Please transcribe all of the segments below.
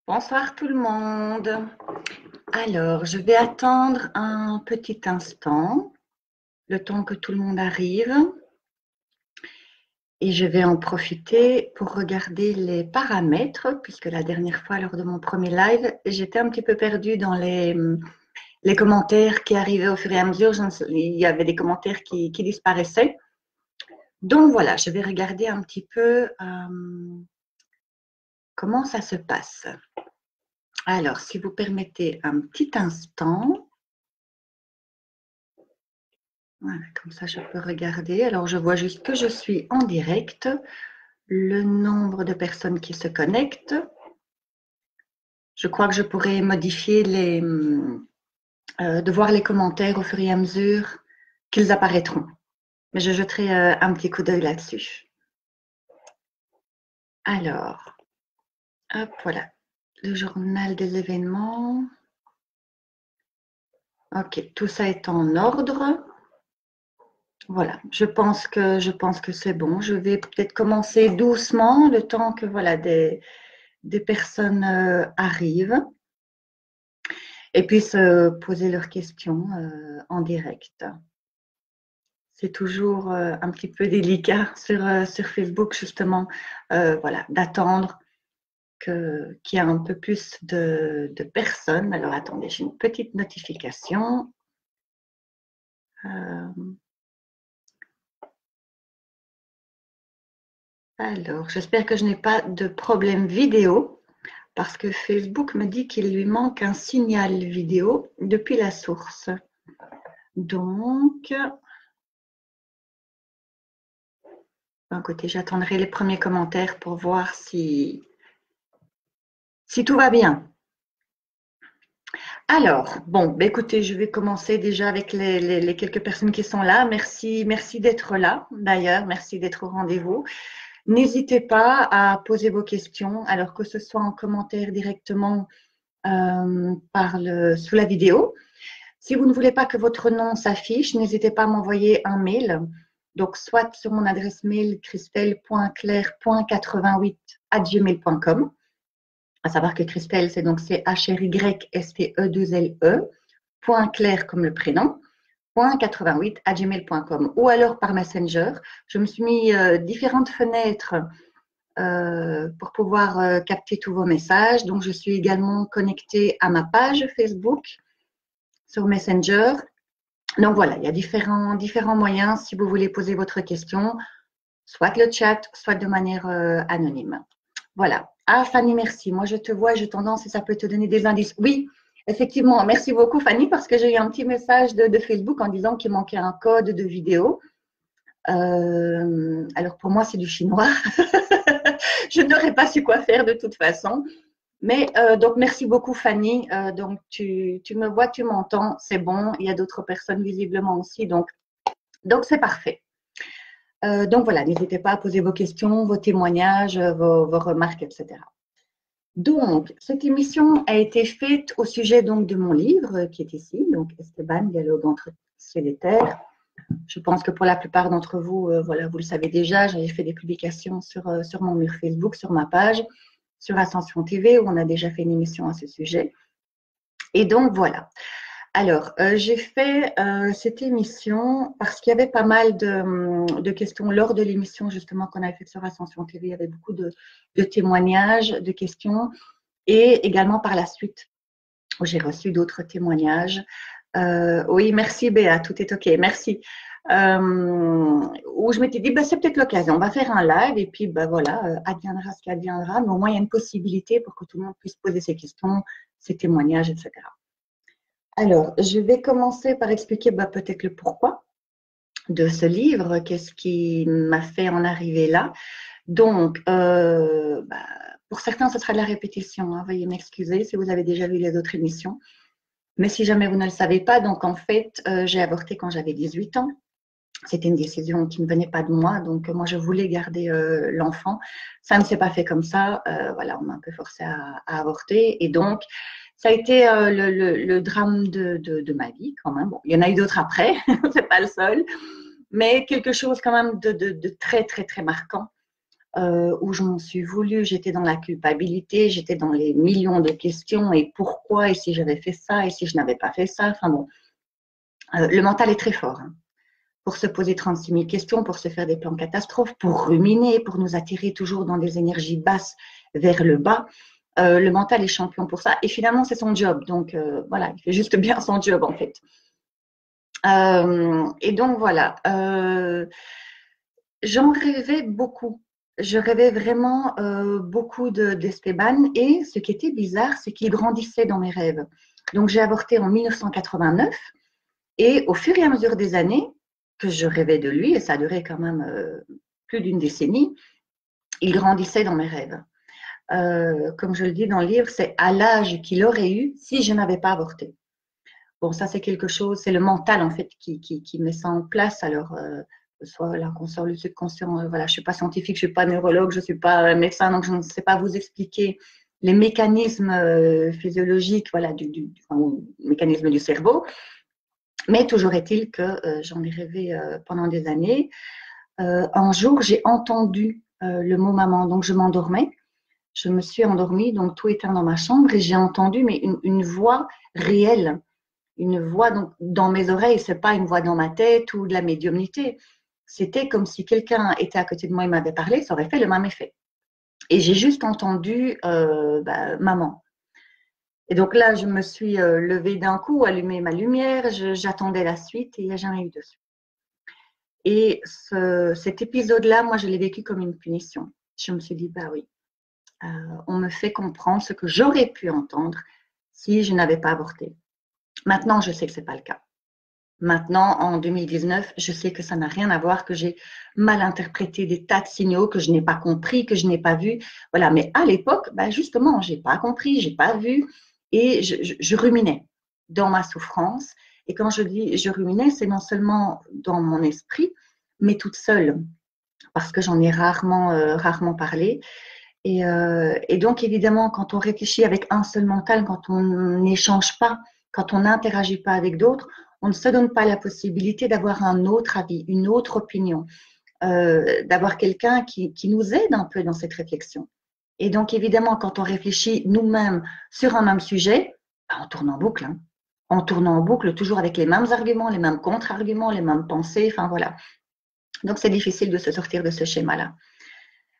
Bonsoir tout le monde. Alors, je vais attendre un petit instant, le temps que tout le monde arrive, et je vais en profiter pour regarder les paramètres, puisque la dernière fois, lors de mon premier live, j'étais un petit peu perdue dans les commentaires qui arrivaient au fur et à mesure. Il y avait des commentaires qui disparaissaient. Donc voilà, je vais regarder un petit peu comment ça se passe. Alors, si vous permettez un petit instant. Voilà, comme ça, je peux regarder. Alors, je vois juste que je suis en direct, le nombre de personnes qui se connectent. Je crois que je pourrais modifier de voir les commentaires au fur et à mesure qu'ils apparaîtront. Mais je jeterai un petit coup d'œil là-dessus. Alors, hop, voilà. Le journal des événements. Ok, tout ça est en ordre. Voilà, je pense que c'est bon. Je vais peut-être commencer doucement, le temps que voilà des personnes arrivent et puissent poser leurs questions en direct. C'est toujours un petit peu délicat sur Facebook, justement, voilà, d'attendre qu'il y ait un peu plus de personnes. Alors, attendez, j'ai une petite notification. Alors, j'espère que je n'ai pas de problème vidéo, parce que Facebook me dit qu'il lui manque un signal vidéo depuis la source. Donc, d'un côté, j'attendrai les premiers commentaires pour voir si tout va bien. Alors, bon, ben écoutez, je vais commencer déjà avec les quelques personnes qui sont là. Merci d'être là, d'ailleurs, merci d'être au rendez-vous. N'hésitez pas à poser vos questions, alors que ce soit en commentaire directement sous la vidéo. Si vous ne voulez pas que votre nom s'affiche, n'hésitez pas à m'envoyer un mail. Donc, soit sur mon adresse mail christelle.claire.88@gmail.com. À savoir que Christelle, c'est donc CHRYSTE2LE, point clair comme le prénom, point 88@gmail.com. Ou alors par Messenger. Je me suis mis différentes fenêtres pour pouvoir capter tous vos messages. Donc, je suis également connectée à ma page Facebook sur Messenger. Donc voilà, il y a différents moyens si vous voulez poser votre question, soit le chat, soit de manière anonyme. Voilà. Ah, Fanny, merci. Moi, je te vois, j'ai tendance et ça peut te donner des indices. Oui, effectivement. Merci beaucoup, Fanny, parce que j'ai eu un petit message de Facebook en disant qu'il manquait un code de vidéo. Alors, pour moi, c'est du chinois. Je n'aurais pas su quoi faire de toute façon. Mais donc, merci beaucoup, Fanny. Donc, tu me vois, tu m'entends, c'est bon. Il y a d'autres personnes visiblement aussi. Donc c'est parfait. Donc voilà, n'hésitez pas à poser vos questions, vos témoignages, vos remarques, etc. Donc, cette émission a été faite au sujet donc de mon livre qui est ici, donc Esteban, dialogue entre ciel et terre. Je pense que pour la plupart d'entre vous, voilà, vous le savez déjà, j'avais fait des publications sur mon mur Facebook, sur ma page, sur Ascension TV, où on a déjà fait une émission à ce sujet. Et donc voilà. Alors, j'ai fait cette émission parce qu'il y avait pas mal de questions lors de l'émission justement qu'on avait faite sur Ascension TV. Il y avait beaucoup de témoignages, de questions et également par la suite où j'ai reçu d'autres témoignages. Oui, merci Béa, tout est OK, merci. Où je m'étais dit, bah, c'est peut-être l'occasion, on va faire un live et puis bah, voilà, adviendra ce qui adviendra, mais au moins il y a une possibilité pour que tout le monde puisse poser ses questions, ses témoignages, etc. Alors, je vais commencer par expliquer peut-être le pourquoi de ce livre, qu'est-ce qui m'a fait en arriver là. Donc, pour certains, ce sera de la répétition, hein, veuillez m'excuser si vous avez déjà vu les autres émissions. Mais si jamais vous ne le savez pas, donc en fait, j'ai avorté quand j'avais 18 ans. C'était une décision qui ne venait pas de moi, donc moi je voulais garder l'enfant. Ça ne s'est pas fait comme ça, voilà, on m'a un peu forcé à avorter et donc ça a été le drame de ma vie quand même. Bon, il y en a eu d'autres après, c'est pas le seul, mais quelque chose quand même de très très très marquant où je m'en suis voulu, j'étais dans la culpabilité, j'étais dans les millions de questions et pourquoi, et si j'avais fait ça, et si je n'avais pas fait ça. Enfin bon, le mental est très fort, hein, pour se poser 36 000 questions, pour se faire des plans catastrophes, pour ruminer, pour nous attirer toujours dans des énergies basses vers le bas. Le mental est champion pour ça. Et finalement, c'est son job. Donc, voilà, il fait juste bien son job, en fait. Et donc, voilà. J'en rêvais beaucoup. Je rêvais vraiment beaucoup d'Esteban. Et ce qui était bizarre, c'est qu'il grandissait dans mes rêves. Donc, j'ai avorté en 1989. Et au fur et à mesure des années que je rêvais de lui, et ça a duré quand même plus d'une décennie, il grandissait dans mes rêves. Comme je le dis dans le livre, c'est à l'âge qu'il aurait eu si je n'avais pas avorté. Bon, ça c'est quelque chose, c'est le mental en fait qui met ça en place. Alors, soit l'inconscient, le subconscient, voilà, je ne suis pas scientifique, je ne suis pas neurologue, je ne suis pas médecin, donc je ne sais pas vous expliquer les mécanismes physiologiques, voilà, mécanisme du cerveau. Mais toujours est-il que j'en ai rêvé pendant des années. Un jour, j'ai entendu le mot maman, donc je m'endormais. Je me suis endormie, donc tout éteint dans ma chambre et j'ai entendu mais une voix réelle, une voix donc, dans mes oreilles, c'est pas une voix dans ma tête ou de la médiumnité. C'était comme si quelqu'un était à côté de moi et m'avait parlé, ça aurait fait le même effet. Et j'ai juste entendu maman. Et donc là, je me suis levée d'un coup, allumé ma lumière, j'attendais la suite et il n'y a jamais eu de suite. Et cet épisode-là, moi, je l'ai vécu comme une punition. Je me suis dit, bah oui, on me fait comprendre ce que j'aurais pu entendre si je n'avais pas avorté. Maintenant, je sais que ce n'est pas le cas. Maintenant, en 2019, je sais que ça n'a rien à voir, que j'ai mal interprété des tas de signaux, que je n'ai pas compris, que je n'ai pas vu. Voilà, mais à l'époque, bah justement, je n'ai pas compris, je n'ai pas vu et je ruminais dans ma souffrance. Et quand je dis je ruminais, c'est non seulement dans mon esprit, mais toute seule, parce que j'en ai rarement parlé. Et donc, évidemment, quand on réfléchit avec un seul mental, quand on n'échange pas, quand on n'interagit pas avec d'autres, on ne se donne pas la possibilité d'avoir un autre avis, une autre opinion, d'avoir quelqu'un qui nous aide un peu dans cette réflexion. Et donc, évidemment, quand on réfléchit nous-mêmes sur un même sujet, on tourne en boucle. Hein. On tourne en boucle, toujours avec les mêmes arguments, les mêmes contre-arguments, les mêmes pensées, enfin voilà. Donc, c'est difficile de se sortir de ce schéma-là.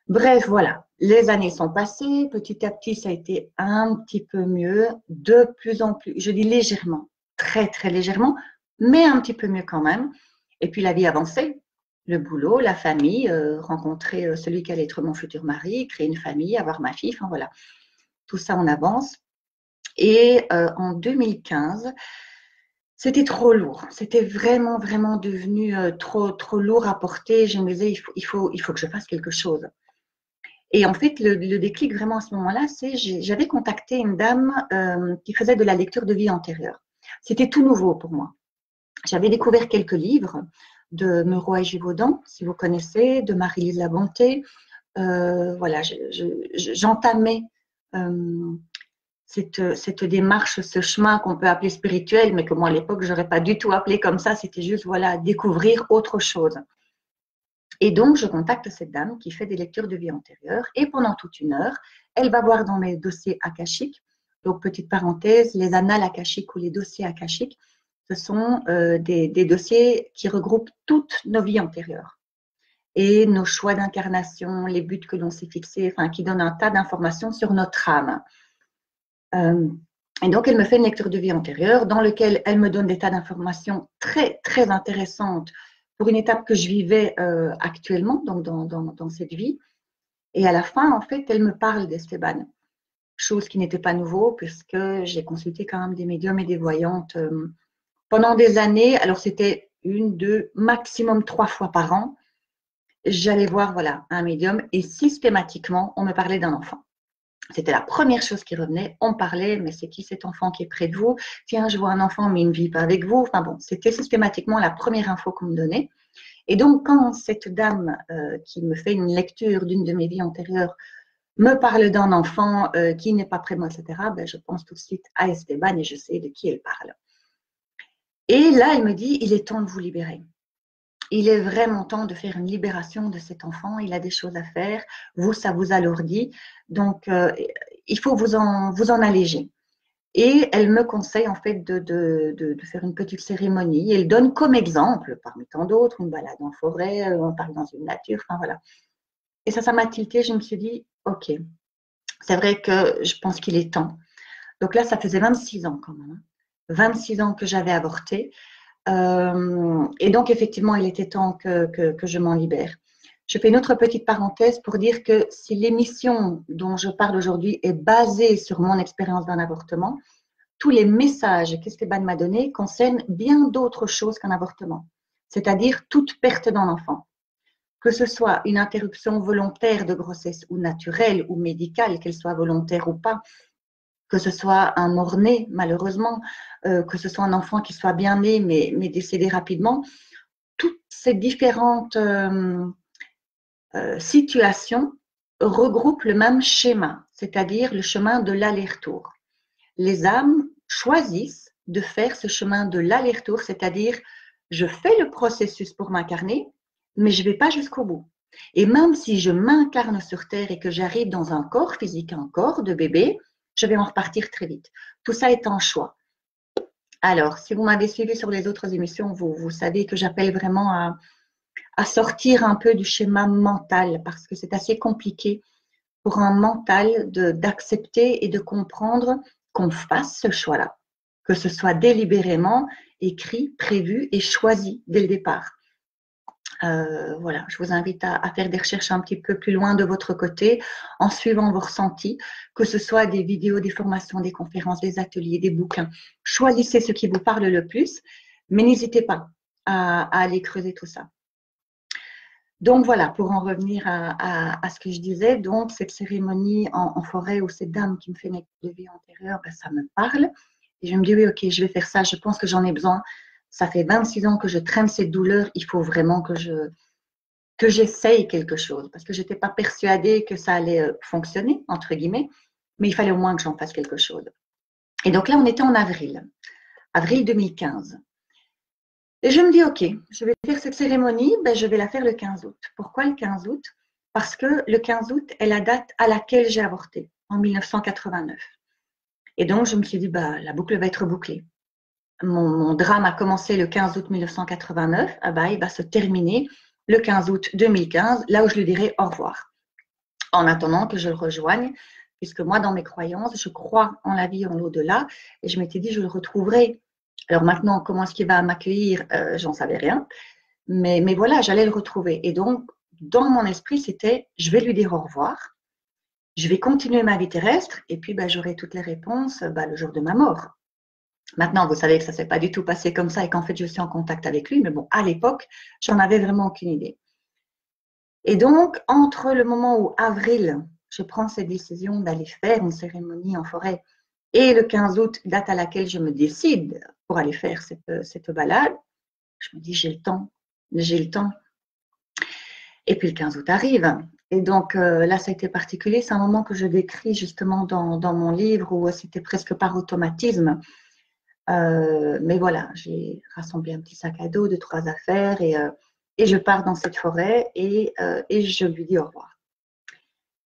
Bref, voilà, les années sont passées, petit à petit, ça a été un petit peu mieux, de plus en plus, je dis légèrement, très, très légèrement, mais un petit peu mieux quand même. Et puis la vie avançait, le boulot, la famille, rencontrer celui qui allait être mon futur mari, créer une famille, avoir ma fille, enfin voilà, tout ça on avance. Et en 2015, c'était trop lourd, c'était vraiment, vraiment devenu trop lourd à porter. Je me disais, il faut que je fasse quelque chose. Et en fait, le déclic vraiment à ce moment-là, c'est j'avais contacté une dame qui faisait de la lecture de vie antérieure. C'était tout nouveau pour moi. J'avais découvert quelques livres de Meroy et Givaudan, si vous connaissez, de Marie-Lise Labonté. Voilà, j'entamais cette démarche, ce chemin qu'on peut appeler spirituel, mais que moi à l'époque, je n'aurais pas du tout appelé comme ça. C'était juste, voilà, découvrir autre chose. Et donc, je contacte cette dame qui fait des lectures de vie antérieure et pendant toute une heure, elle va voir dans mes dossiers akashiques. Donc, petite parenthèse, les annales akashiques ou les dossiers akashiques, ce sont des dossiers qui regroupent toutes nos vies antérieures et nos choix d'incarnation, les buts que l'on s'est fixés, enfin, qui donnent un tas d'informations sur notre âme. Et donc, elle me fait une lecture de vie antérieure dans laquelle elle me donne des tas d'informations très, très intéressantes pour une étape que je vivais actuellement, donc dans cette vie. Et à la fin, en fait, elle me parle d'Esteban, chose qui n'était pas nouveau puisque j'ai consulté quand même des médiums et des voyantes pendant des années. Alors, c'était 1, 2, maximum 3 fois par an. J'allais voir voilà, un médium et systématiquement, on me parlait d'un enfant. C'était la première chose qui revenait. On parlait, mais c'est qui cet enfant qui est près de vous? Tiens, je vois un enfant, mais il ne vit pas avec vous. Enfin bon, c'était systématiquement la première info qu'on me donnait. Et donc, quand cette dame qui me fait une lecture d'une de mes vies antérieures me parle d'un enfant qui n'est pas près de moi, etc., ben, je pense tout de suite à Esteban et je sais de qui elle parle. Et là, elle me dit, il est temps de vous libérer. il est vraiment temps de faire une libération de cet enfant. Il a des choses à faire. Vous, ça vous alourdit. Donc, il faut vous en alléger. Et elle me conseille en fait de faire une petite cérémonie. Elle donne comme exemple, parmi tant d'autres, une balade en forêt, on parle dans une nature, enfin voilà. Et ça m'a tilté. Je me suis dit, ok, c'est vrai que je pense qu'il est temps. Donc là, ça faisait 26 ans quand même. 26 ans que j'avais avorté. Et donc, effectivement, il était temps que je m'en libère. Je fais une autre petite parenthèse pour dire que si l'émission dont je parle aujourd'hui est basée sur mon expérience d'un avortement, tous les messages qu'Esteban m'a donnés concernent bien d'autres choses qu'un avortement, c'est-à-dire toute perte d'un enfant. Que ce soit une interruption volontaire de grossesse ou naturelle ou médicale, qu'elle soit volontaire ou pas, que ce soit un mort-né, malheureusement, que ce soit un enfant qui soit bien né mais décédé rapidement, toutes ces différentes situations regroupent le même schéma, c'est-à-dire le chemin de l'aller-retour. Les âmes choisissent de faire ce chemin de l'aller-retour, c'est-à-dire je fais le processus pour m'incarner, mais je ne vais pas jusqu'au bout. Et même si je m'incarne sur Terre et que j'arrive dans un corps physique, un corps de bébé, je vais en repartir très vite. Tout ça est un choix. Alors, si vous m'avez suivi sur les autres émissions, vous savez que j'appelle vraiment à sortir un peu du schéma mental parce que c'est assez compliqué pour un mental d'accepter et de comprendre qu'on fasse ce choix-là, que ce soit délibérément écrit, prévu et choisi dès le départ. Voilà, je vous invite à faire des recherches un petit peu plus loin de votre côté, en suivant vos ressentis, que ce soit des vidéos, des formations, des conférences, des ateliers, des bouquins. Choisissez ce qui vous parle le plus, mais n'hésitez pas à aller creuser tout ça. Donc voilà, pour en revenir à ce que je disais, donc cette cérémonie en forêt où cette dame qui me fait une écoute de vie antérieure, ben, ça me parle. Et je me dis, oui, ok, je vais faire ça, je pense que j'en ai besoin. Ça fait 26 ans que je traîne cette douleur, il faut vraiment que j'essaye quelque chose, parce que je n'étais pas persuadée que ça allait fonctionner, entre guillemets, mais il fallait au moins que j'en fasse quelque chose. Et donc là, on était en avril 2015. Et je me dis, ok, je vais faire cette cérémonie, ben, je vais la faire le 15 août. Pourquoi le 15 août? Parce que le 15 août est la date à laquelle j'ai avorté, en 1989. Et donc, je me suis dit, bah, la boucle va être bouclée. Mon drame a commencé le 15 août 1989, ah bah, il va se terminer le 15 août 2015, là où je lui dirai au revoir. En attendant que je le rejoigne, puisque moi, dans mes croyances, je crois en la vie, en l'au-delà, et je m'étais dit, je le retrouverai. Alors maintenant, comment est-ce qu'il va m'accueillir? J'en savais rien. Mais voilà, j'allais le retrouver. Et donc, dans mon esprit, c'était, je vais lui dire au revoir, je vais continuer ma vie terrestre, et puis bah, j'aurai toutes les réponses bah, le jour de ma mort. Maintenant, vous savez que ça ne s'est pas du tout passé comme ça et qu'en fait, je suis en contact avec lui. Mais bon, à l'époque, j'en avais vraiment aucune idée. Et donc, entre le moment où, avril, je prends cette décision d'aller faire une cérémonie en forêt et le 15 août, date à laquelle je me décide pour aller faire cette balade, je me dis, j'ai le temps, j'ai le temps. Et puis le 15 août arrive. Et donc là, ça a été particulier. C'est un moment que je décris justement dans mon livre où c'était presque par automatisme. Mais voilà, j'ai rassemblé un petit sac à dos, 2-3 affaires et je pars dans cette forêt et je lui dis au revoir.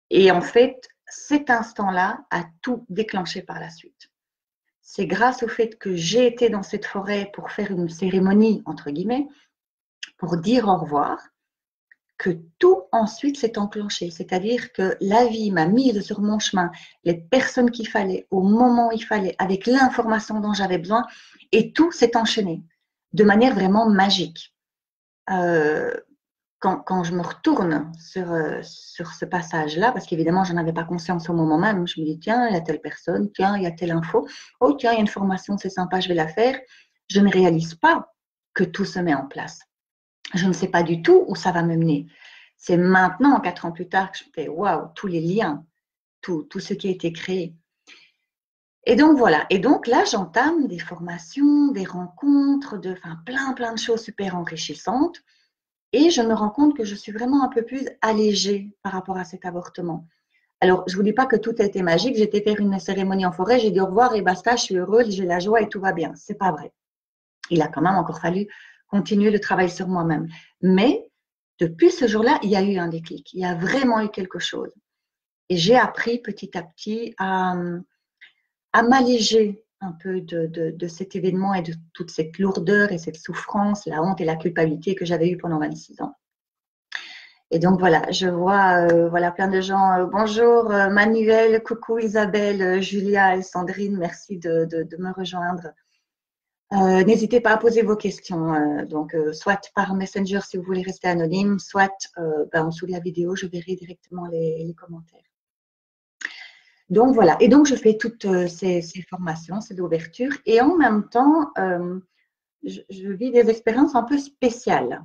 Et en fait, cet instant-là a tout déclenché par la suite. C'est grâce au fait que j'ai été dans cette forêt pour faire une cérémonie, entre guillemets, pour dire au revoir, que tout ensuite s'est enclenché. C'est-à-dire que la vie m'a mise sur mon chemin les personnes qu'il fallait, au moment où il fallait, avec l'information dont j'avais besoin, et tout s'est enchaîné de manière vraiment magique. Quand je me retourne sur ce passage-là, parce qu'évidemment, je n'en avais pas conscience au moment même, je me dis, tiens, il y a telle personne, tiens, il y a telle info, oh, tiens, il y a une formation, c'est sympa, je vais la faire. Je ne réalise pas que tout se met en place. Je ne sais pas du tout où ça va me mener. C'est maintenant, 4 ans plus tard, que je fais waouh, tous les liens, tout ce qui a été créé. Et donc voilà. Et donc là, j'entame des formations, des rencontres, plein de choses super enrichissantes. Et je me rends compte que je suis vraiment un peu plus allégée par rapport à cet avortement. Alors, je ne vous dis pas que tout a été magique. J'étais faire une cérémonie en forêt, j'ai dit au revoir et basta, je suis heureuse, j'ai la joie et tout va bien. C'est pas vrai. Il a quand même encore fallu continuer le travail sur moi-même. Mais depuis ce jour-là, il y a eu un déclic. Il y a vraiment eu quelque chose. Et j'ai appris petit à petit à m'alléger un peu de cet événement et de toute cette lourdeur et cette souffrance, la honte et la culpabilité que j'avais eue pendant 26 ans. Et donc voilà, je vois voilà, plein de gens. Bonjour Manuel, coucou Isabelle, Julia et Sandrine, merci de me rejoindre. N'hésitez pas à poser vos questions, donc soit par Messenger si vous voulez rester anonyme, soit en dessous de la vidéo, je verrai directement les commentaires. Donc voilà, et donc je fais toutes ces formations, ces ouvertures, et en même temps, je vis des expériences un peu spéciales.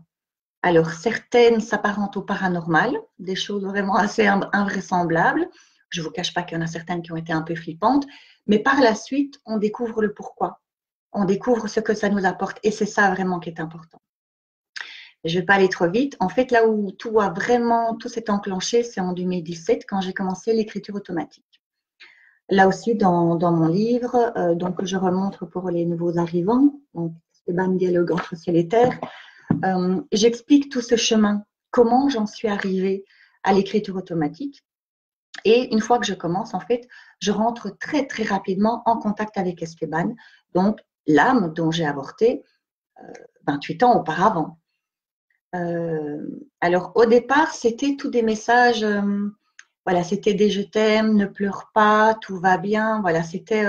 Alors, certaines s'apparentent au paranormal, des choses vraiment assez invraisemblables. Je ne vous cache pas qu'il y en a certaines qui ont été un peu flippantes, mais par la suite, on découvre le pourquoi. On découvre ce que ça nous apporte, et c'est ça vraiment qui est important. Je ne vais pas aller trop vite. En fait, là où tout s'est enclenché, c'est en 2017, quand j'ai commencé l'écriture automatique. Là aussi, dans mon livre, donc je remonte pour les nouveaux arrivants, donc Esteban, dialogue entre ciel et terre. J'explique tout ce chemin, comment j'en suis arrivée à l'écriture automatique. Et une fois que je commence, en fait, je rentre très, très rapidement en contact avec Esteban, donc l'âme dont j'ai avorté 28 ans auparavant. Alors, au départ, c'était tous des messages, voilà, c'était des je t'aime, ne pleure pas, tout va bien, voilà, c'était,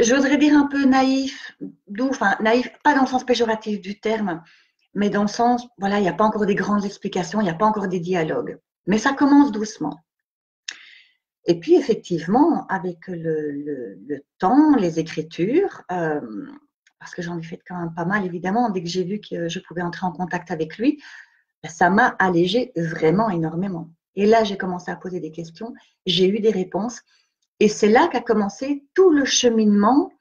j'oserais dire un peu naïf, naïf, pas dans le sens péjoratif du terme, mais dans le sens, voilà, il n'y a pas encore des grandes explications, il n'y a pas encore des dialogues. Mais ça commence doucement. Et puis, effectivement, avec le temps, les écritures, parce que j'en ai fait quand même pas mal, évidemment, dès que j'ai vu que je pouvais entrer en contact avec lui, ça m'a allégé vraiment énormément. Et là, j'ai commencé à poser des questions, j'ai eu des réponses, et c'est là qu'a commencé tout le cheminement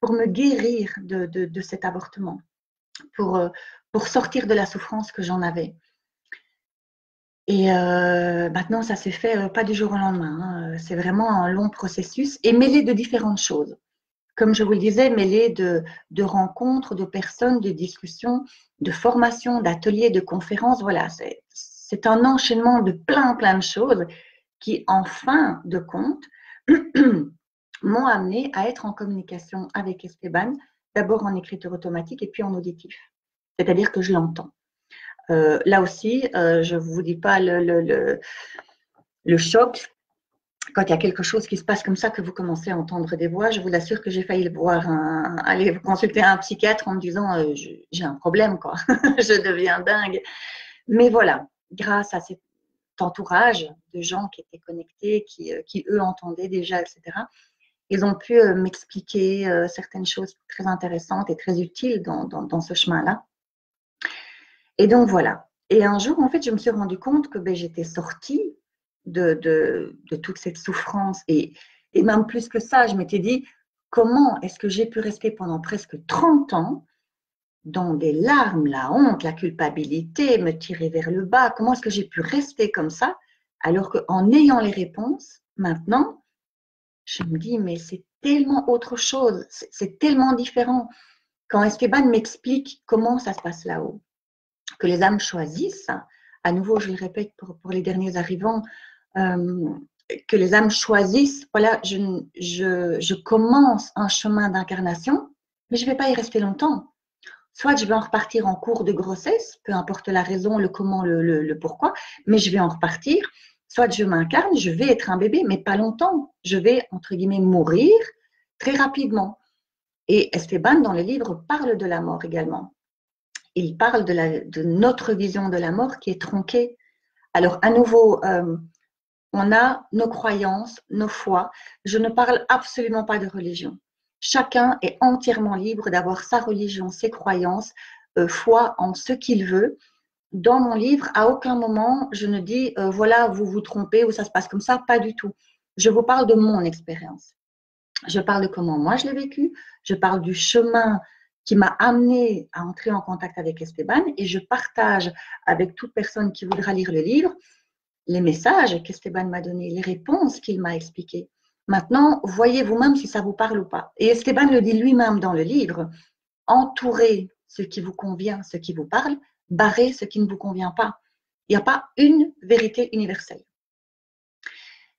pour me guérir de cet avortement, pour sortir de la souffrance que j'en avais. Et maintenant, ça s'est fait pas du jour au lendemain, hein. C'est vraiment un long processus et mêlé de différentes choses. Comme je vous le disais, mêlé de rencontres, de personnes, de discussions, de formations, d'ateliers, de conférences. Voilà, c'est un enchaînement de plein de choses qui, en fin de compte, m'ont amené à être en communication avec Esteban, d'abord en écriture automatique et puis en auditif. C'est-à-dire que je l'entends. Là aussi, je ne vous dis pas le choc quand il y a quelque chose qui se passe comme ça, que vous commencez à entendre des voix. Je vous assure que j'ai failli aller consulter un psychiatre en me disant j'ai un problème, quoi. Je deviens dingue. Mais voilà, grâce à cet entourage de gens qui étaient connectés, qui eux entendaient déjà, etc., ils ont pu m'expliquer certaines choses très intéressantes et très utiles dans ce chemin-là. Et donc voilà. Et un jour, en fait, je me suis rendu compte que j'étais sortie de toute cette souffrance. Et même plus que ça, je m'étais dit, comment est-ce que j'ai pu rester pendant presque 30 ans dans des larmes, la honte, la culpabilité, me tirer vers le bas? Comment est-ce que j'ai pu rester comme ça alors qu'en ayant les réponses, maintenant, je me dis, mais c'est tellement autre chose, c'est tellement différent. Quand Esteban m'explique comment ça se passe là-haut, que les âmes choisissent, à nouveau, je le répète pour les derniers arrivants, que les âmes choisissent, voilà, je commence un chemin d'incarnation, mais je ne vais pas y rester longtemps. Soit je vais en repartir en cours de grossesse, peu importe la raison, le comment, le pourquoi, mais je vais en repartir. Soit je m'incarne, je vais être un bébé, mais pas longtemps. Je vais, entre guillemets, mourir très rapidement. Et Esteban, dans le livre, parle de la mort également. Il parle de notre vision de la mort qui est tronquée. Alors, à nouveau, on a nos croyances, nos foi. Je ne parle absolument pas de religion. Chacun est entièrement libre d'avoir sa religion, ses croyances, foi en ce qu'il veut. Dans mon livre, à aucun moment, je ne dis voilà, vous vous trompez ou ça se passe comme ça, pas du tout. Je vous parle de mon expérience. Je parle de comment moi je l'ai vécu. Je parle du chemin qui m'a amené à entrer en contact avec Esteban et je partage avec toute personne qui voudra lire le livre les messages qu'Esteban m'a donnés, les réponses qu'il m'a expliquées. Maintenant, voyez vous-même si ça vous parle ou pas. Et Esteban le dit lui-même dans le livre, entourer ce qui vous convient, ce qui vous parle, barrez ce qui ne vous convient pas. Il n'y a pas une vérité universelle.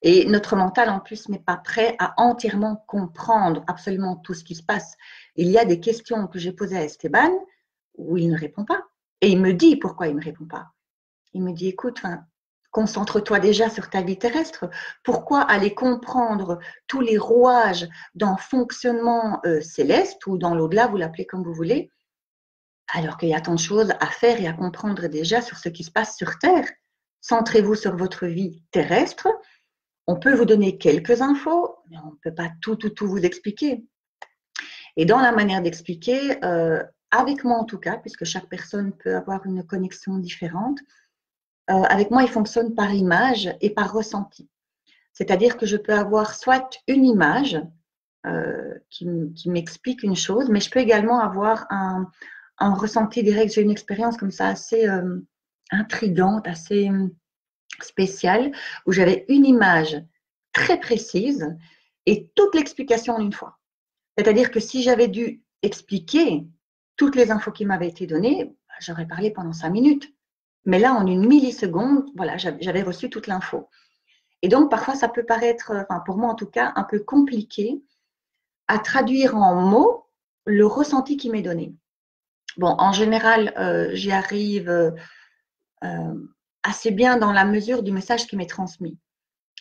Et notre mental, en plus, n'est pas prêt à entièrement comprendre absolument tout ce qui se passe. Il y a des questions que j'ai posées à Esteban où il ne répond pas. Et il me dit pourquoi il ne me répond pas. Il me dit, écoute, concentre-toi déjà sur ta vie terrestre. Pourquoi aller comprendre tous les rouages d'un fonctionnement céleste ou dans l'au-delà, vous l'appelez comme vous voulez, alors qu'il y a tant de choses à faire et à comprendre déjà sur ce qui se passe sur Terre. Centrez-vous sur votre vie terrestre. On peut vous donner quelques infos, mais on ne peut pas tout vous expliquer. Et dans la manière d'expliquer, avec moi en tout cas, puisque chaque personne peut avoir une connexion différente, avec moi, il fonctionne par image et par ressenti. C'est-à-dire que je peux avoir soit une image qui m'explique une chose, mais je peux également avoir un ressenti direct. J'ai une expérience comme ça assez intrigante, assez spéciale, où j'avais une image très précise et toute l'explication en une fois. C'est-à-dire que si j'avais dû expliquer toutes les infos qui m'avaient été données, j'aurais parlé pendant 5 minutes. Mais là, en une milliseconde, voilà, j'avais reçu toute l'info. Et donc, parfois, ça peut paraître, enfin, pour moi en tout cas, un peu compliqué à traduire en mots le ressenti qui m'est donné. Bon, en général, j'y arrive assez bien dans la mesure du message qui m'est transmis.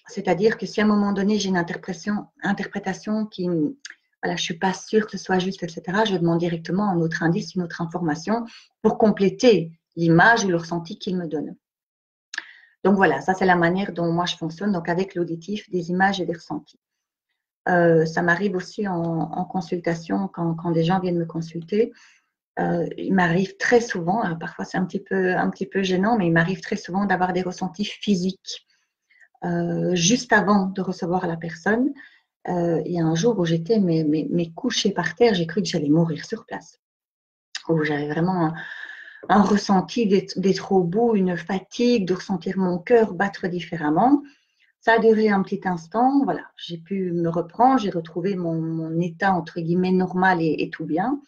C'est-à-dire que si à un moment donné, j'ai une interprétation qui, voilà, je ne suis pas sûre que ce soit juste, etc., je demande directement un autre indice, une autre information pour compléter l'image ou le ressenti qu'il me donne. Donc voilà, ça c'est la manière dont moi je fonctionne, donc avec l'auditif, des images et des ressentis. Ça m'arrive aussi en consultation, quand des gens viennent me consulter, il m'arrive très souvent, alors parfois c'est un petit peu gênant, mais il m'arrive très souvent d'avoir des ressentis physiques. Juste avant de recevoir la personne, il y a un jour où j'étais couchée par terre, j'ai cru que j'allais mourir sur place. Où j'avais vraiment un ressenti d'être au bout, une fatigue, de ressentir mon cœur battre différemment. Ça a duré un petit instant, voilà, j'ai pu me reprendre, j'ai retrouvé mon état entre guillemets normal et tout bien.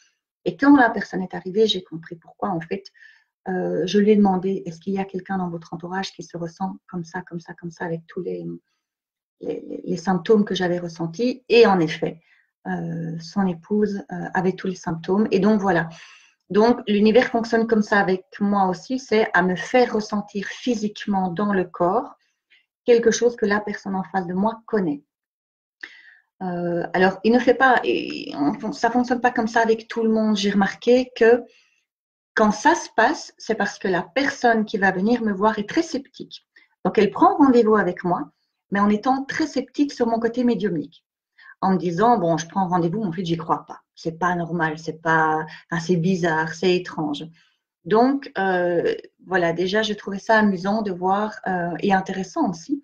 Et quand la personne est arrivée, j'ai compris pourquoi. En fait, je lui ai demandé, est-ce qu'il y a quelqu'un dans votre entourage qui se ressent comme ça, avec tous les symptômes que j'avais ressentis. Et en effet, son épouse avait tous les symptômes. Et donc voilà. Donc l'univers fonctionne comme ça avec moi aussi, c'est à me faire ressentir physiquement dans le corps quelque chose que la personne en face de moi connaît. Alors, il ne fait pas, ça fonctionne pas comme ça avec tout le monde. J'ai remarqué que quand ça se passe, c'est parce que la personne qui va venir me voir est très sceptique. Donc, elle prend rendez-vous avec moi, mais en étant très sceptique sur mon côté médiumnique. En me disant, bon, je prends rendez-vous, mais en fait, j'y crois pas. C'est pas normal, c'est bizarre, c'est étrange. Donc, voilà, déjà, je trouvais ça amusant de voir, et intéressant aussi,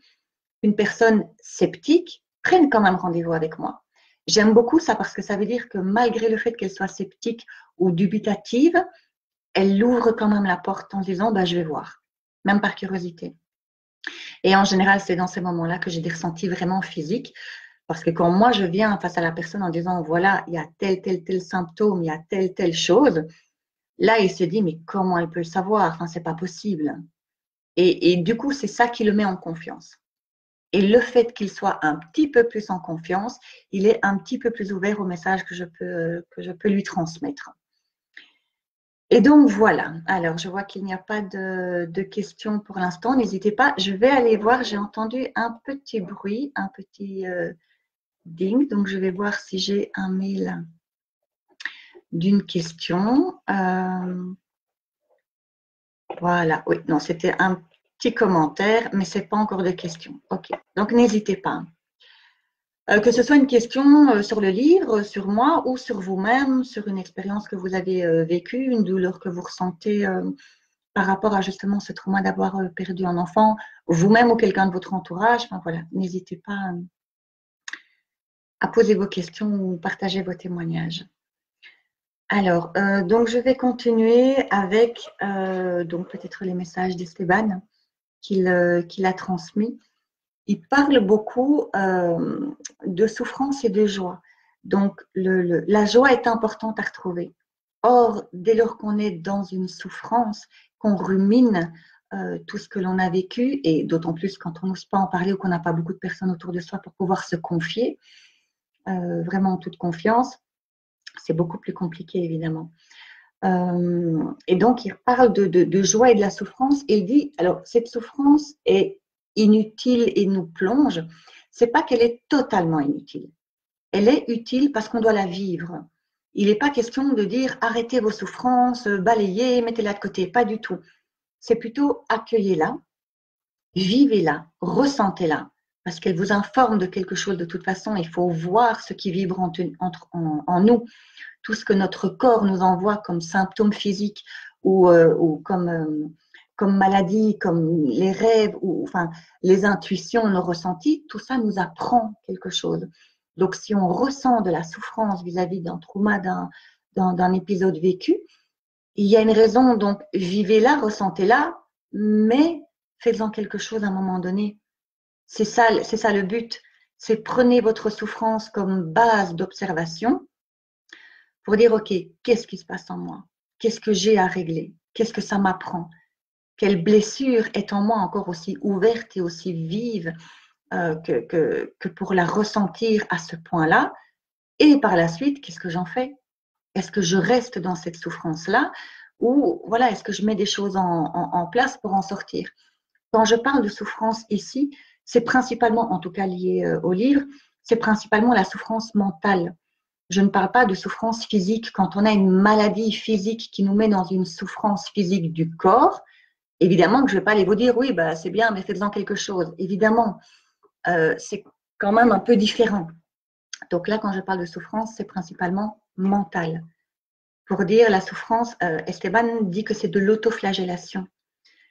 une personne sceptique prenne quand même rendez-vous avec moi. J'aime beaucoup ça parce que ça veut dire que malgré le fait qu'elle soit sceptique ou dubitative, elle ouvre quand même la porte en disant je vais voir, même par curiosité. Et en général, c'est dans ces moments-là que j'ai des ressentis vraiment physiques. Parce que quand moi, je viens face à la personne en disant voilà, il y a tel symptôme, il y a telle chose, là, il se dit mais comment elle peut le savoir? Enfin, c'est pas possible. Et du coup, c'est ça qui le met en confiance. Et le fait qu'il soit un petit peu plus en confiance, il est un petit peu plus ouvert au message que je peux lui transmettre. Et donc voilà, alors je vois qu'il n'y a pas de questions pour l'instant, n'hésitez pas, je vais aller voir, j'ai entendu un petit bruit, un petit ding, donc je vais voir si j'ai un mail d'une question. Voilà, oui, non, c'était un petit commentaire, mais ce n'est pas encore de question. Ok, donc n'hésitez pas. Que ce soit une question sur le livre, sur moi ou sur vous-même, sur une expérience que vous avez vécue, une douleur que vous ressentez par rapport à justement ce trauma d'avoir perdu un enfant, vous-même ou quelqu'un de votre entourage. Enfin, voilà, n'hésitez pas à poser vos questions ou partager vos témoignages. Alors, donc je vais continuer avec donc peut-être les messages d'Esteban qu'il a transmis. Il parle beaucoup de souffrance et de joie. Donc, la joie est importante à retrouver. Or, dès lors qu'on est dans une souffrance, qu'on rumine tout ce que l'on a vécu, et d'autant plus quand on n'ose pas en parler ou qu'on n'a pas beaucoup de personnes autour de soi pour pouvoir se confier, vraiment en toute confiance, c'est beaucoup plus compliqué évidemment. Et donc, il parle de joie et de la souffrance. Et il dit, alors, cette souffrance est inutile et nous plonge. C'est pas qu'elle est totalement inutile. Elle est utile parce qu'on doit la vivre. Il n'est pas question de dire arrêtez vos souffrances, balayez, mettez-la de côté. Pas du tout. C'est plutôt accueillez-la, vivez-la, ressentez-la. Parce qu'elle vous informe de quelque chose de toute façon. Il faut voir ce qui vibre en nous. Tout ce que notre corps nous envoie comme symptômes physiques ou comme maladie, comme les rêves, ou enfin les intuitions, nos ressentis, tout ça nous apprend quelque chose. Donc, si on ressent de la souffrance vis-à-vis d'un trauma, d'un épisode vécu, il y a une raison, donc vivez-la, ressentez-la, mais faites-en quelque chose à un moment donné. C'est ça le but. C'est prenez votre souffrance comme base d'observation pour dire, OK, qu'est-ce qui se passe en moi? Qu'est-ce que j'ai à régler? Qu'est-ce que ça m'apprend? Quelle blessure est en moi encore aussi ouverte et aussi vive que pour la ressentir à ce point-là? Et par la suite, qu'est-ce que j'en fais? Est-ce que je reste dans cette souffrance-là? Ou voilà, est-ce que je mets des choses en place pour en sortir? Quand je parle de souffrance ici, c'est principalement, en tout cas lié au livre, c'est principalement la souffrance mentale. Je ne parle pas de souffrance physique. Quand on a une maladie physique qui nous met dans une souffrance physique du corps, évidemment que je ne vais pas aller vous dire, oui, bah, c'est bien, mais faites-en quelque chose. Évidemment, c'est quand même un peu différent. Donc là, quand je parle de souffrance, c'est principalement mental. Pour dire la souffrance, Esteban dit que c'est de l'autoflagellation.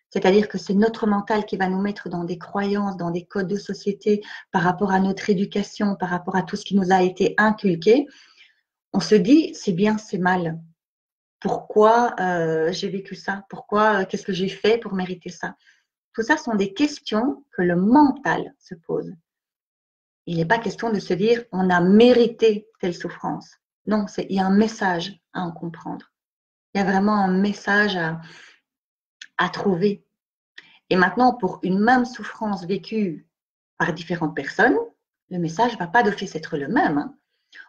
C'est-à-dire que c'est notre mental qui va nous mettre dans des croyances, dans des codes de société par rapport à notre éducation, par rapport à tout ce qui nous a été inculqué. On se dit, c'est bien, c'est mal. Pourquoi j'ai vécu ça? Pourquoi, qu'est-ce que j'ai fait pour mériter ça? Tout ça sont des questions que le mental se pose. Il n'est pas question de se dire, on a mérité telle souffrance. Non, il y a un message à en comprendre. Il y a vraiment un message à trouver. Et maintenant, pour une même souffrance vécue par différentes personnes, le message ne va pas d'office être le même. Hein.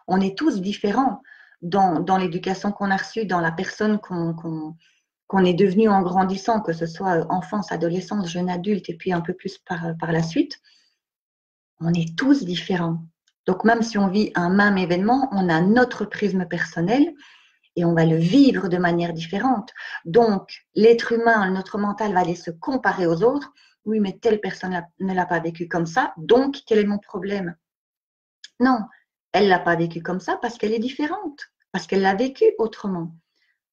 On est tous différents dans l'éducation qu'on a reçue, dans la personne qu'on est devenu en grandissant, que ce soit enfance, adolescence, jeune adulte et puis un peu plus par la suite. On est tous différents. Donc même si on vit un même événement, on a notre prisme personnel et on va le vivre de manière différente. Donc l'être humain, notre mental va aller se comparer aux autres. Oui, mais telle personne ne l'a pas vécu comme ça, donc quel est mon problème? Non, elle ne l'a pas vécu comme ça parce qu'elle est différente, parce qu'elle l'a vécu autrement.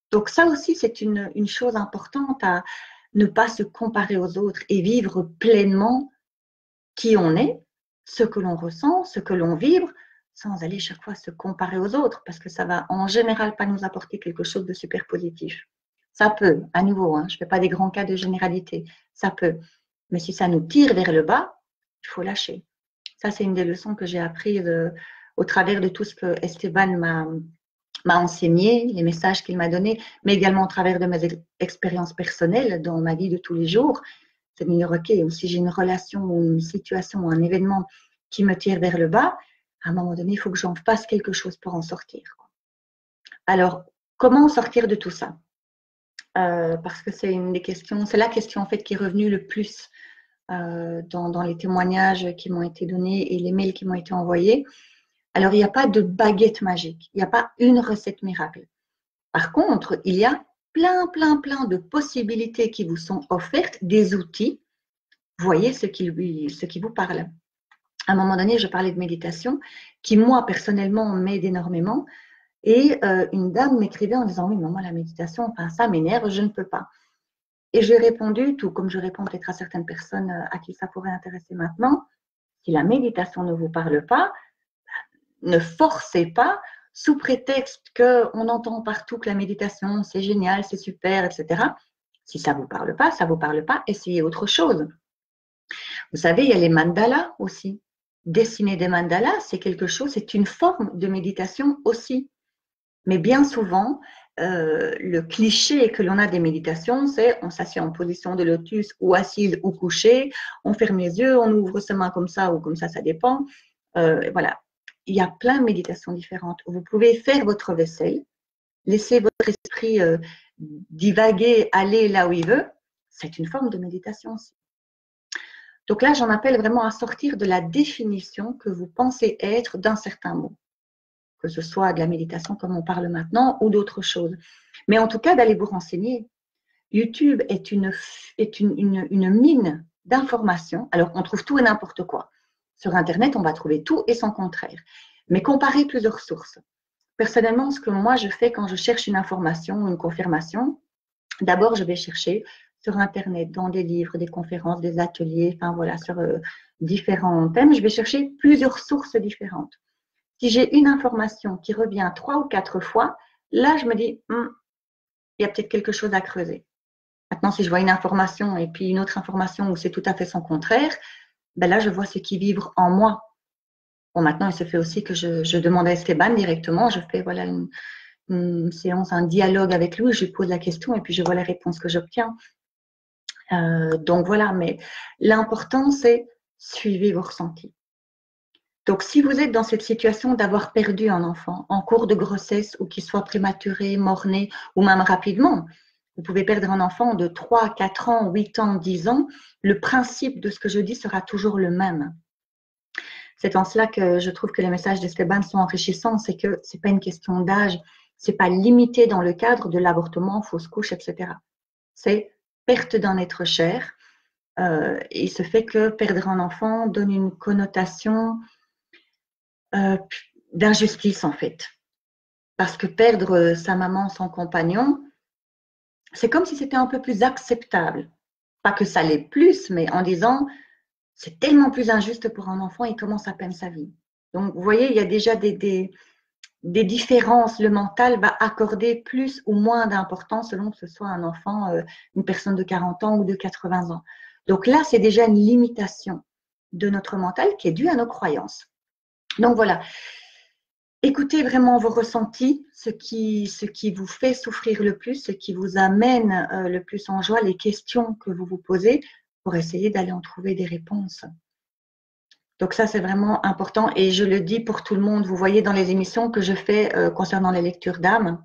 Donc ça aussi, c'est une chose importante à ne pas se comparer aux autres et vivre pleinement qui on est, ce que l'on ressent, ce que l'on vibre, sans aller chaque fois se comparer aux autres, parce que ça va en général pas nous apporter quelque chose de super positif. Ça peut, à nouveau, hein, je ne fais pas des grands cas de généralité, ça peut. Mais si ça nous tire vers le bas, il faut lâcher. Ça, c'est une des leçons que j'ai apprises au travers de tout ce que Esteban m'a enseigné, les messages qu'il m'a donnés, mais également au travers de mes expériences personnelles dans ma vie de tous les jours. C'est de me dire, OK, si j'ai une relation ou une situation ou un événement qui me tire vers le bas, à un moment donné, il faut que j'en fasse quelque chose pour en sortir. Alors, comment sortir de tout ça? Parce que c'est une des questions, c'est la question en fait qui est revenue le plus dans les témoignages qui m'ont été donnés et les mails qui m'ont été envoyés. Alors, il n'y a pas de baguette magique, il n'y a pas une recette miracle. Par contre, il y a plein de possibilités qui vous sont offertes, des outils. Voyez ce qui vous parle. À un moment donné, je parlais de méditation, qui moi, personnellement, m'aide énormément. Et une dame m'écrivait en disant, oui, mais moi, la méditation, enfin, ça m'énerve, je ne peux pas. Et j'ai répondu, tout comme je réponds peut-être à certaines personnes à qui ça pourrait intéresser maintenant, si la méditation ne vous parle pas, ne forcez pas, sous prétexte qu'on entend partout que la méditation, c'est génial, c'est super, etc. Si ça ne vous parle pas, ça ne vous parle pas, essayez autre chose. Vous savez, il y a les mandalas aussi. Dessiner des mandalas, c'est quelque chose, c'est une forme de méditation aussi. Mais bien souvent, le cliché que l'on a des méditations, c'est on s'assied en position de lotus ou assise ou couchée, on ferme les yeux, on ouvre ses mains comme ça ou comme ça dépend. Voilà. Il y a plein de méditations différentes. Vous pouvez faire votre vaisselle, laisser votre esprit divaguer, aller là où il veut. C'est une forme de méditation aussi. Donc là, j'en appelle vraiment à sortir de la définition que vous pensez être d'un certain mot, que ce soit de la méditation comme on parle maintenant ou d'autres choses. Mais en tout cas, d'aller vous renseigner. YouTube est une mine d'informations. Alors, on trouve tout et n'importe quoi. Sur Internet, on va trouver tout et son contraire. Mais comparer plusieurs sources. Personnellement, ce que moi je fais quand je cherche une information ou une confirmation, d'abord, je vais chercher sur Internet, dans des livres, des conférences, des ateliers, enfin voilà, sur différents thèmes, je vais chercher plusieurs sources différentes. Si j'ai une information qui revient 3 ou 4 fois, là, je me dis, il y a peut-être quelque chose à creuser. Maintenant, si je vois une information et puis une autre information où c'est tout à fait son contraire, ben là, je vois ce qui vibre en moi. Bon, maintenant, il se fait aussi que je demande à Esteban directement, je fais voilà une séance, un dialogue avec lui, je lui pose la question et puis je vois les réponses que j'obtiens. Donc voilà, mais l'important, c'est suivez vos ressentis. Donc, si vous êtes dans cette situation d'avoir perdu un enfant en cours de grossesse ou qu'il soit prématuré, mort-né ou même rapidement, vous pouvez perdre un enfant de 3, 4 ans, 8 ans, 10 ans, le principe de ce que je dis sera toujours le même. C'est en cela que je trouve que les messages d'Esteban sont enrichissants, c'est que ce n'est pas une question d'âge, ce n'est pas limité dans le cadre de l'avortement, fausse couche, etc. C'est perte d'un être cher. Il se fait que perdre un enfant donne une connotation d'injustice en fait. Parce que perdre sa maman, son compagnon, c'est comme si c'était un peu plus acceptable. Pas que ça l'est plus, mais en disant c'est tellement plus injuste pour un enfant, il commence à peine sa vie. Donc vous voyez, il y a déjà des différences. Le mental va accorder plus ou moins d'importance selon que ce soit un enfant, une personne de 40 ans ou de 80 ans. Donc là, c'est déjà une limitation de notre mental qui est due à nos croyances. Donc voilà, écoutez vraiment vos ressentis, ce qui vous fait souffrir le plus, ce qui vous amène le plus en joie, les questions que vous vous posez pour essayer d'aller en trouver des réponses. Donc ça, c'est vraiment important et je le dis pour tout le monde. Vous voyez dans les émissions que je fais concernant les lectures d'âme,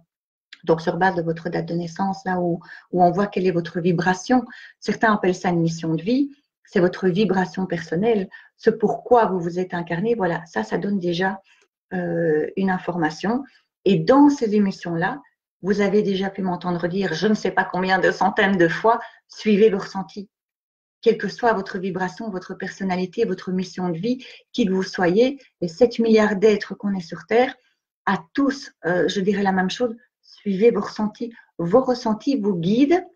donc sur base de votre date de naissance, là où on voit quelle est votre vibration. Certains appellent ça une mission de vie. C'est votre vibration personnelle, ce pourquoi vous vous êtes incarné. Voilà, ça donne déjà une information. Et dans ces émissions-là, vous avez déjà pu m'entendre dire, je ne sais pas combien de centaines de fois, suivez vos ressentis. Quelle que soit votre vibration, votre personnalité, votre mission de vie, qui que vous soyez, les 7 milliards d'êtres qu'on est sur Terre, à tous, je dirais la même chose, suivez vos ressentis. Vos ressentis vous guident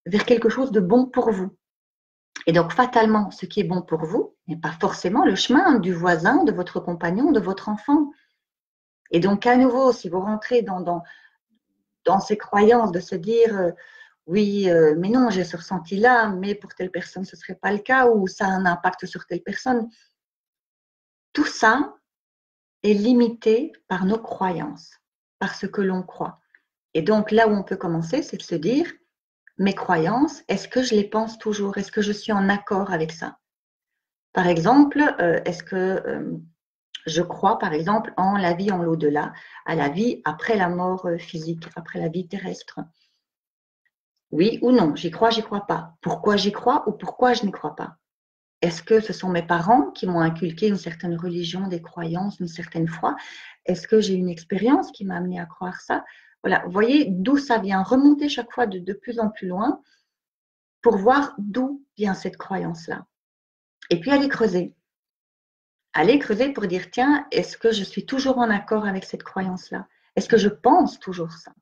vers quelque chose de bon pour vous. Et donc, fatalement, ce qui est bon pour vous n'est pas forcément le chemin du voisin, de votre compagnon, de votre enfant. Et donc, à nouveau, si vous rentrez dans ces croyances de se dire oui, mais non, j'ai ce ressenti-là, mais pour telle personne, ce ne serait pas le cas, ou ça a un impact sur telle personne. Tout ça est limité par nos croyances, par ce que l'on croit. Et donc, là où on peut commencer, c'est de se dire, mes croyances, est-ce que je les pense toujours? Est-ce que je suis en accord avec ça? Par exemple, est-ce que je crois, par exemple, en la vie en l'au-delà, à la vie après la mort physique, après la vie terrestre? Oui ou non, j'y crois pas. Pourquoi j'y crois ou pourquoi je n'y crois pas? Est-ce que ce sont mes parents qui m'ont inculqué une certaine religion, des croyances, une certaine foi? Est-ce que j'ai une expérience qui m'a amené à croire ça? Voilà, vous voyez d'où ça vient, remonter chaque fois de plus en plus loin pour voir d'où vient cette croyance-là. Et puis aller creuser. Aller creuser pour dire, tiens, est-ce que je suis toujours en accord avec cette croyance-là? Est-ce que je pense toujours ça?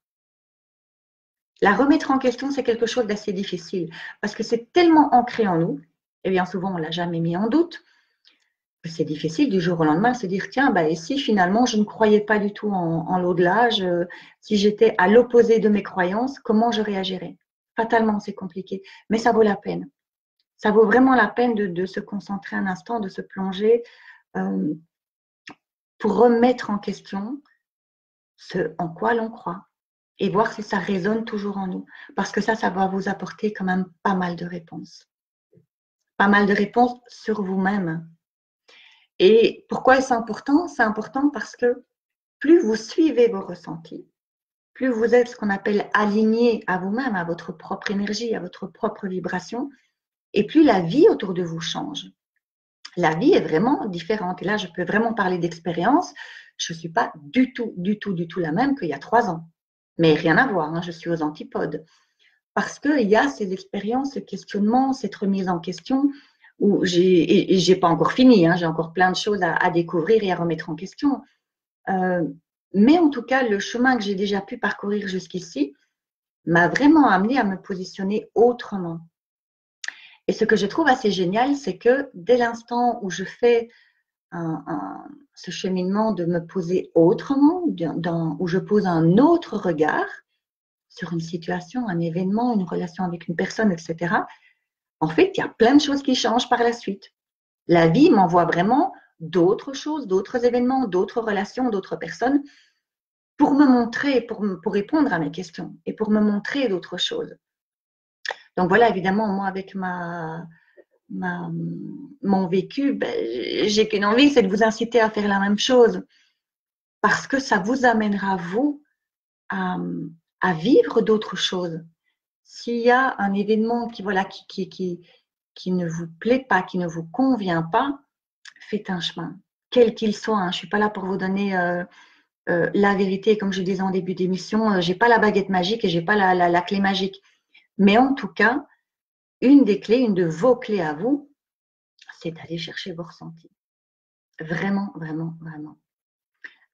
La remettre en question, c'est quelque chose d'assez difficile parce que c'est tellement ancré en nous, et bien souvent on ne l'a jamais mis en doute, que c'est difficile du jour au lendemain de se dire tiens, bah, et si finalement je ne croyais pas du tout en l'au-delà, si j'étais à l'opposé de mes croyances, comment je réagirais? Fatalement, c'est compliqué, mais ça vaut la peine. Ça vaut vraiment la peine de se concentrer un instant, de se plonger pour remettre en question ce en quoi l'on croit. et voir si ça résonne toujours en nous. Parce que ça va vous apporter quand même pas mal de réponses. Pas mal de réponses sur vous-même. Et pourquoi est-ce important? C'est important parce que plus vous suivez vos ressentis, plus vous êtes ce qu'on appelle aligné à vous-même, à votre propre énergie, à votre propre vibration, et plus la vie autour de vous change. La vie est vraiment différente. Et là, je peux vraiment parler d'expérience. Je ne suis pas du tout la même qu'il y a 3 ans. Mais rien à voir, hein, je suis aux antipodes. Parce qu'il y a ces expériences, ce questionnement, cette remise en question, où j'ai pas encore fini, hein, j'ai encore plein de choses à découvrir et à remettre en question. Mais en tout cas, le chemin que j'ai déjà pu parcourir jusqu'ici m'a vraiment amené à me positionner autrement. Et ce que je trouve assez génial, c'est que dès l'instant où je fais ce cheminement de me poser autrement, où je pose un autre regard sur une situation, un événement, une relation avec une personne, etc., en fait, il y a plein de choses qui changent par la suite. La vie m'envoie vraiment d'autres choses, d'autres événements, d'autres relations, d'autres personnes pour me montrer, pour répondre à mes questions et pour me montrer d'autres choses. Donc voilà, évidemment, moi, avec mon vécu, ben, j'ai qu'une envie, c'est de vous inciter à faire la même chose parce que ça vous amènera, vous, à vivre d'autres choses. S'il y a un événement qui ne vous plaît pas, qui ne vous convient pas, faites un chemin, quel qu'il soit. Hein. Je ne suis pas là pour vous donner la vérité, comme je disais en début d'émission, je n'ai pas la baguette magique et je n'ai pas la clé magique. Mais en tout cas, une des clés, une de vos clés à vous, c'est d'aller chercher vos ressentis. Vraiment, vraiment, vraiment.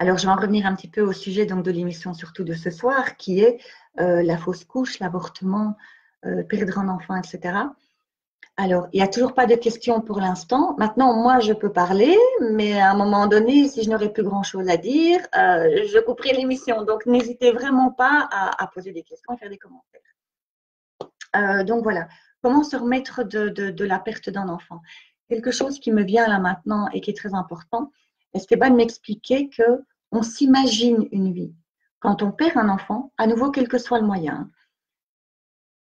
Alors, je vais en revenir un petit peu au sujet donc, de l'émission, surtout de ce soir, qui est la fausse couche, l'avortement, perdre un enfant, etc. Alors, il n'y a toujours pas de questions pour l'instant. Maintenant, moi, je peux parler, mais à un moment donné, si je n'aurais plus grand-chose à dire, je couperai l'émission. Donc, n'hésitez vraiment pas à poser des questions et faire des commentaires. Donc, voilà. Comment se remettre de la perte d'un enfant? Quelque chose qui me vient là maintenant et qui est très important, Esteban m'expliquait qu'on s'imagine une vie. Quand on perd un enfant, à nouveau, quel que soit le moyen,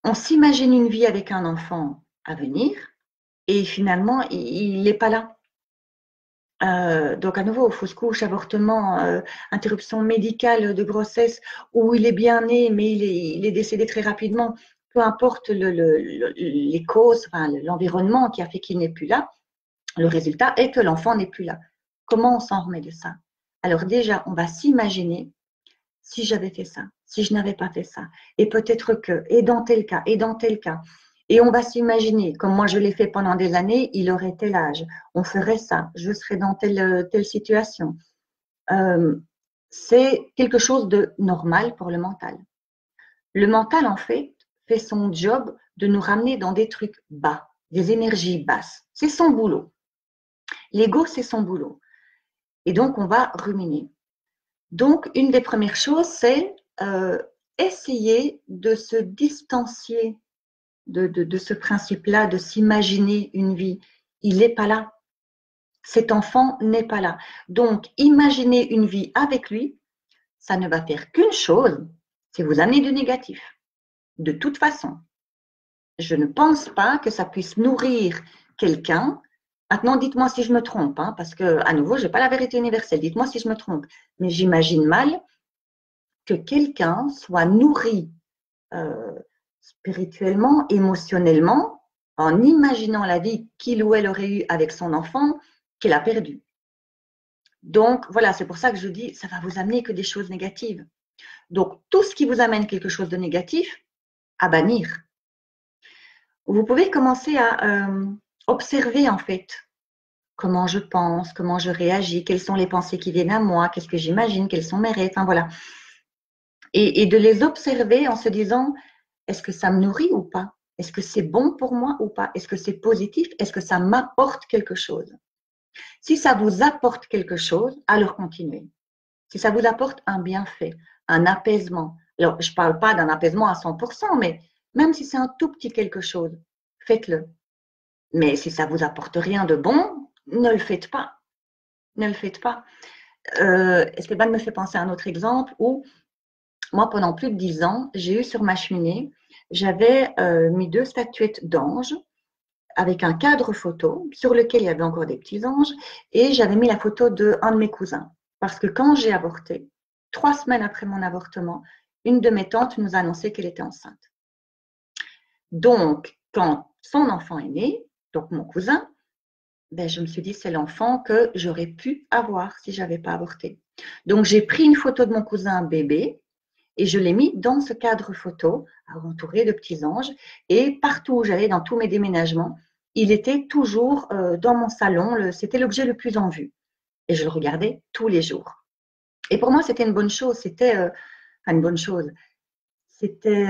on s'imagine une vie avec un enfant à venir et finalement, il n'est pas là. Donc à nouveau, fausse couche, avortement, interruption médicale de grossesse où il est bien né mais il est décédé très rapidement, peu importe les causes, enfin, l'environnement qui a fait qu'il n'est plus là, le résultat est que l'enfant n'est plus là. Comment on s'en remet de ça? Alors déjà, on va s'imaginer si j'avais fait ça, si je n'avais pas fait ça, et peut-être que, et dans tel cas, et dans tel cas. Et on va s'imaginer, comme moi je l'ai fait pendant des années, il aurait tel âge, on ferait ça, je serais dans telle situation. C'est quelque chose de normal pour le mental. Le mental, en fait son job de nous ramener dans des trucs bas, des énergies basses. C'est son boulot. L'ego, c'est son boulot. Et donc, on va ruminer. Donc, une des premières choses, c'est essayer de se distancier de ce principe-là, de s'imaginer une vie. Il n'est pas là. Cet enfant n'est pas là. Donc, imaginer une vie avec lui, ça ne va faire qu'une chose, c'est vous amener du négatif. De toute façon, je ne pense pas que ça puisse nourrir quelqu'un. Maintenant, dites-moi si je me trompe, hein, parce que, à nouveau, je n'ai pas la vérité universelle. Dites-moi si je me trompe. Mais j'imagine mal que quelqu'un soit nourri spirituellement, émotionnellement, en imaginant la vie qu'il ou elle aurait eue avec son enfant qu'il a perdu. Donc, voilà, c'est pour ça que je dis, ça va vous amener que des choses négatives. Donc, tout ce qui vous amène quelque chose de négatif, à bannir. Vous pouvez commencer à observer, en fait, comment je pense, comment je réagis, quelles sont les pensées qui viennent à moi, qu'est-ce que j'imagine, quels sont mes rêves, enfin voilà. Et de les observer en se disant, est-ce que ça me nourrit ou pas? Est-ce que c'est bon pour moi ou pas? Est-ce que c'est positif? Est-ce que ça m'apporte quelque chose? Si ça vous apporte quelque chose, alors continuez. Si ça vous apporte un bienfait, un apaisement, alors je ne parle pas d'un apaisement à 100%, mais même si c'est un tout petit quelque chose, faites-le. Mais si ça ne vous apporte rien de bon, ne le faites pas. Ne le faites pas. Esteban me fait penser à un autre exemple où moi, pendant plus de 10 ans, j'ai eu sur ma cheminée, j'avais mis 2 statuettes d'anges avec un cadre photo sur lequel il y avait encore des petits anges et j'avais mis la photo d'un de mes cousins. Parce que quand j'ai avorté, 3 semaines après mon avortement, une de mes tantes nous a annoncé qu'elle était enceinte. Donc, quand son enfant est né, donc mon cousin, ben, je me suis dit, c'est l'enfant que j'aurais pu avoir si je n'avais pas avorté. Donc, j'ai pris une photo de mon cousin bébé et je l'ai mis dans ce cadre photo, entouré de petits anges. Et partout où j'allais, dans tous mes déménagements, il était toujours dans mon salon. C'était l'objet le plus en vue. Et je le regardais tous les jours. Et pour moi, c'était une bonne chose. C'était une bonne chose. C'était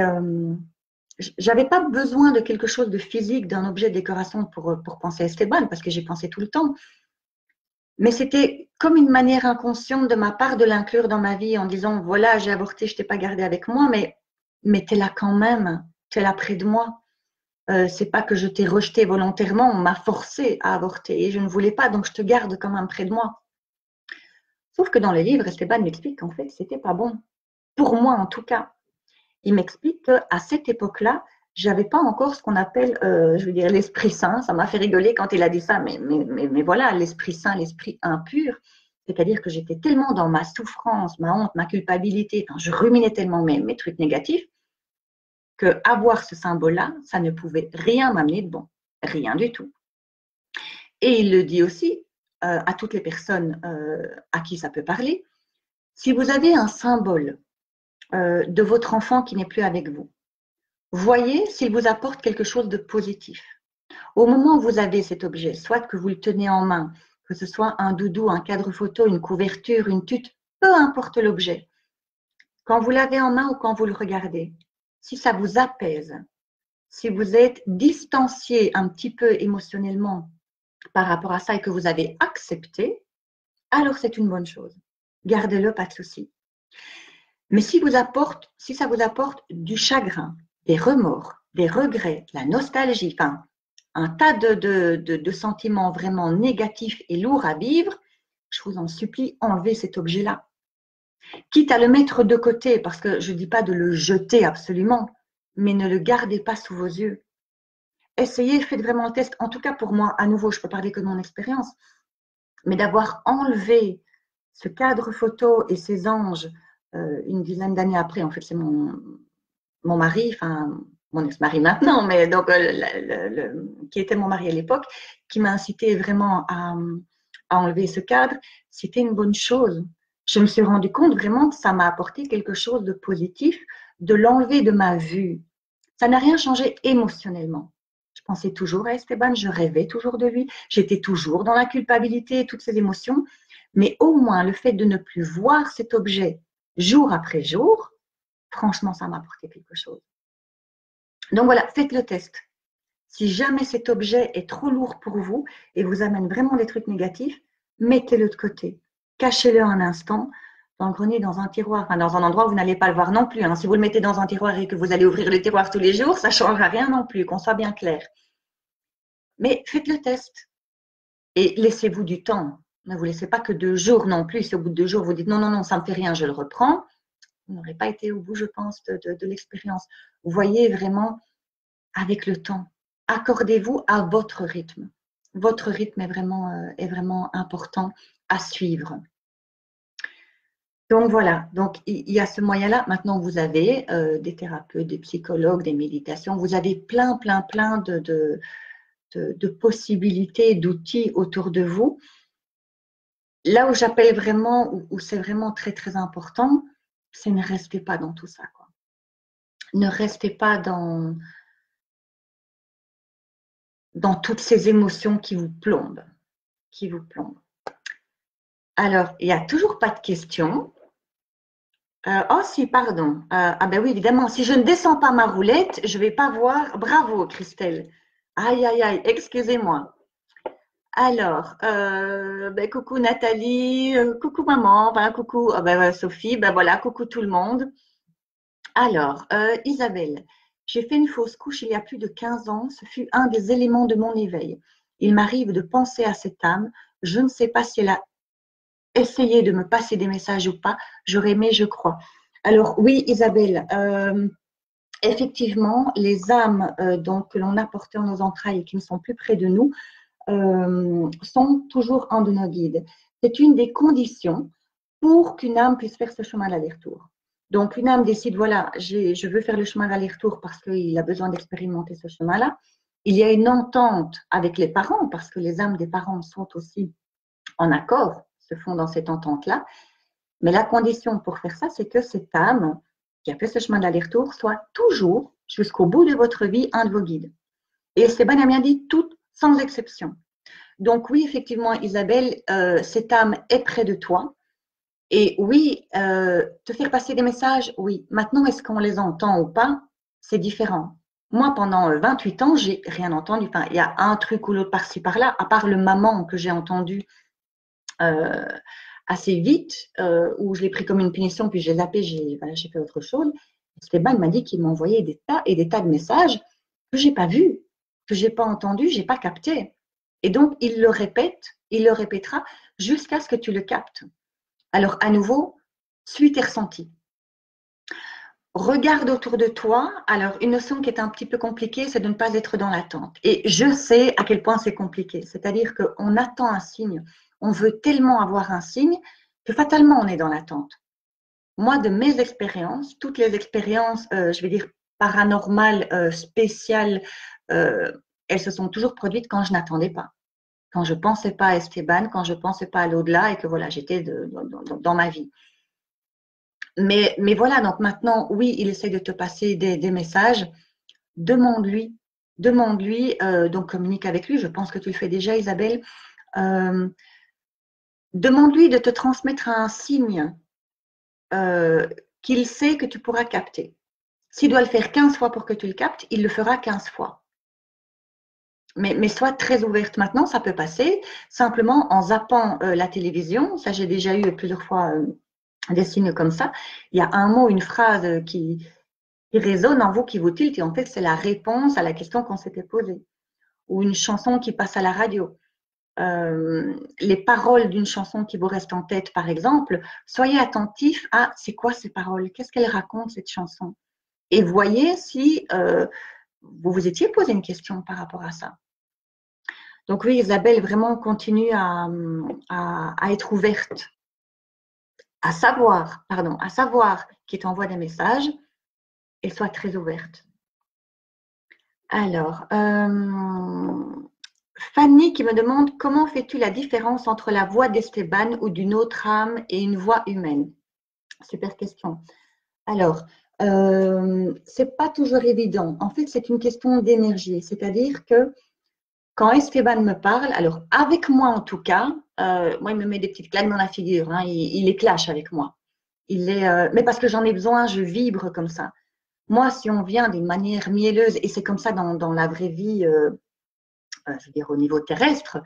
j'avais pas besoin de quelque chose de physique, d'un objet de décoration pour penser à Esteban, parce que j'y pensais tout le temps. Mais c'était comme une manière inconsciente de ma part de l'inclure dans ma vie en disant, voilà, j'ai avorté, je t'ai pas gardé avec moi, mais tu es là quand même, tu es là près de moi. C'est pas que je t'ai rejeté volontairement, on m'a forcé à avorter et je ne voulais pas, donc je te garde quand même près de moi. Sauf que dans le livre, Esteban m'explique qu'en fait, c'était pas bon. Pour moi, en tout cas. Il m'explique qu'à cette époque-là, j'avais pas encore ce qu'on appelle, je veux dire, l'Esprit Saint. Ça m'a fait rigoler quand il a dit ça, mais voilà, l'Esprit Saint, l'Esprit impur. C'est-à-dire que j'étais tellement dans ma souffrance, ma honte, ma culpabilité, enfin, je ruminais tellement mes trucs négatifs, qu'avoir ce symbole-là, ça ne pouvait rien m'amener de bon. Rien du tout. Et il le dit aussi à toutes les personnes à qui ça peut parler. Si vous avez un symbole de votre enfant qui n'est plus avec vous, voyez s'il vous apporte quelque chose de positif. Au moment où vous avez cet objet, soit que vous le tenez en main, que ce soit un doudou, un cadre photo, une couverture, une tuque, peu importe l'objet, quand vous l'avez en main ou quand vous le regardez, si ça vous apaise, si vous êtes distancié un petit peu émotionnellement par rapport à ça et que vous avez accepté, alors c'est une bonne chose. Gardez-le, pas de souci. Mais si ça vous apporte du chagrin, des remords, des regrets, la nostalgie, enfin, un tas de sentiments vraiment négatifs et lourds à vivre, je vous en supplie, enlevez cet objet-là. Quitte à le mettre de côté, parce que je ne dis pas de le jeter absolument, mais ne le gardez pas sous vos yeux. Essayez, faites vraiment le test. En tout cas, pour moi, à nouveau, je peux parler que de mon expérience, mais d'avoir enlevé ce cadre photo et ces anges une dizaine d'années après, en fait, c'est mon mari, enfin, mon ex-mari maintenant, mais donc qui était mon mari à l'époque, qui m'a incité vraiment à enlever ce cadre, c'était une bonne chose. Je me suis rendu compte vraiment que ça m'a apporté quelque chose de positif, de l'enlever de ma vue. Ça n'a rien changé émotionnellement. Je pensais toujours à Esteban, je rêvais toujours de lui, j'étais toujours dans la culpabilité, toutes ces émotions, mais au moins le fait de ne plus voir cet objet jour après jour, franchement, ça m'a apporté quelque chose. Donc voilà, faites le test. Si jamais cet objet est trop lourd pour vous et vous amène vraiment des trucs négatifs, mettez-le de côté. Cachez-le un instant dans le grenier, dans un tiroir, enfin dans un endroit où vous n'allez pas le voir non plus. Hein. Si vous le mettez dans un tiroir et que vous allez ouvrir le tiroir tous les jours, ça ne changera rien non plus, qu'on soit bien clair. Mais faites le test et laissez-vous du temps. Ne vous laissez pas que 2 jours non plus. Si au bout de 2 jours, vous dites non, non, non, ça ne me fait rien, je le reprends, vous n'aurez pas été au bout, je pense, de l'expérience. Vous voyez vraiment avec le temps. Accordez-vous à votre rythme. Votre rythme est vraiment important à suivre. Donc voilà, donc il y a ce moyen-là. Maintenant, vous avez des thérapeutes, des psychologues, des méditations. Vous avez plein de possibilités, d'outils autour de vous. Là où j'appelle vraiment, où c'est vraiment très, très important, c'est ne restez pas dans tout ça, quoi. Ne restez pas dans toutes ces émotions qui vous plombent. Alors, il n'y a toujours pas de questions. Oh si, pardon. Ah ben oui, évidemment, si je ne descends pas ma roulette, je ne vais pas voir. Bravo, Christelle. Aïe, aïe, aïe, excusez-moi. Alors, ben, coucou Nathalie, coucou maman, ben, coucou Sophie, ben voilà, coucou tout le monde. Alors, Isabelle, j'ai fait une fausse couche il y a plus de 15 ans. Ce fut un des éléments de mon éveil. Il m'arrive de penser à cette âme. Je ne sais pas si elle a essayé de me passer des messages ou pas. J'aurais aimé, je crois. Alors oui, Isabelle, effectivement, les âmes donc, que l'on a portées en nos entrailles et qui ne sont plus près de nous sont toujours un de nos guides. C'est une des conditions pour qu'une âme puisse faire ce chemin d'aller-retour. Donc, une âme décide, voilà, je veux faire le chemin d'aller-retour parce qu'il a besoin d'expérimenter ce chemin-là. Il y a une entente avec les parents, parce que les âmes des parents sont aussi en accord, se font dans cette entente-là. Mais la condition pour faire ça, c'est que cette âme qui a fait ce chemin d'aller-retour soit toujours, jusqu'au bout de votre vie, un de vos guides. Et Esteban a bien dit, toutes sans exception. Donc oui, effectivement, Isabelle, cette âme est près de toi. Et oui, te faire passer des messages, oui. Maintenant, est-ce qu'on les entend ou pas? C'est différent. Moi, pendant 28 ans, j'ai rien entendu. Enfin, il y a un truc ou l'autre par-ci, par-là, à part le maman que j'ai entendu assez vite, où je l'ai pris comme une punition, puis j'ai zappé, voilà, j'ai fait autre chose. Stéban m'a dit qu'il m'envoyait des tas et des tas de messages que j'ai pas vus, que j'ai pas entendus, j'ai pas capté. Et donc, il le répète, il le répétera jusqu'à ce que tu le captes. Alors, à nouveau, suis tes ressentis. Regarde autour de toi. Alors, une notion qui est un petit peu compliquée, c'est de ne pas être dans l'attente. Et je sais à quel point c'est compliqué. C'est-à-dire qu'on attend un signe. On veut tellement avoir un signe que fatalement, on est dans l'attente. Moi, de mes expériences, toutes les expériences, je vais dire paranormales, spéciales, elles se sont toujours produites quand je n'attendais pas. Quand je ne pensais pas à Esteban, quand je ne pensais pas à l'au-delà et que voilà, j'étais dans ma vie. Mais voilà, donc maintenant, oui, il essaie de te passer des messages. Demande-lui, donc communique avec lui. Je pense que tu le fais déjà, Isabelle. Demande-lui de te transmettre un signe qu'il sait que tu pourras capter. S'il doit le faire 15 fois pour que tu le captes, il le fera 15 fois. Mais sois très ouverte maintenant, ça peut passer simplement en zappant la télévision. Ça, j'ai déjà eu plusieurs fois des signes comme ça. Il y a un mot, une phrase qui résonne en vous, qui vous tilte, et en fait, c'est la réponse à la question qu'on s'était posée. Ou une chanson qui passe à la radio. Les paroles d'une chanson qui vous reste en tête, par exemple, soyez attentif à c'est quoi ces paroles, qu'est-ce qu'elle raconte cette chanson, et voyez si vous vous étiez posé une question par rapport à ça. Donc oui, Isabelle, vraiment continue à être ouverte, à savoir qui t'envoie des messages, et sois très ouverte. Alors, Fanny qui me demande comment fais-tu la différence entre la voix d'Esteban ou d'une autre âme et une voix humaine? Super question. Alors, c'est pas toujours évident. En fait, c'est une question d'énergie. C'est-à-dire que quand Esteban me parle, alors avec moi en tout cas, moi il me met des petites claques dans la figure, hein, il est clash avec moi. Mais parce que j'en ai besoin, je vibre comme ça. Moi, si on vient d'une manière mielleuse, et c'est comme ça dans la vraie vie, je veux dire au niveau terrestre,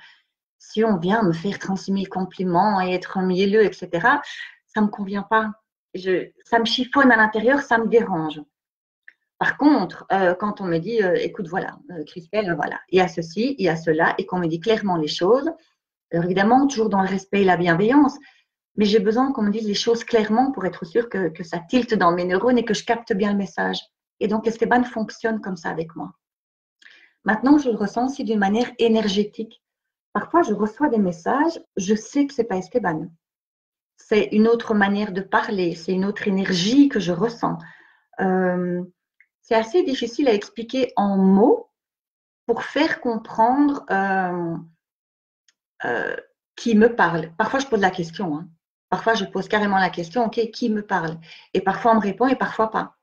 si on vient me faire 36 000 compliments et être mielleux, etc., ça ne me convient pas. Ça me chiffonne à l'intérieur, ça me dérange. Par contre, quand on me dit, écoute, voilà, Christelle, voilà, il y a ceci, il y a cela, et qu'on me dit clairement les choses, alors évidemment, toujours dans le respect et la bienveillance, mais j'ai besoin qu'on me dise les choses clairement pour être sûr que ça tilte dans mes neurones et que je capte bien le message. Et donc, Esteban fonctionne comme ça avec moi. Maintenant, je le ressens aussi d'une manière énergétique. Parfois, je reçois des messages, je sais que ce n'est pas Esteban. C'est une autre manière de parler, c'est une autre énergie que je ressens. C'est assez difficile à expliquer en mots pour faire comprendre qui me parle. Parfois, je pose la question. Hein. Parfois, je pose carrément la question, OK, qui me parle? Et parfois, on me répond et parfois pas.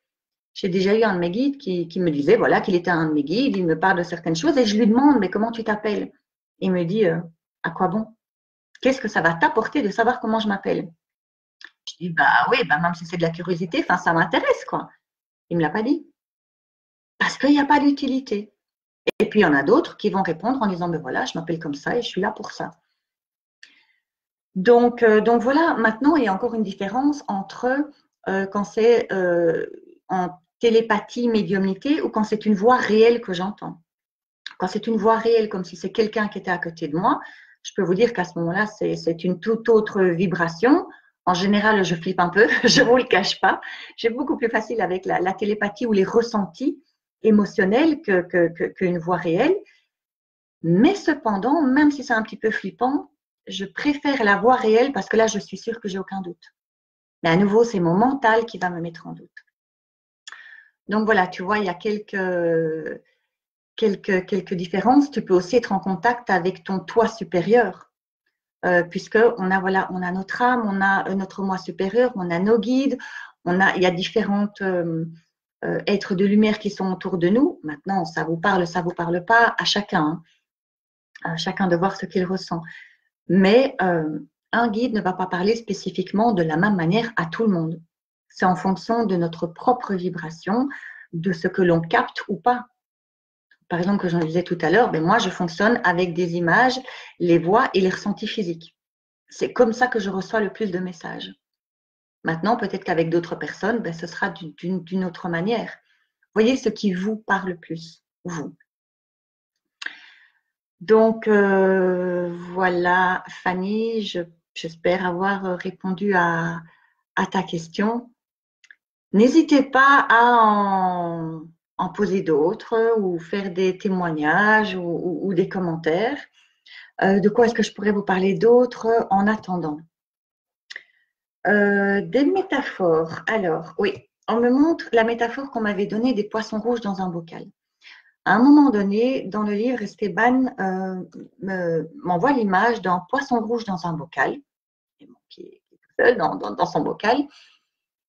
J'ai déjà eu un de mes guides qui me disait voilà, qu'il était un de mes guides, il me parle de certaines choses et je lui demande mais comment tu t'appelles? Il me dit à quoi bon? Qu'est-ce que ça va t'apporter de savoir comment je m'appelle? Je dis bah oui, bah même si c'est de la curiosité, enfin ça m'intéresse quoi. Il me l'a pas dit parce qu'il n'y a pas d'utilité. Et puis il y en a d'autres qui vont répondre en disant ben voilà, je m'appelle comme ça et je suis là pour ça. Donc voilà, maintenant il y a encore une différence entre quand c'est en télépathie, médiumnité ou quand c'est une voix réelle que j'entends. Quand c'est une voix réelle, comme si c'est quelqu'un qui était à côté de moi, je peux vous dire qu'à ce moment-là, c'est une toute autre vibration. En général, je flippe un peu, je ne vous le cache pas. J'ai beaucoup plus facile avec la télépathie ou les ressentis émotionnels qu'une voix réelle. Mais cependant, même si c'est un petit peu flippant, je préfère la voix réelle parce que là, je suis sûre que j'ai aucun doute. Mais à nouveau, c'est mon mental qui va me mettre en doute. Donc voilà, tu vois, il y a quelques différences. Tu peux aussi être en contact avec ton toi supérieur, puisque on a notre âme, on a notre moi supérieur, on a nos guides, il y a différentes êtres de lumière qui sont autour de nous. Maintenant, ça vous parle pas, à chacun, hein, à chacun de voir ce qu'il ressent. Mais un guide ne va pas parler spécifiquement de la même manière à tout le monde. C'est en fonction de notre propre vibration, de ce que l'on capte ou pas. Par exemple, que j'en disais tout à l'heure, ben moi, je fonctionne avec des images, les voix et les ressentis physiques. C'est comme ça que je reçois le plus de messages. Maintenant, peut-être qu'avec d'autres personnes, ben, ce sera d'une autre manière. Voyez ce qui vous parle plus, vous. Donc, voilà, Fanny, j'espère avoir répondu à ta question. N'hésitez pas à en poser d'autres ou faire des témoignages ou des commentaires. De quoi est-ce que je pourrais vous parler d'autres en attendant? Des métaphores. Alors, oui, on me montre la métaphore qu'on m'avait donnée des poissons rouges dans un bocal. À un moment donné, dans le livre, Esteban m'envoie l'image d'un poisson rouge dans un bocal, qui est tout seul dans son bocal,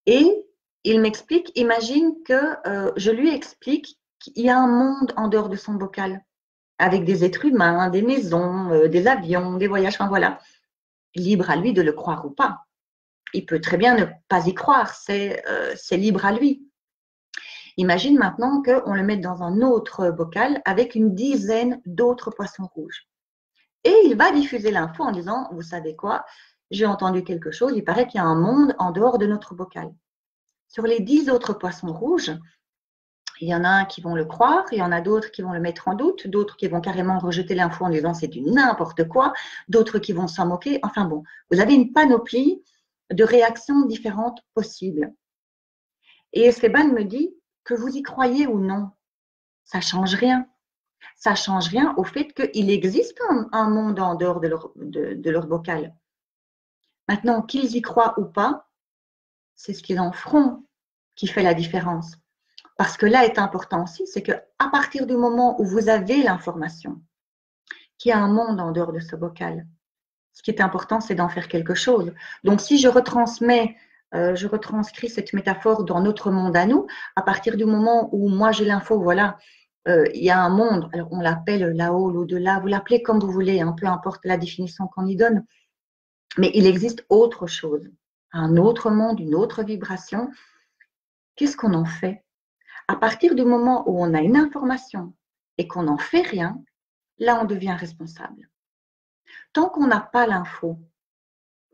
et il m'explique, imagine que je lui explique qu'il y a un monde en dehors de son bocal, avec des êtres humains, des maisons, des avions, des voyages, enfin voilà. Libre à lui de le croire ou pas. Il peut très bien ne pas y croire, c'est libre à lui. Imagine maintenant qu'on le mette dans un autre bocal avec une dizaine d'autres poissons rouges. Et il va diffuser l'info en disant, vous savez quoi, j'ai entendu quelque chose, il paraît qu'il y a un monde en dehors de notre bocal. Sur les 10 autres poissons rouges, il y en a un qui vont le croire, il y en a d'autres qui vont le mettre en doute, d'autres qui vont carrément rejeter l'info en disant c'est du n'importe quoi, d'autres qui vont s'en moquer. Enfin bon, vous avez une panoplie de réactions différentes possibles. Et Esteban me dit que vous y croyez ou non, ça ne change rien. Ça ne change rien au fait qu'il existe un monde en dehors de leur bocal. Maintenant, qu'ils y croient ou pas, c'est ce qu'ils en feront qui fait la différence. Parce que là est important aussi, c'est qu'à partir du moment où vous avez l'information qu'il y a un monde en dehors de ce bocal, ce qui est important, c'est d'en faire quelque chose. Donc, si je retranscris cette métaphore dans notre monde à nous, à partir du moment où moi j'ai l'info, voilà, il y a un monde, alors on l'appelle là-haut, l'au-delà, vous l'appelez comme vous voulez, hein, peu importe la définition qu'on y donne, mais il existe autre chose, un autre monde, une autre vibration. Qu'est-ce qu'on en fait? À partir du moment où on a une information et qu'on n'en fait rien, là, on devient responsable. Tant qu'on n'a pas l'info,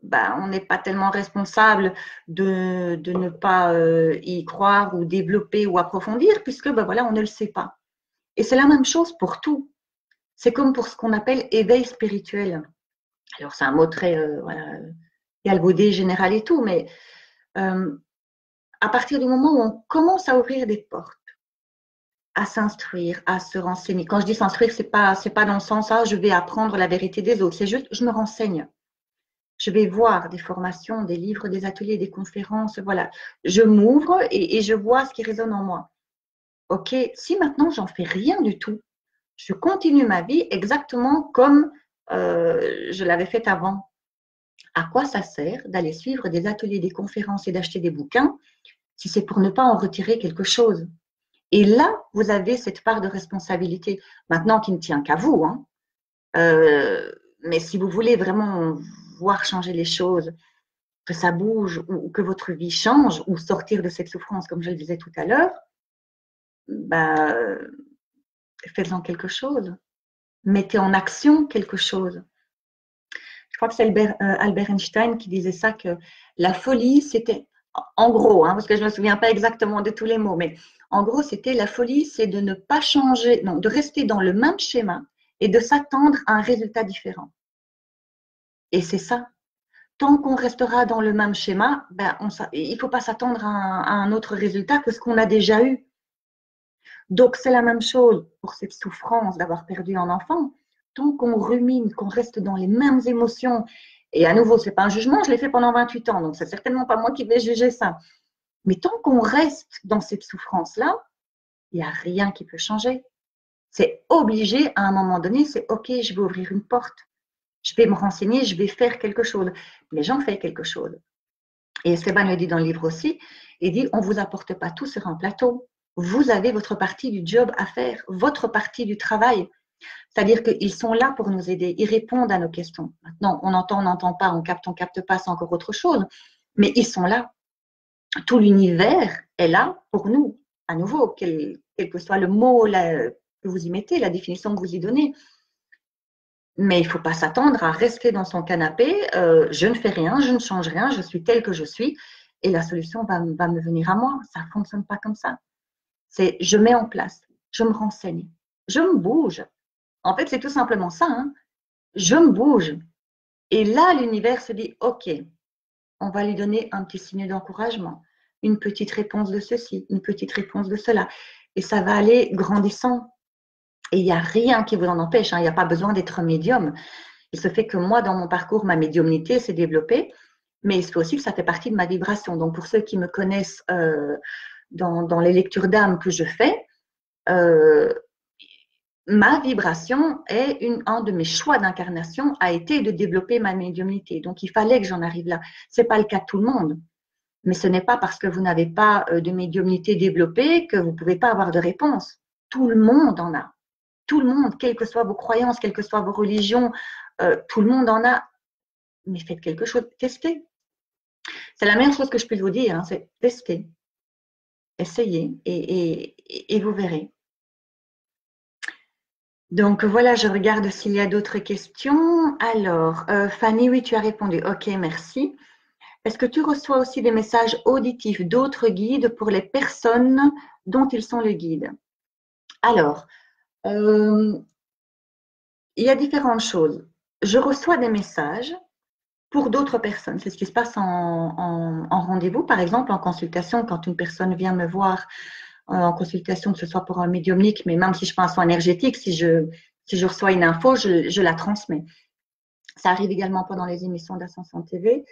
ben, on n'est pas tellement responsable de ne pas y croire ou développer ou approfondir, puisque ben, voilà, on ne le sait pas. Et c'est la même chose pour tout. C'est comme pour ce qu'on appelle éveil spirituel. Alors, c'est un mot très galvaudé, général et tout, mais à partir du moment où on commence à ouvrir des portes, à s'instruire, à se renseigner. Quand je dis s'instruire, c'est pas dans le sens je vais apprendre la vérité des autres. C'est juste je me renseigne. Je vais voir des formations, des livres, des ateliers, des conférences. Voilà, je m'ouvre et je vois ce qui résonne en moi. Ok, si maintenant j'en fais rien du tout, je continue ma vie exactement comme je l'avais fait avant. À quoi ça sert d'aller suivre des ateliers, des conférences et d'acheter des bouquins si c'est pour ne pas en retirer quelque chose? Et là, vous avez cette part de responsabilité, maintenant qui ne tient qu'à vous. Hein. Mais si vous voulez vraiment voir changer les choses, que ça bouge ou que votre vie change ou sortir de cette souffrance, comme je le disais tout à l'heure, bah, faites-en quelque chose. Mettez en action quelque chose. Je crois que c'est Albert Einstein qui disait ça, que la folie, c'était, en gros, hein, parce que je ne me souviens pas exactement de tous les mots, mais en gros, c'était la folie, c'est de ne pas changer, non, de rester dans le même schéma et de s'attendre à un résultat différent. Et c'est ça. tant qu'on restera dans le même schéma, ben, il ne faut pas s'attendre à un autre résultat que ce qu'on a déjà eu. Donc, c'est la même chose pour cette souffrance d'avoir perdu un enfant. Tant qu'on rumine, qu'on reste dans les mêmes émotions, et à nouveau, ce n'est pas un jugement, je l'ai fait pendant 28 ans, donc c'est certainement pas moi qui vais juger ça. Mais tant qu'on reste dans cette souffrance-là, il n'y a rien qui peut changer. C'est obligé, à un moment donné, c'est OK, je vais ouvrir une porte, je vais me renseigner, je vais faire quelque chose. Mais j'en fais quelque chose. Et Esteban le dit dans le livre aussi, il dit, on ne vous apporte pas tout sur un plateau. Vous avez votre partie du job à faire, votre partie du travail. C'est-à-dire qu'ils sont là pour nous aider, ils répondent à nos questions. Maintenant, on entend, on n'entend pas, on capte pas, c'est encore autre chose. Mais ils sont là. Tout l'univers est là pour nous. À nouveau, quel que soit le mot que vous y mettez, la définition que vous y donnez. Mais il ne faut pas s'attendre à rester dans son canapé. Je ne fais rien, je ne change rien, je suis telle que je suis et la solution va me venir à moi. Ça ne fonctionne pas comme ça. C'est je mets en place, je me renseigne, je me bouge. En fait, c'est tout simplement ça. Hein. Je me bouge. Et là, l'univers se dit, OK, on va lui donner un petit signe d'encouragement, une petite réponse de ceci, une petite réponse de cela. Et ça va aller grandissant. Et il n'y a rien qui vous en empêche. Hein. Il n'y a pas besoin d'être médium. Il se fait que moi, dans mon parcours, ma médiumnité s'est développée, mais il se fait aussi que ça fait partie de ma vibration. Donc, pour ceux qui me connaissent dans les lectures d'âme que je fais, ma vibration est un de mes choix d'incarnation a été de développer ma médiumnité. Donc, il fallait que j'en arrive là. Ce n'est pas le cas de tout le monde. Mais ce n'est pas parce que vous n'avez pas de médiumnité développée que vous ne pouvez pas avoir de réponse. Tout le monde en a. Tout le monde, quelles que soient vos croyances, quelles que soient vos religions, tout le monde en a. Mais faites quelque chose, testez. C'est la meilleure chose que je puisse vous dire, hein, c'est tester, essayez et vous verrez. Donc voilà, je regarde s'il y a d'autres questions. Alors, Fanny, oui, tu as répondu. Ok, merci. Est-ce que tu reçois aussi des messages auditifs d'autres guides pour les personnes dont ils sont le guide? Alors, il y a différentes choses. Je reçois des messages pour d'autres personnes. C'est ce qui se passe en rendez-vous, par exemple, en consultation, quand une personne vient me voir en consultation, que ce soit pour un médiumnique, mais même si je fais un soin énergétique, si je reçois une info, je la transmets. Ça arrive également pendant les émissions d'Ascension TV.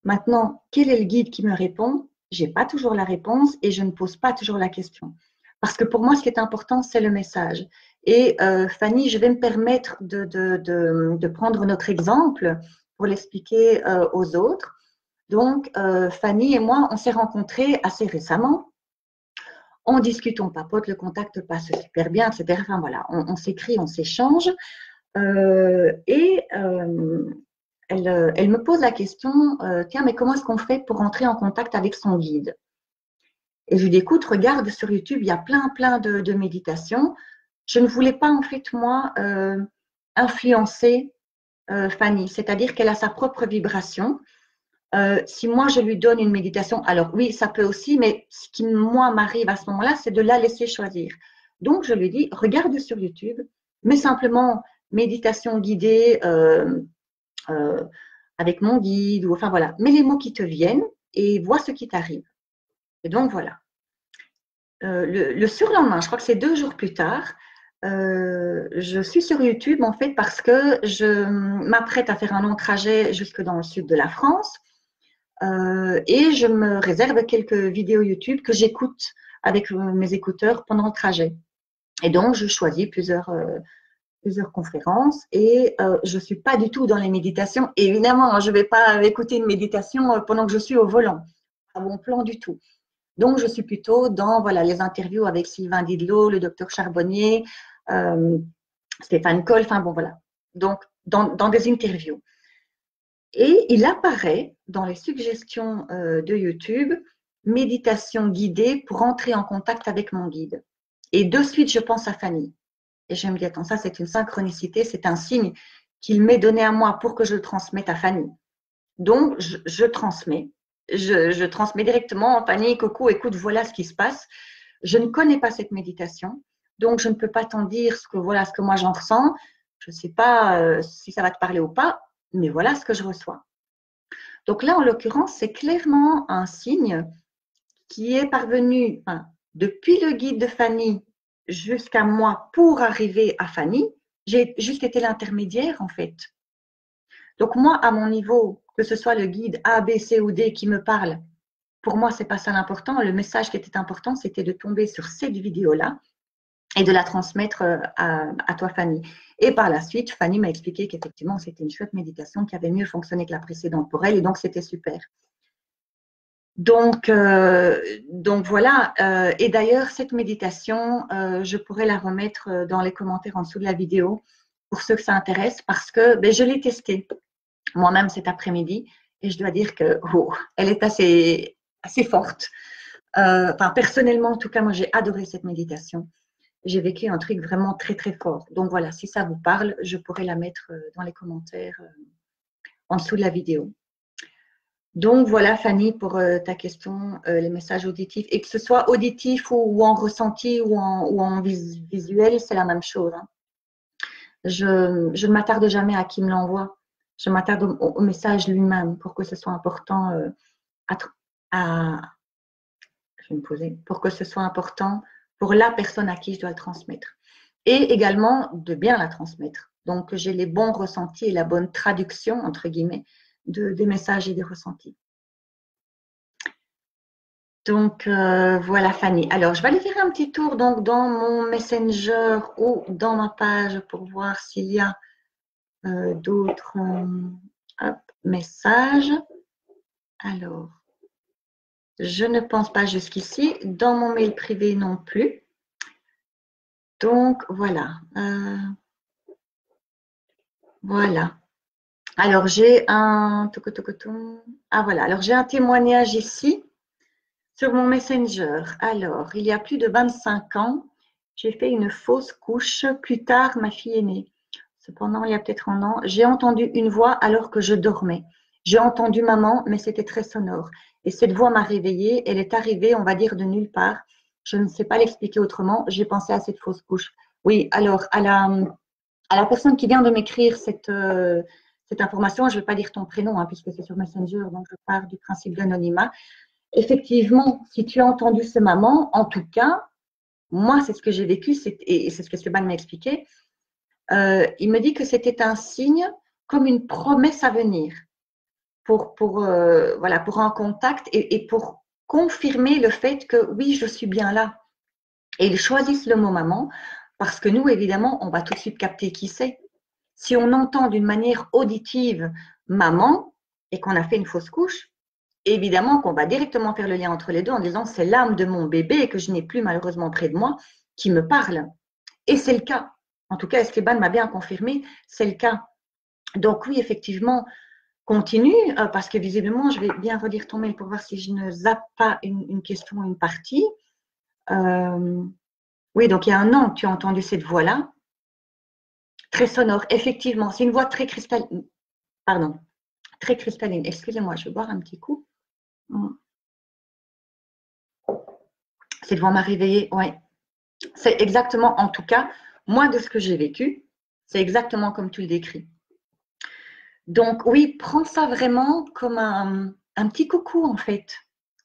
Maintenant, quel est le guide qui me répond? Je n'ai pas toujours la réponse et je ne pose pas toujours la question. Parce que pour moi, ce qui est important, c'est le message. Et Fanny, je vais me permettre de prendre notre exemple pour l'expliquer aux autres. Donc, Fanny et moi, on s'est rencontrés assez récemment. On discute, on papote, le contact passe super bien, etc. Enfin voilà, on s'écrit, on s'échange. Elle me pose la question, tiens, mais comment est-ce qu'on fait pour entrer en contact avec son guide? Et je lui dis, écoute, regarde sur YouTube, il y a plein de méditations. Je ne voulais pas, en fait, moi, influencer Fanny, c'est-à-dire qu'elle a sa propre vibration. Si moi, je lui donne une méditation, alors oui, ça peut aussi, mais ce qui, moi, m'arrive à ce moment-là, c'est de la laisser choisir. Donc, je lui dis, regarde sur YouTube, mais simplement méditation guidée avec mon guide, ou enfin voilà, mets les mots qui te viennent et vois ce qui t'arrive. Et donc, voilà. Le surlendemain, je crois que c'est 2 jours plus tard, je suis sur YouTube en fait parce que je m'apprête à faire un long trajet jusque dans le sud de la France. Et je me réserve quelques vidéos YouTube que j'écoute avec mes écouteurs pendant le trajet. Et donc, je choisis plusieurs conférences et je ne suis pas du tout dans les méditations. Et évidemment, je ne vais pas écouter une méditation pendant que je suis au volant. Pas bon plan du tout. Donc, je suis plutôt dans voilà, les interviews avec Sylvain Didlot, le docteur Charbonnier, Stéphane Coll, enfin bon, voilà. Donc, dans des interviews. Et il apparaît dans les suggestions de YouTube, méditation guidée pour entrer en contact avec mon guide. Et de suite, je pense à Fanny. Et je me dis, attends, ça c'est une synchronicité, c'est un signe qu'il m'est donné à moi pour que je le transmette à Fanny. Donc, je transmets. Je transmets directement, Fanny, coucou, écoute, voilà ce qui se passe. Je ne connais pas cette méditation, donc je ne peux pas t'en dire voilà ce que moi j'en ressens. Je ne sais pas si ça va te parler ou pas, mais voilà ce que je reçois. Donc là, en l'occurrence, c'est clairement un signe qui est parvenu depuis le guide de Fanny jusqu'à moi pour arriver à Fanny. J'ai juste été l'intermédiaire en fait. Donc moi, à mon niveau, que ce soit le guide A, B, C ou D qui me parle, pour moi, c'est pas ça l'important. Le message qui était important, c'était de tomber sur cette vidéo-là et de la transmettre à toi, Fanny. Et par la suite, Fanny m'a expliqué qu'effectivement, c'était une chouette méditation qui avait mieux fonctionné que la précédente pour elle, et donc c'était super. Donc voilà. Et d'ailleurs, cette méditation, je pourrais la remettre dans les commentaires en dessous de la vidéo pour ceux que ça intéresse, parce que je l'ai testée moi-même cet après-midi, et je dois dire que elle est assez forte. Personnellement, en tout cas, moi, j'ai adoré cette méditation. J'ai vécu un truc vraiment très, très fort. Donc voilà, si ça vous parle, je pourrais la mettre dans les commentaires en dessous de la vidéo. Donc voilà, Fanny, pour ta question, les messages auditifs, et que ce soit auditif ou en ressenti ou en visuel, c'est la même chose. Hein. Je ne m'attarde jamais à qui me l'envoie. Je m'attarde au message lui-même pour que ce soit important je vais me poser, pour que ce soit important pour la personne à qui je dois le transmettre. Et également de bien la transmettre. Donc, que j'ai les bons ressentis et la bonne traduction, entre guillemets, des messages et des ressentis. Donc, voilà Fanny. Alors, je vais aller faire un petit tour donc, dans mon Messenger ou dans ma page pour voir s'il y a d'autres messages. Alors, je ne pense pas jusqu'ici. Dans mon mail privé non plus. Donc, voilà. Voilà. Alors, j'ai un… Ah, voilà. Alors, j'ai un témoignage ici sur mon Messenger. Alors, il y a plus de 25 ans, j'ai fait une fausse couche. Plus tard, ma fille est née. Cependant, il y a peut-être un an, j'ai entendu une voix alors que je dormais. J'ai entendu maman, mais c'était très sonore. Et cette voix m'a réveillée. Elle est arrivée, on va dire, de nulle part. Je ne sais pas l'expliquer autrement. J'ai pensé à cette fausse couche. Oui, alors, à la personne qui vient de m'écrire cette information, je ne vais pas dire ton prénom, hein, puisque c'est sur Messenger, donc je pars du principe d'anonymat. Effectivement, si tu as entendu ce maman, en tout cas, moi, c'est ce que j'ai vécu, et c'est ce que Stéban m'a expliqué. Il me dit que c'était un signe comme une promesse à venir pour un contact et pour confirmer le fait que oui, je suis bien là. Et ils choisissent le mot maman parce que nous, évidemment, on va tout de suite capter qui c'est. Si on entend d'une manière auditive maman et qu'on a fait une fausse couche, évidemment qu'on va directement faire le lien entre les deux en disant c'est l'âme de mon bébé que je n'ai plus malheureusement près de moi qui me parle. Et c'est le cas. En tout cas, Esteban m'a bien confirmé, c'est le cas. Donc oui, effectivement, continue, parce que visiblement, je vais bien relire ton mail pour voir si je ne zappe pas une question ou une partie. Oui, donc il y a un an que tu as entendu cette voix-là, très sonore. Effectivement, c'est une voix très cristalline. Pardon, très cristalline. Excusez-moi, je vais boire un petit coup. Cette voix m'a réveillée, oui. C'est exactement, en tout cas, moi, de ce que j'ai vécu, c'est exactement comme tu le décris. Donc, oui, prends ça vraiment comme un petit coucou, en fait,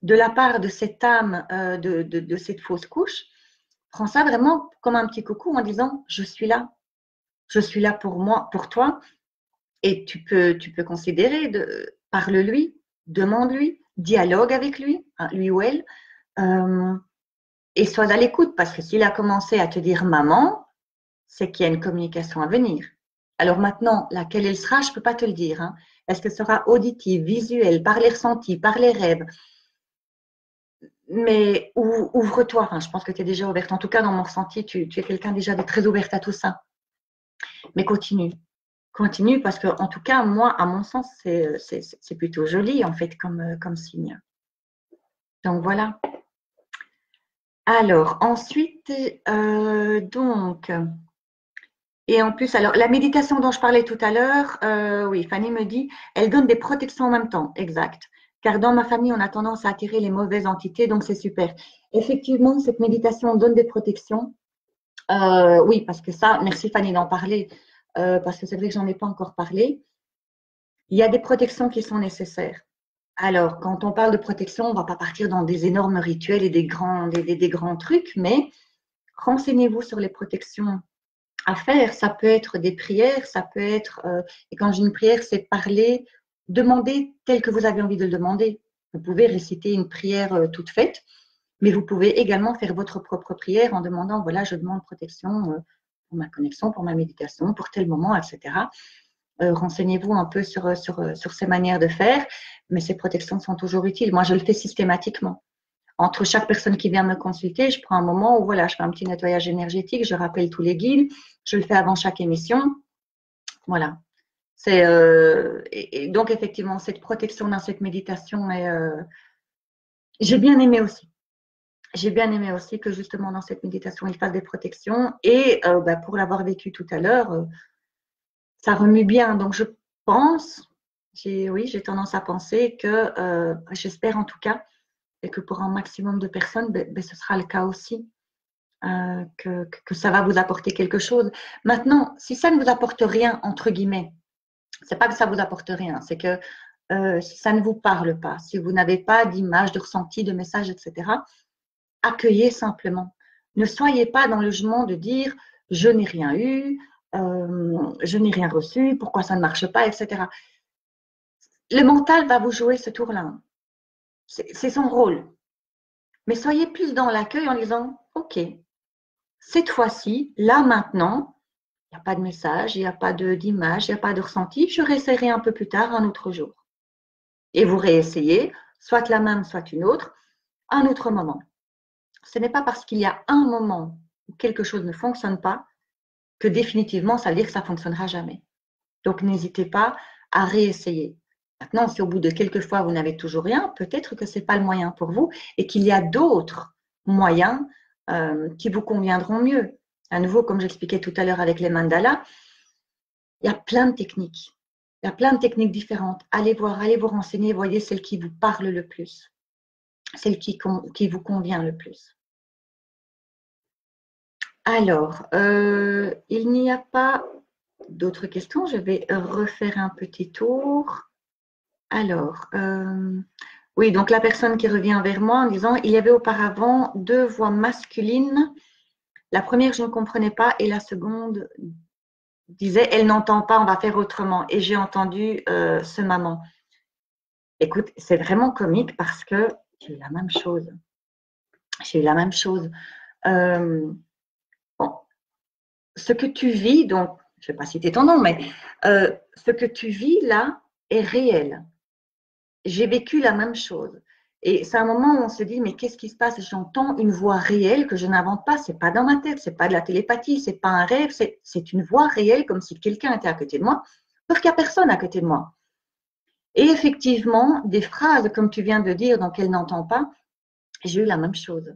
de la part de cette âme, de cette fausse couche. Prends ça vraiment comme un petit coucou en disant « Je suis là. Je suis là pour moi, pour toi. » Et tu peux considérer, parle-lui, demande-lui, dialogue avec lui, hein, lui ou elle. Et sois à l'écoute, parce que s'il a commencé à te dire « maman », c'est qu'il y a une communication à venir. Alors maintenant, laquelle elle sera, je ne peux pas te le dire. Hein. Est-ce que ce sera auditive, visuelle, par les ressentis, par les rêves? Mais ouvre-toi. Enfin, je pense que tu es déjà ouverte. En tout cas, dans mon ressenti, tu es quelqu'un déjà de très ouverte à tout ça. Mais continue. Continue parce que, en tout cas, moi, à mon sens, c'est plutôt joli, en fait, comme signe. Donc, voilà. Alors, ensuite, donc… Et en plus, alors la méditation dont je parlais tout à l'heure, oui, Fanny me dit, elle donne des protections en même temps, exact. Car dans ma famille, on a tendance à attirer les mauvaises entités, donc c'est super. Effectivement, cette méditation donne des protections. Oui, parce que ça, merci Fanny d'en parler, parce que c'est vrai que j'en ai pas encore parlé. Il y a des protections qui sont nécessaires. Alors, quand on parle de protection, on ne va pas partir dans des énormes rituels et des grands trucs, mais renseignez-vous sur les protections à faire. Ça peut être des prières, ça peut être, et quand j'ai une prière, c'est parler, demander tel que vous avez envie de le demander. Vous pouvez réciter une prière toute faite, mais vous pouvez également faire votre propre prière en demandant, voilà, je demande protection pour ma connexion, pour ma méditation, pour tel moment, etc. Renseignez-vous un peu sur ces manières de faire, mais ces protections sont toujours utiles. Moi, je le fais systématiquement. Entre chaque personne qui vient me consulter, je prends un moment où voilà, je fais un petit nettoyage énergétique, je rappelle tous les guides, je le fais avant chaque émission. Voilà. Et donc, effectivement, cette protection dans cette méditation, j'ai bien aimé aussi. J'ai bien aimé aussi que justement dans cette méditation, il fasse des protections. Et pour l'avoir vécu tout à l'heure, ça remue bien. Donc, je pense, oui, j'ai tendance à penser que, j'espère en tout cas, et que pour un maximum de personnes, ce sera le cas aussi, que ça va vous apporter quelque chose. Maintenant, si ça ne vous apporte rien, entre guillemets, c'est pas que ça vous apporte rien, c'est que si ça ne vous parle pas, si vous n'avez pas d'image, de ressenti, de message, etc., accueillez simplement. Ne soyez pas dans le jugement de dire je n'ai rien eu, je n'ai rien reçu, pourquoi ça ne marche pas, etc. Le mental va vous jouer ce tour-là. C'est son rôle. Mais soyez plus dans l'accueil en disant ok, cette fois-ci, là maintenant, il n'y a pas de message, il n'y a pas d'image, il n'y a pas de ressenti, je réessayerai un peu plus tard, un autre jour. Et vous réessayez, soit la même, soit une autre, un autre moment. Ce n'est pas parce qu'il y a un moment où quelque chose ne fonctionne pas que définitivement, ça veut dire que ça ne fonctionnera jamais. Donc, n'hésitez pas à réessayer. Maintenant, si au bout de quelques fois, vous n'avez toujours rien, peut-être que ce n'est pas le moyen pour vous et qu'il y a d'autres moyens qui vous conviendront mieux. À nouveau, comme j'expliquais tout à l'heure avec les mandalas, il y a plein de techniques. Il y a plein de techniques différentes. Allez voir, allez vous renseigner, voyez celle qui vous parle le plus, celle qui vous convient le plus. Alors, il n'y a pas d'autres questions. Je vais refaire un petit tour. Alors, oui, donc la personne qui revient vers moi en disant il y avait auparavant deux voix masculines. La première, je ne comprenais pas, et la seconde disait elle n'entend pas, on va faire autrement. Et j'ai entendu ce maman. Écoute, c'est vraiment comique parce que j'ai eu la même chose. J'ai eu la même chose. Bon, ce que tu vis, donc, je ne vais pas citer ton nom, mais ce que tu vis là est réel. J'ai vécu la même chose. Et c'est un moment où on se dit, mais qu'est-ce qui se passe? J'entends une voix réelle que je n'invente pas. C'est pas dans ma tête, c'est pas de la télépathie, c'est pas un rêve, c'est une voix réelle comme si quelqu'un était à côté de moi, sauf qu'il n'y a personne à côté de moi. Et effectivement, des phrases, comme tu viens de dire, donc elle n'entend pas, j'ai eu la même chose.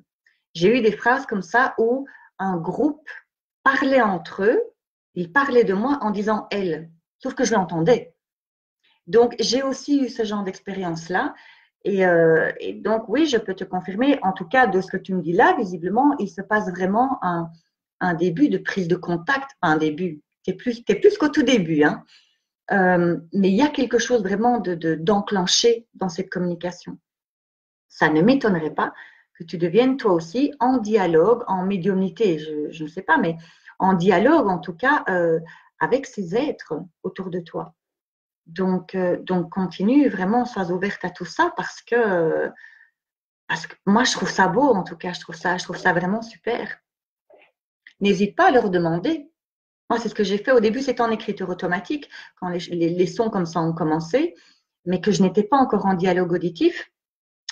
J'ai eu des phrases comme ça où un groupe parlait entre eux, ils parlaient de moi en disant elle, sauf que je l'entendais. Donc, j'ai aussi eu ce genre d'expérience-là. Et donc, oui, je peux te confirmer, en tout cas, de ce que tu me dis là, visiblement, il se passe vraiment un début de prise de contact. Enfin, un début, t'es plus qu'au tout début, hein. Mais il y a quelque chose vraiment d'enclenché dans cette communication. Ça ne m'étonnerait pas que tu deviennes toi aussi en dialogue, en médiumnité, je ne sais pas, mais en dialogue en tout cas avec ces êtres autour de toi. Donc continue, vraiment, sois ouverte à tout ça parce que moi, je trouve ça beau, en tout cas, je trouve ça vraiment super. N'hésite pas à leur demander. Moi, c'est ce que j'ai fait. Au début, c'était en écriture automatique, quand les sons comme ça ont commencé, mais que je n'étais pas encore en dialogue auditif.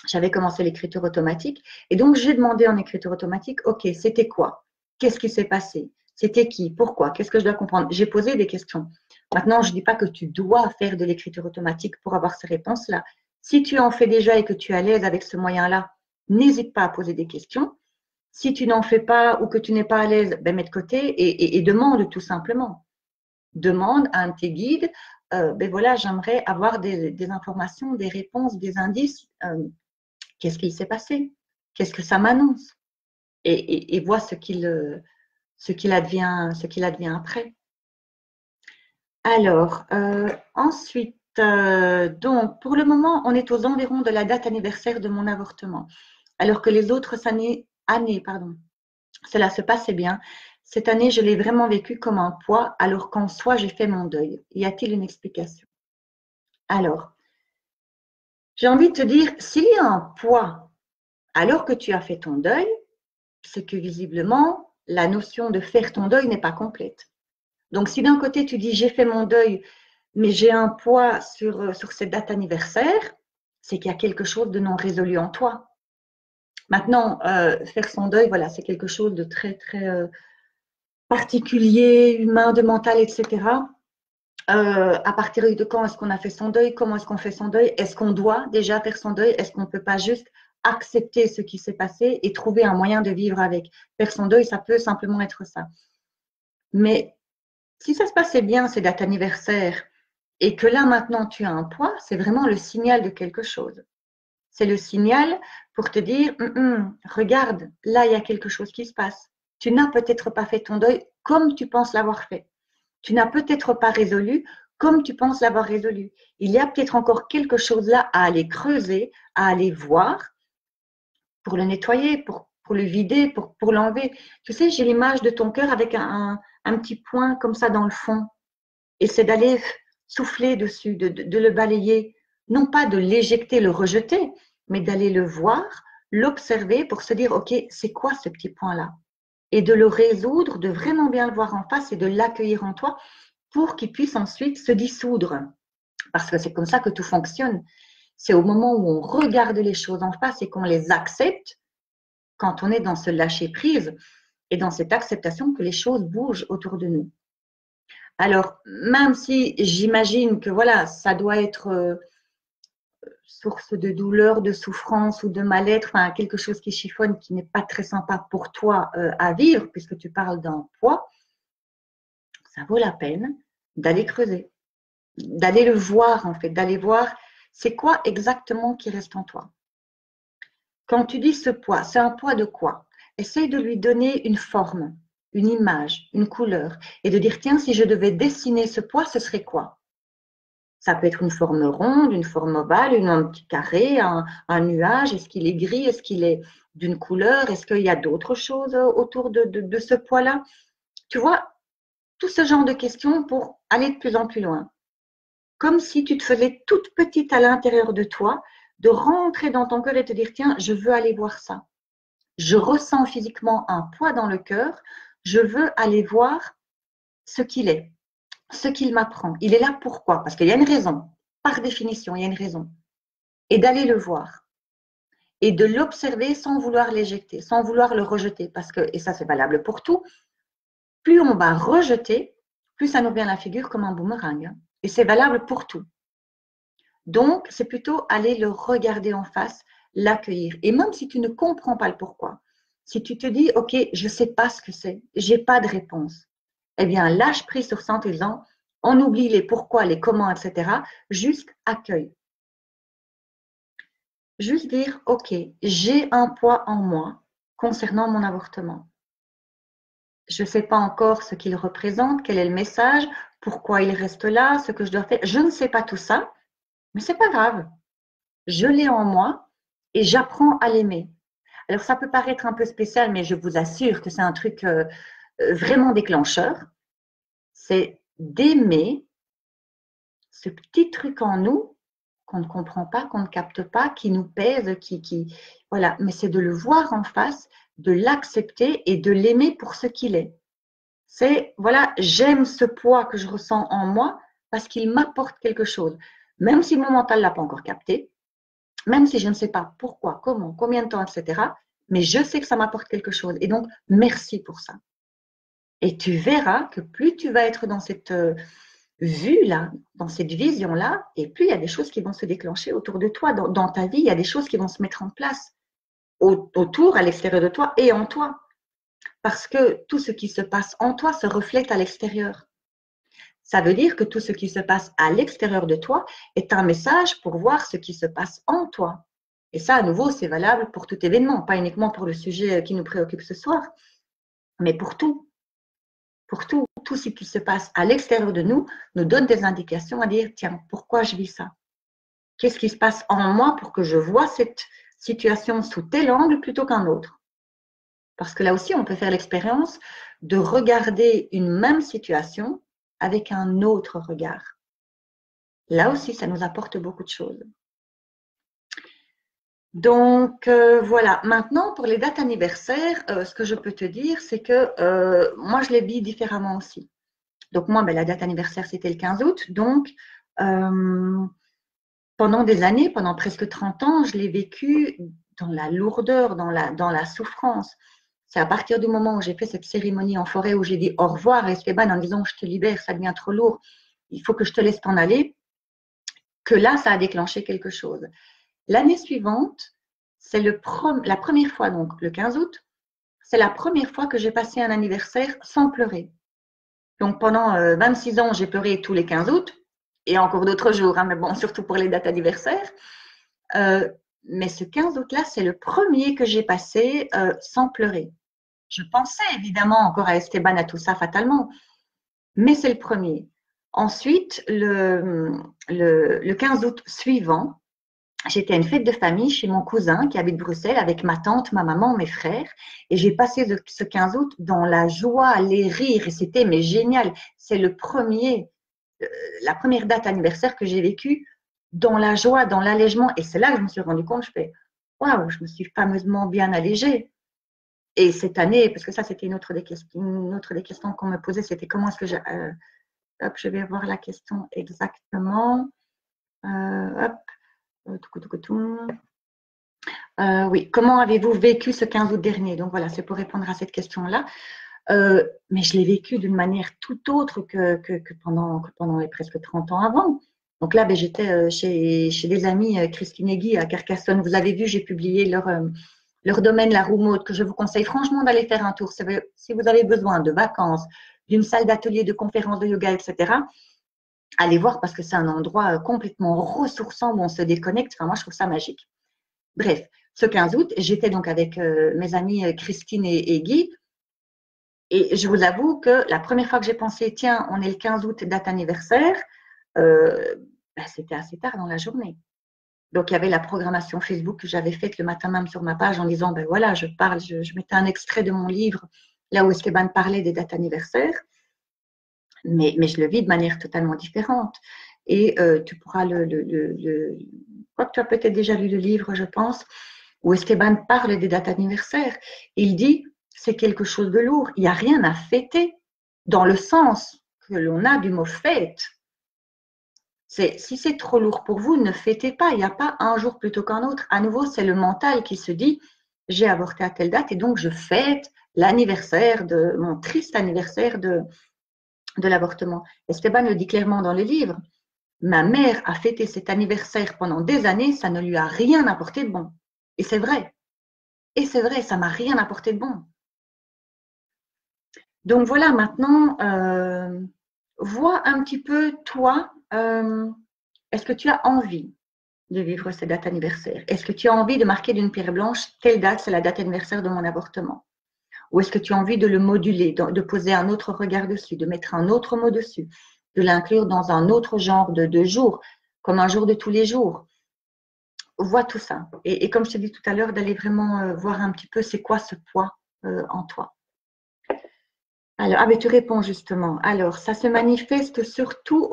J'avais commencé l'écriture automatique. Et donc, j'ai demandé en écriture automatique, OK, c'était quoi? Qu'est-ce qui s'est passé? C'était qui? Pourquoi? Qu'est-ce que je dois comprendre? J'ai posé des questions. Maintenant, je ne dis pas que tu dois faire de l'écriture automatique pour avoir ces réponses-là. Si tu en fais déjà et que tu es à l'aise avec ce moyen-là, n'hésite pas à poser des questions. Si tu n'en fais pas ou que tu n'es pas à l'aise, ben, mets de côté et demande tout simplement. Demande à un de tes guides, ben voilà, j'aimerais avoir des informations, des réponses, des indices. Qu'est-ce qui s'est passé? Qu'est-ce que ça m'annonce? Et vois ce qu'il advient après. Alors, ensuite, Donc, pour le moment, on est aux environs de la date anniversaire de mon avortement. Alors que les autres années, pardon, cela se passait bien. Cette année, je l'ai vraiment vécu comme un poids, alors qu'en soi, j'ai fait mon deuil. Y a-t-il une explication? Alors, j'ai envie de te dire, s'il y a un poids alors que tu as fait ton deuil, c'est que visiblement, la notion de faire ton deuil n'est pas complète. Donc, si d'un côté, tu dis j'ai fait mon deuil, mais j'ai un poids sur cette date anniversaire, c'est qu'il y a quelque chose de non résolu en toi. Maintenant, faire son deuil, voilà, c'est quelque chose de très, très particulier, humain, de mental, etc. À partir de quand est-ce qu'on a fait son deuil? Comment est-ce qu'on fait son deuil? Est-ce qu'on doit déjà faire son deuil? Est-ce qu'on ne peut pas juste accepter ce qui s'est passé et trouver un moyen de vivre avec? Faire son deuil, ça peut simplement être ça. Mais si ça se passait bien, ces dates anniversaires, et que là maintenant tu as un poids, c'est vraiment le signal de quelque chose. C'est le signal pour te dire, regarde, là il y a quelque chose qui se passe. Tu n'as peut-être pas fait ton deuil comme tu penses l'avoir fait. Tu n'as peut-être pas résolu comme tu penses l'avoir résolu. Il y a peut-être encore quelque chose là à aller creuser, à aller voir pour le nettoyer, pour le vider, pour l'enlever. Tu sais, j'ai l'image de ton cœur avec un petit point comme ça dans le fond. Et c'est d'aller souffler dessus, de le balayer. Non pas de l'éjecter, le rejeter, mais d'aller le voir, l'observer pour se dire, OK, c'est quoi ce petit point-là? Et de le résoudre, de vraiment bien le voir en face et de l'accueillir en toi pour qu'il puisse ensuite se dissoudre. Parce que c'est comme ça que tout fonctionne. C'est au moment où on regarde les choses en face et qu'on les accepte, quand on est dans ce lâcher-prise et dans cette acceptation que les choses bougent autour de nous. Alors, même si j'imagine que voilà, ça doit être source de douleur, de souffrance ou de mal-être, enfin quelque chose qui chiffonne, qui n'est pas très sympa pour toi à vivre, puisque tu parles d'un poids, ça vaut la peine d'aller creuser, d'aller le voir en fait, d'aller voir c'est quoi exactement qui reste en toi. Quand tu dis ce poids, c'est un poids de quoi? Essaye de lui donner une forme, une image, une couleur, et de dire tiens, si je devais dessiner ce poids, ce serait quoi? Ça peut être une forme ronde, une forme ovale, un petit carré, un nuage. Est-ce qu'il est gris? Est-ce qu'il est d'une couleur? Est-ce qu'il y a d'autres choses autour de ce poids-là? Tu vois, tout ce genre de questions pour aller de plus en plus loin. Comme si tu te faisais toute petite à l'intérieur de toi, de rentrer dans ton cœur et te dire, tiens, je veux aller voir ça. Je ressens physiquement un poids dans le cœur. Je veux aller voir ce qu'il est, ce qu'il m'apprend. Il est là pourquoi? Parce qu'il y a une raison. Par définition, il y a une raison. Et d'aller le voir. Et de l'observer sans vouloir l'éjecter, sans vouloir le rejeter. Parce que, et ça c'est valable pour tout, plus on va rejeter, plus ça nous vient à la figure comme un boomerang. Et c'est valable pour tout. Donc, c'est plutôt aller le regarder en face, l'accueillir. Et même si tu ne comprends pas le pourquoi, si tu te dis, OK, je ne sais pas ce que c'est, je n'ai pas de réponse, eh bien, lâche prise sur ça en te disant, on oublie les pourquoi, les comment, etc. Juste accueille. Juste dire, OK, j'ai un poids en moi concernant mon avortement. Je ne sais pas encore ce qu'il représente, quel est le message, pourquoi il reste là, ce que je dois faire. Je ne sais pas tout ça, mais ce n'est pas grave. Je l'ai en moi et j'apprends à l'aimer. Alors, ça peut paraître un peu spécial, mais je vous assure que c'est un truc vraiment déclencheur. C'est d'aimer ce petit truc en nous qu'on ne comprend pas, qu'on ne capte pas, qui nous pèse, voilà. Mais c'est de le voir en face, de l'accepter et de l'aimer pour ce qu'il est. C'est, voilà, j'aime ce poids que je ressens en moi parce qu'il m'apporte quelque chose. Même si mon mental ne l'a pas encore capté, même si je ne sais pas pourquoi, comment, combien de temps, etc. Mais je sais que ça m'apporte quelque chose. Et donc, merci pour ça. Et tu verras que plus tu vas être dans cette vue-là, dans cette vision-là, et plus il y a des choses qui vont se déclencher autour de toi. Dans ta vie, il y a des choses qui vont se mettre en place autour, à l'extérieur de toi et en toi. Parce que tout ce qui se passe en toi se reflète à l'extérieur. Ça veut dire que tout ce qui se passe à l'extérieur de toi est un message pour voir ce qui se passe en toi. Et ça, à nouveau, c'est valable pour tout événement, pas uniquement pour le sujet qui nous préoccupe ce soir, mais pour tout. pour tout ce qui se passe à l'extérieur de nous, nous donne des indications à dire, tiens, pourquoi je vis ça? Qu'est-ce qui se passe en moi pour que je vois cette situation sous tel angle plutôt qu'un autre? Parce que là aussi, on peut faire l'expérience de regarder une même situation avec un autre regard. Là aussi, ça nous apporte beaucoup de choses. Donc, voilà. Maintenant, pour les dates anniversaires, ce que je peux te dire, c'est que moi, je les vis différemment aussi. Donc, moi, la date anniversaire, c'était le 15 août. Donc, pendant des années, pendant presque 30 ans, je l'ai vécu dans la lourdeur, dans la souffrance. C'est à partir du moment où j'ai fait cette cérémonie en forêt où j'ai dit au revoir à Esteban en disant je te libère, ça devient trop lourd, il faut que je te laisse t'en aller, que là, ça a déclenché quelque chose. L'année suivante, c'est la première fois, donc le 15 août, c'est la première fois que j'ai passé un anniversaire sans pleurer. Donc pendant 26 ans, j'ai pleuré tous les 15 août, et encore d'autres jours, hein, mais bon, surtout pour les dates anniversaires. Mais ce 15 août-là, c'est le premier que j'ai passé sans pleurer. Je pensais évidemment encore à Esteban, à tout ça fatalement, mais c'est le premier. Ensuite, le 15 août suivant, j'étais à une fête de famille chez mon cousin qui habite Bruxelles avec ma tante, ma maman, mes frères. Et j'ai passé ce 15 août dans la joie, les rires. Et c'était mais génial. C'est la première date anniversaire que j'ai vécue dans la joie, dans l'allègement. Et c'est là que je me suis rendu compte, je fais waouh, je me suis fameusement bien allégée. Et cette année, parce que ça, c'était une autre des questions qu'on me posait, c'était comment est-ce que je vais voir la question exactement. Oui, comment avez-vous vécu ce 15 août dernier? Donc voilà, c'est pour répondre à cette question-là. Mais je l'ai vécu d'une manière tout autre que pendant les presque 30 ans avant. Donc là, j'étais chez des amis, Christine et Guy à Carcassonne. Vous avez vu, j'ai publié leur domaine, la roue mode, que je vous conseille franchement d'aller faire un tour. Si vous avez besoin de vacances, d'une salle d'atelier, de conférences, de yoga, etc., allez voir parce que c'est un endroit complètement ressourçant où on se déconnecte. Enfin, moi, je trouve ça magique. Bref, ce 15 août, j'étais donc avec mes amis Christine et Guy. Et je vous avoue que la première fois que j'ai pensé, tiens, on est le 15 août, date anniversaire, c'était assez tard dans la journée. Donc, il y avait la programmation Facebook que j'avais faite le matin même sur ma page en disant, voilà, je mettais un extrait de mon livre, là où Esteban parlait des dates anniversaires, mais je le vis de manière totalement différente. Et tu pourras quoi que tu as peut-être déjà lu le livre, je pense, où Esteban parle des dates anniversaires. Il dit, c'est quelque chose de lourd, il n'y a rien à fêter, dans le sens que l'on a du mot fête. Si c'est trop lourd pour vous, ne fêtez pas. Il n'y a pas un jour plutôt qu'un autre. À nouveau, c'est le mental qui se dit, j'ai avorté à telle date et donc je fête l'anniversaire de mon triste anniversaire de l'avortement. Esteban le dit clairement dans le livre. Ma mère a fêté cet anniversaire pendant des années, ça ne lui a rien apporté de bon. Et c'est vrai. Et c'est vrai, ça m'a rien apporté de bon. Donc voilà, maintenant, vois un petit peu, toi, est-ce que tu as envie de vivre cette date anniversaire? Est-ce que tu as envie de marquer d'une pierre blanche, telle date, c'est la date anniversaire de mon avortement? Ou est-ce que tu as envie de le moduler, de poser un autre regard dessus, de mettre un autre mot dessus, de l'inclure dans un autre genre de jour, comme un jour de tous les jours? Vois tout ça. Et comme je te dis tout à l'heure, d'aller vraiment voir un petit peu c'est quoi ce poids en toi. Alors, mais tu réponds justement. Alors, ça se manifeste surtout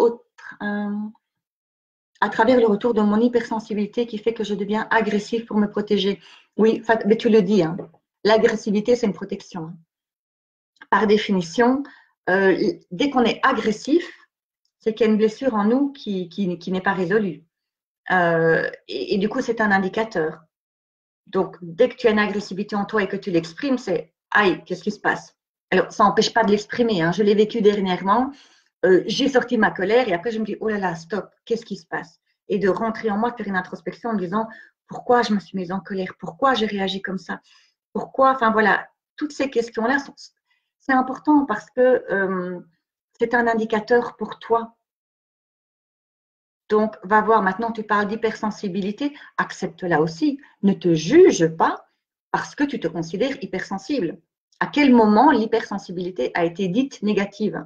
à travers le retour de mon hypersensibilité qui fait que je deviens agressive pour me protéger. Oui, mais tu le dis, hein. L'agressivité, c'est une protection. Hein. Par définition, dès qu'on est agressif, c'est qu'il y a une blessure en nous qui n'est pas résolue. Et du coup, c'est un indicateur. Donc, dès que tu as une agressivité en toi et que tu l'exprimes, c'est « aïe, qu'est-ce qui se passe ?» Alors, ça n'empêche pas de l'exprimer. Hein. Je l'ai vécu dernièrement. J'ai sorti ma colère et après, je me dis « oh là là, stop, qu'est-ce qui se passe ?» Et de rentrer en moi, de faire une introspection en me disant « pourquoi je me suis mise en colère? Pourquoi j'ai réagi comme ça? Pourquoi ?» Enfin, voilà, toutes ces questions-là, c'est important parce que c'est un indicateur pour toi. Donc, va voir, maintenant tu parles d'hypersensibilité, accepte-la aussi. Ne te juge pas parce que tu te considères hypersensible. À quel moment l'hypersensibilité a été dite négative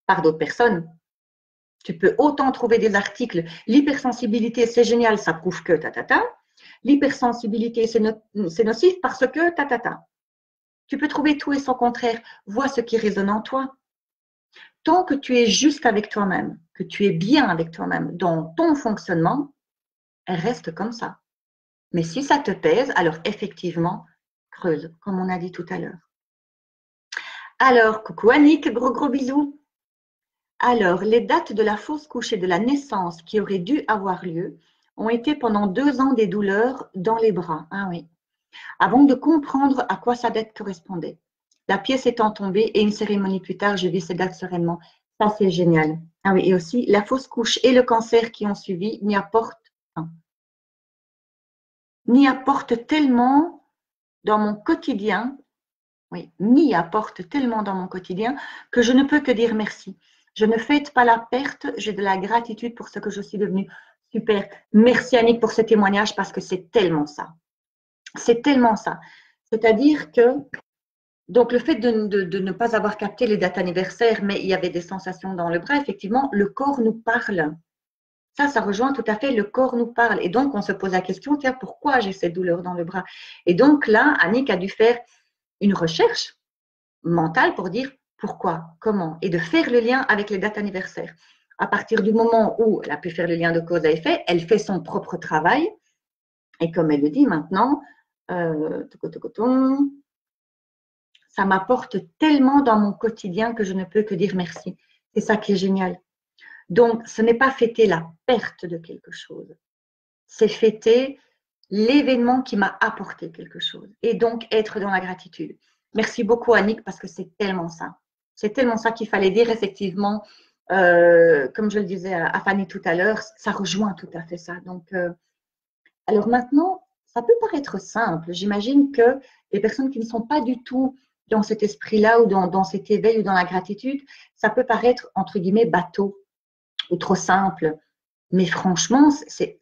par d'autres personnes? Tu peux autant trouver des articles, l'hypersensibilité c'est génial, ça prouve que ta. L'hypersensibilité c'est nocif parce que ta. Tu peux trouver tout et son contraire. Vois ce qui résonne en toi. Tant que tu es juste avec toi-même, que tu es bien avec toi-même dans ton fonctionnement, reste comme ça. Mais si ça te pèse, alors effectivement, creuse, comme on a dit tout à l'heure. Alors, coucou Annick, gros bisous. Alors, les dates de la fausse couche et de la naissance qui auraient dû avoir lieu ont été pendant 2 ans des douleurs dans les bras. Ah oui. Avant de comprendre à quoi sa date correspondait. La pièce étant tombée et une cérémonie plus tard, je vis ces dates sereinement. Ça, c'est génial. Ah oui, et aussi, la fausse couche et le cancer qui ont suivi m'y apportent tellement dans mon quotidien, oui, m'y apportent tellement dans mon quotidien que je ne peux que dire merci. Je ne fête pas la perte, j'ai de la gratitude pour ce que je suis devenue. Super. Merci Annick pour ce témoignage parce que c'est tellement ça. C'est tellement ça. C'est-à-dire que, donc le fait de ne pas avoir capté les dates anniversaires, mais il y avait des sensations dans le bras, effectivement, le corps nous parle. Ça rejoint tout à fait, le corps nous parle. Et donc, on se pose la question, tiens, pourquoi j'ai cette douleur dans le bras? Et donc là, Annick a dû faire une recherche mentale pour dire pourquoi, comment, et de faire le lien avec les dates anniversaires. À partir du moment où elle a pu faire le lien de cause à effet, elle fait son propre travail. Et comme elle le dit maintenant, ça m'apporte tellement dans mon quotidien que je ne peux que dire merci. C'est ça qui est génial. Donc, ce n'est pas fêter la perte de quelque chose, c'est fêter l'événement qui m'a apporté quelque chose et donc être dans la gratitude. Merci beaucoup Annick parce que c'est tellement ça. C'est tellement ça qu'il fallait dire effectivement, comme je le disais à Fanny tout à l'heure, ça rejoint tout à fait ça. Donc, alors maintenant, ça peut paraître simple. J'imagine que les personnes qui ne sont pas du tout dans cet esprit-là ou dans cet éveil ou dans la gratitude, ça peut paraître entre guillemets bateau ou trop simple. Mais franchement, c'est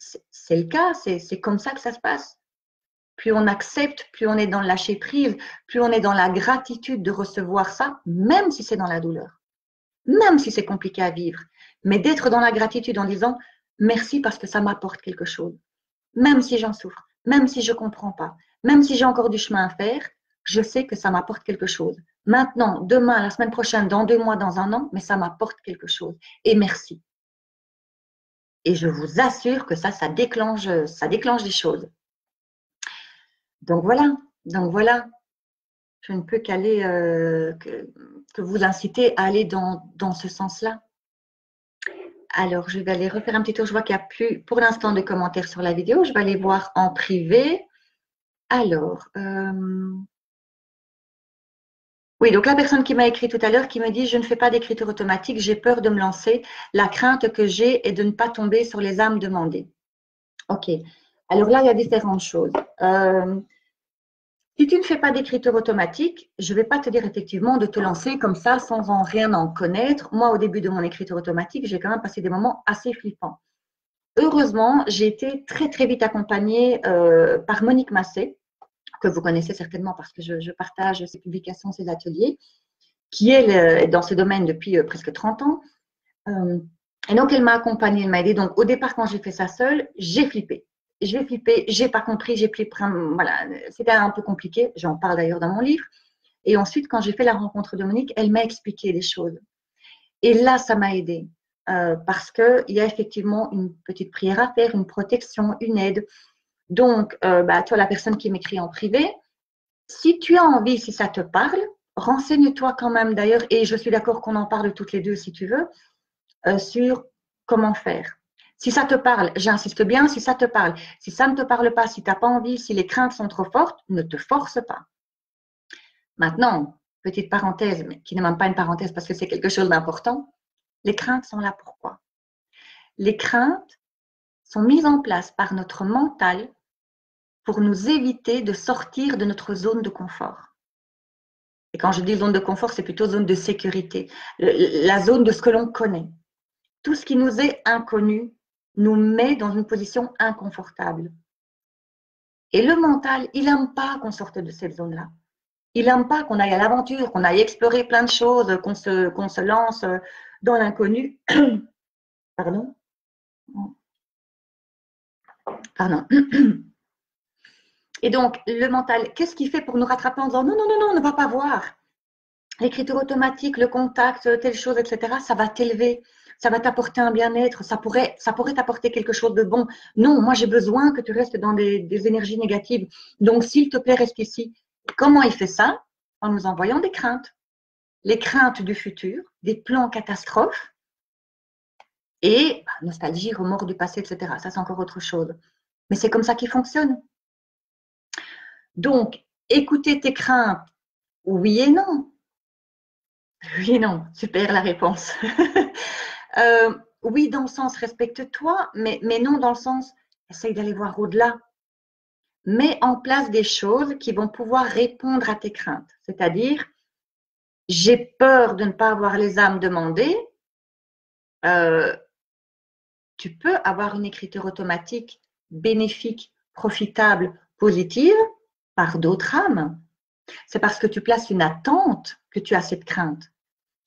le cas, c'est comme ça que ça se passe. Plus on accepte, plus on est dans le lâcher prise, plus on est dans la gratitude de recevoir ça, même si c'est dans la douleur, même si c'est compliqué à vivre. Mais d'être dans la gratitude en disant merci parce que ça m'apporte quelque chose. Même si j'en souffre, même si je ne comprends pas, même si j'ai encore du chemin à faire, je sais que ça m'apporte quelque chose. Maintenant, demain, la semaine prochaine, dans 2 mois, dans 1 an, mais ça m'apporte quelque chose. Et merci. Et je vous assure que ça déclenche des choses. Donc voilà. Je ne peux qu'aller, que vous inciter à aller dans ce sens-là. Alors, je vais aller refaire un petit tour. Je vois qu'il n'y a plus pour l'instant de commentaires sur la vidéo. Je vais aller voir en privé. Alors, oui, donc la personne qui m'a écrit tout à l'heure qui me dit « Je ne fais pas d'écriture automatique, j'ai peur de me lancer. La crainte que j'ai est de ne pas tomber sur les âmes demandées. » Ok. Alors là, il y a différentes choses. Si tu ne fais pas d'écriture automatique, je ne vais pas te dire effectivement de te lancer comme ça sans en rien en connaître. Moi, au début de mon écriture automatique, j'ai quand même passé des moments assez flippants. Heureusement, j'ai été très très vite accompagnée par Monique Massé, que vous connaissez certainement parce que je partage ses publications, ses ateliers, qui est dans ce domaine depuis presque 30 ans. Et donc, elle m'a accompagnée, elle m'a aidée. Donc, au départ, quand j'ai fait ça seule, j'ai flippé. J'ai pas compris, voilà, c'était un peu compliqué. J'en parle d'ailleurs dans mon livre. Et ensuite, quand j'ai fait la rencontre de Monique, elle m'a expliqué des choses. Et là, ça m'a aidée parce qu'il y a effectivement une petite prière à faire, une protection, une aide. Donc, toi, la personne qui m'écrit en privé, si tu as envie, si ça te parle, renseigne-toi quand même d'ailleurs, et je suis d'accord qu'on en parle toutes les deux si tu veux, sur comment faire. Si ça te parle, j'insiste bien, si ça te parle. Si ça ne te parle pas, si tu n'as pas envie, si les craintes sont trop fortes, ne te force pas. Maintenant, petite parenthèse, mais qui n'est même pas une parenthèse parce que c'est quelque chose d'important, les craintes sont là pourquoi? Les craintes sont mises en place par notre mental pour nous éviter de sortir de notre zone de confort. Et quand je dis zone de confort, c'est plutôt zone de sécurité, la zone de ce que l'on connaît. Tout ce qui nous est inconnu nous met dans une position inconfortable. Et le mental, il n'aime pas qu'on sorte de cette zone-là. Il n'aime pas qu'on aille à l'aventure, qu'on aille explorer plein de choses, qu'on se lance dans l'inconnu. Pardon. Pardon. Et donc, le mental, qu'est-ce qu'il fait pour nous rattraper en disant non, non, non, non, on ne va pas voir. L'écriture automatique, le contact, telle chose, etc., ça va t'élever, ça va t'apporter un bien-être, ça pourrait t'apporter quelque chose de bon. Non, moi j'ai besoin que tu restes dans des énergies négatives. Donc, s'il te plaît, reste ici. Comment il fait ça? En nous envoyant des craintes. Les craintes du futur, des plans catastrophes et nostalgie, remords du passé, etc. Ça, c'est encore autre chose. Mais c'est comme ça qu'il fonctionne. Donc, écouter tes craintes, oui et non. Oui et non, super la réponse. Oui, dans le sens respecte-toi, mais non dans le sens essaye d'aller voir au-delà. Mets en place des choses qui vont pouvoir répondre à tes craintes. C'est-à-dire, j'ai peur de ne pas avoir les âmes demandées. Tu peux avoir une écriture automatique bénéfique, profitable, positive par d'autres âmes. C'est parce que tu places une attente que tu as cette crainte.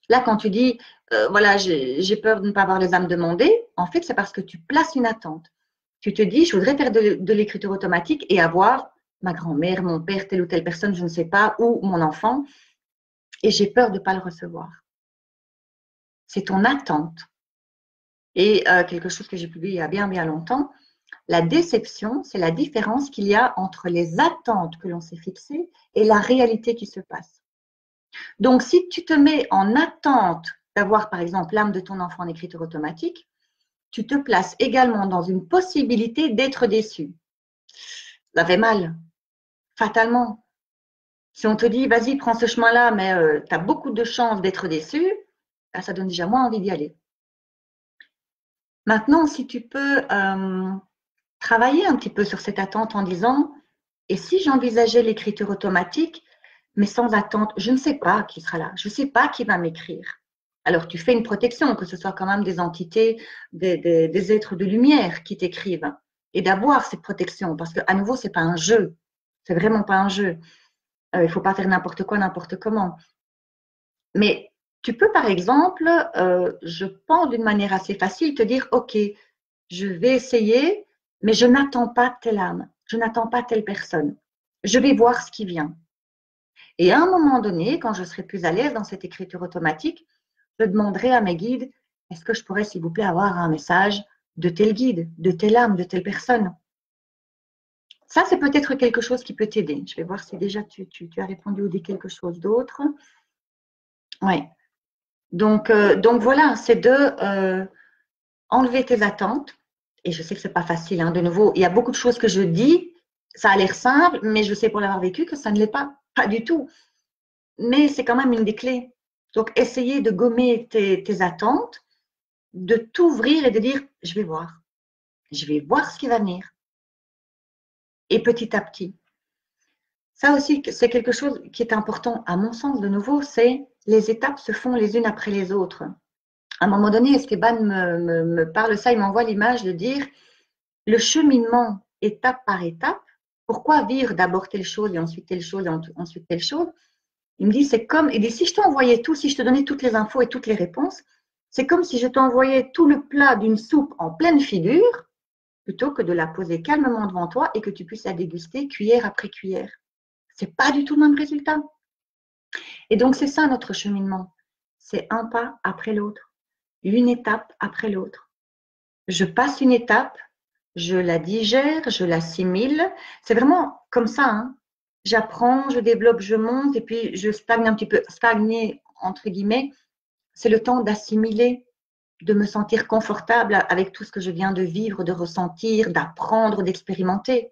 Là, quand tu dis, voilà, j'ai peur de ne pas avoir les âmes demandées, en fait, c'est parce que tu places une attente. Tu te dis, je voudrais faire de l'écriture automatique et avoir ma grand-mère, mon père, telle ou telle personne, je ne sais pas, ou mon enfant, et j'ai peur de ne pas le recevoir. C'est ton attente. Et quelque chose que j'ai publié il y a bien, bien longtemps, la déception, c'est la différence qu'il y a entre les attentes que l'on s'est fixées et la réalité qui se passe. Donc, si tu te mets en attente d'avoir, par exemple, l'âme de ton enfant en écriture automatique, tu te places également dans une possibilité d'être déçu. Ça fait mal, fatalement. Si on te dit, vas-y, prends ce chemin-là, mais tu as beaucoup de chances d'être déçu, ben, ça donne déjà moins envie d'y aller. Maintenant, si tu peux travailler un petit peu sur cette attente en disant, et si j'envisageais l'écriture automatique, mais sans attente, je ne sais pas qui sera là, je ne sais pas qui va m'écrire. Alors, tu fais une protection, que ce soit quand même des entités, des êtres de lumière qui t'écrivent, et d'avoir cette protection, parce qu'à nouveau, ce n'est pas un jeu, c'est vraiment pas un jeu. Il ne faut pas faire n'importe quoi, n'importe comment. Mais tu peux, par exemple, je pense d'une manière assez facile, te dire, OK, je vais essayer, mais je n'attends pas telle âme, je n'attends pas telle personne. Je vais voir ce qui vient. Et à un moment donné, quand je serai plus à l'aise dans cette écriture automatique, je demanderai à mes guides, est-ce que je pourrais, s'il vous plaît, avoir un message de tel guide, de telle âme, de telle personne? Ça, c'est peut-être quelque chose qui peut t'aider. Je vais voir si déjà tu as répondu ou dit quelque chose d'autre. Oui. Donc voilà, c'est de enlever tes attentes. Et je sais que ce n'est pas facile. Hein. De nouveau, il y a beaucoup de choses que je dis. Ça a l'air simple, mais je sais pour l'avoir vécu que ça ne l'est pas. Pas du tout. Mais c'est quand même une des clés. Donc, essayer de gommer tes attentes, de t'ouvrir et de dire, je vais voir. Je vais voir ce qui va venir. Et petit à petit. Ça aussi, c'est quelque chose qui est important, à mon sens, de nouveau, c'est les étapes se font les unes après les autres. À un moment donné, Esteban me parle ça, il m'envoie l'image de dire le cheminement étape par étape. Pourquoi vivre d'abord telle chose et ensuite telle chose et ensuite telle chose? Il me dit, c'est comme, il dit, si je t'envoyais tout, si je te donnais toutes les infos et toutes les réponses, c'est comme si je t'envoyais tout le plat d'une soupe en pleine figure, plutôt que de la poser calmement devant toi et que tu puisses la déguster cuillère après cuillère. C'est pas du tout le même résultat. Et donc, c'est ça notre cheminement. C'est un pas après l'autre, une étape après l'autre. Je passe une étape, je la digère, je l'assimile. C'est vraiment comme ça. Hein. J'apprends, je développe, je monte et puis je stagne un petit peu. Stagner, entre guillemets, c'est le temps d'assimiler, de me sentir confortable avec tout ce que je viens de vivre, de ressentir, d'apprendre, d'expérimenter.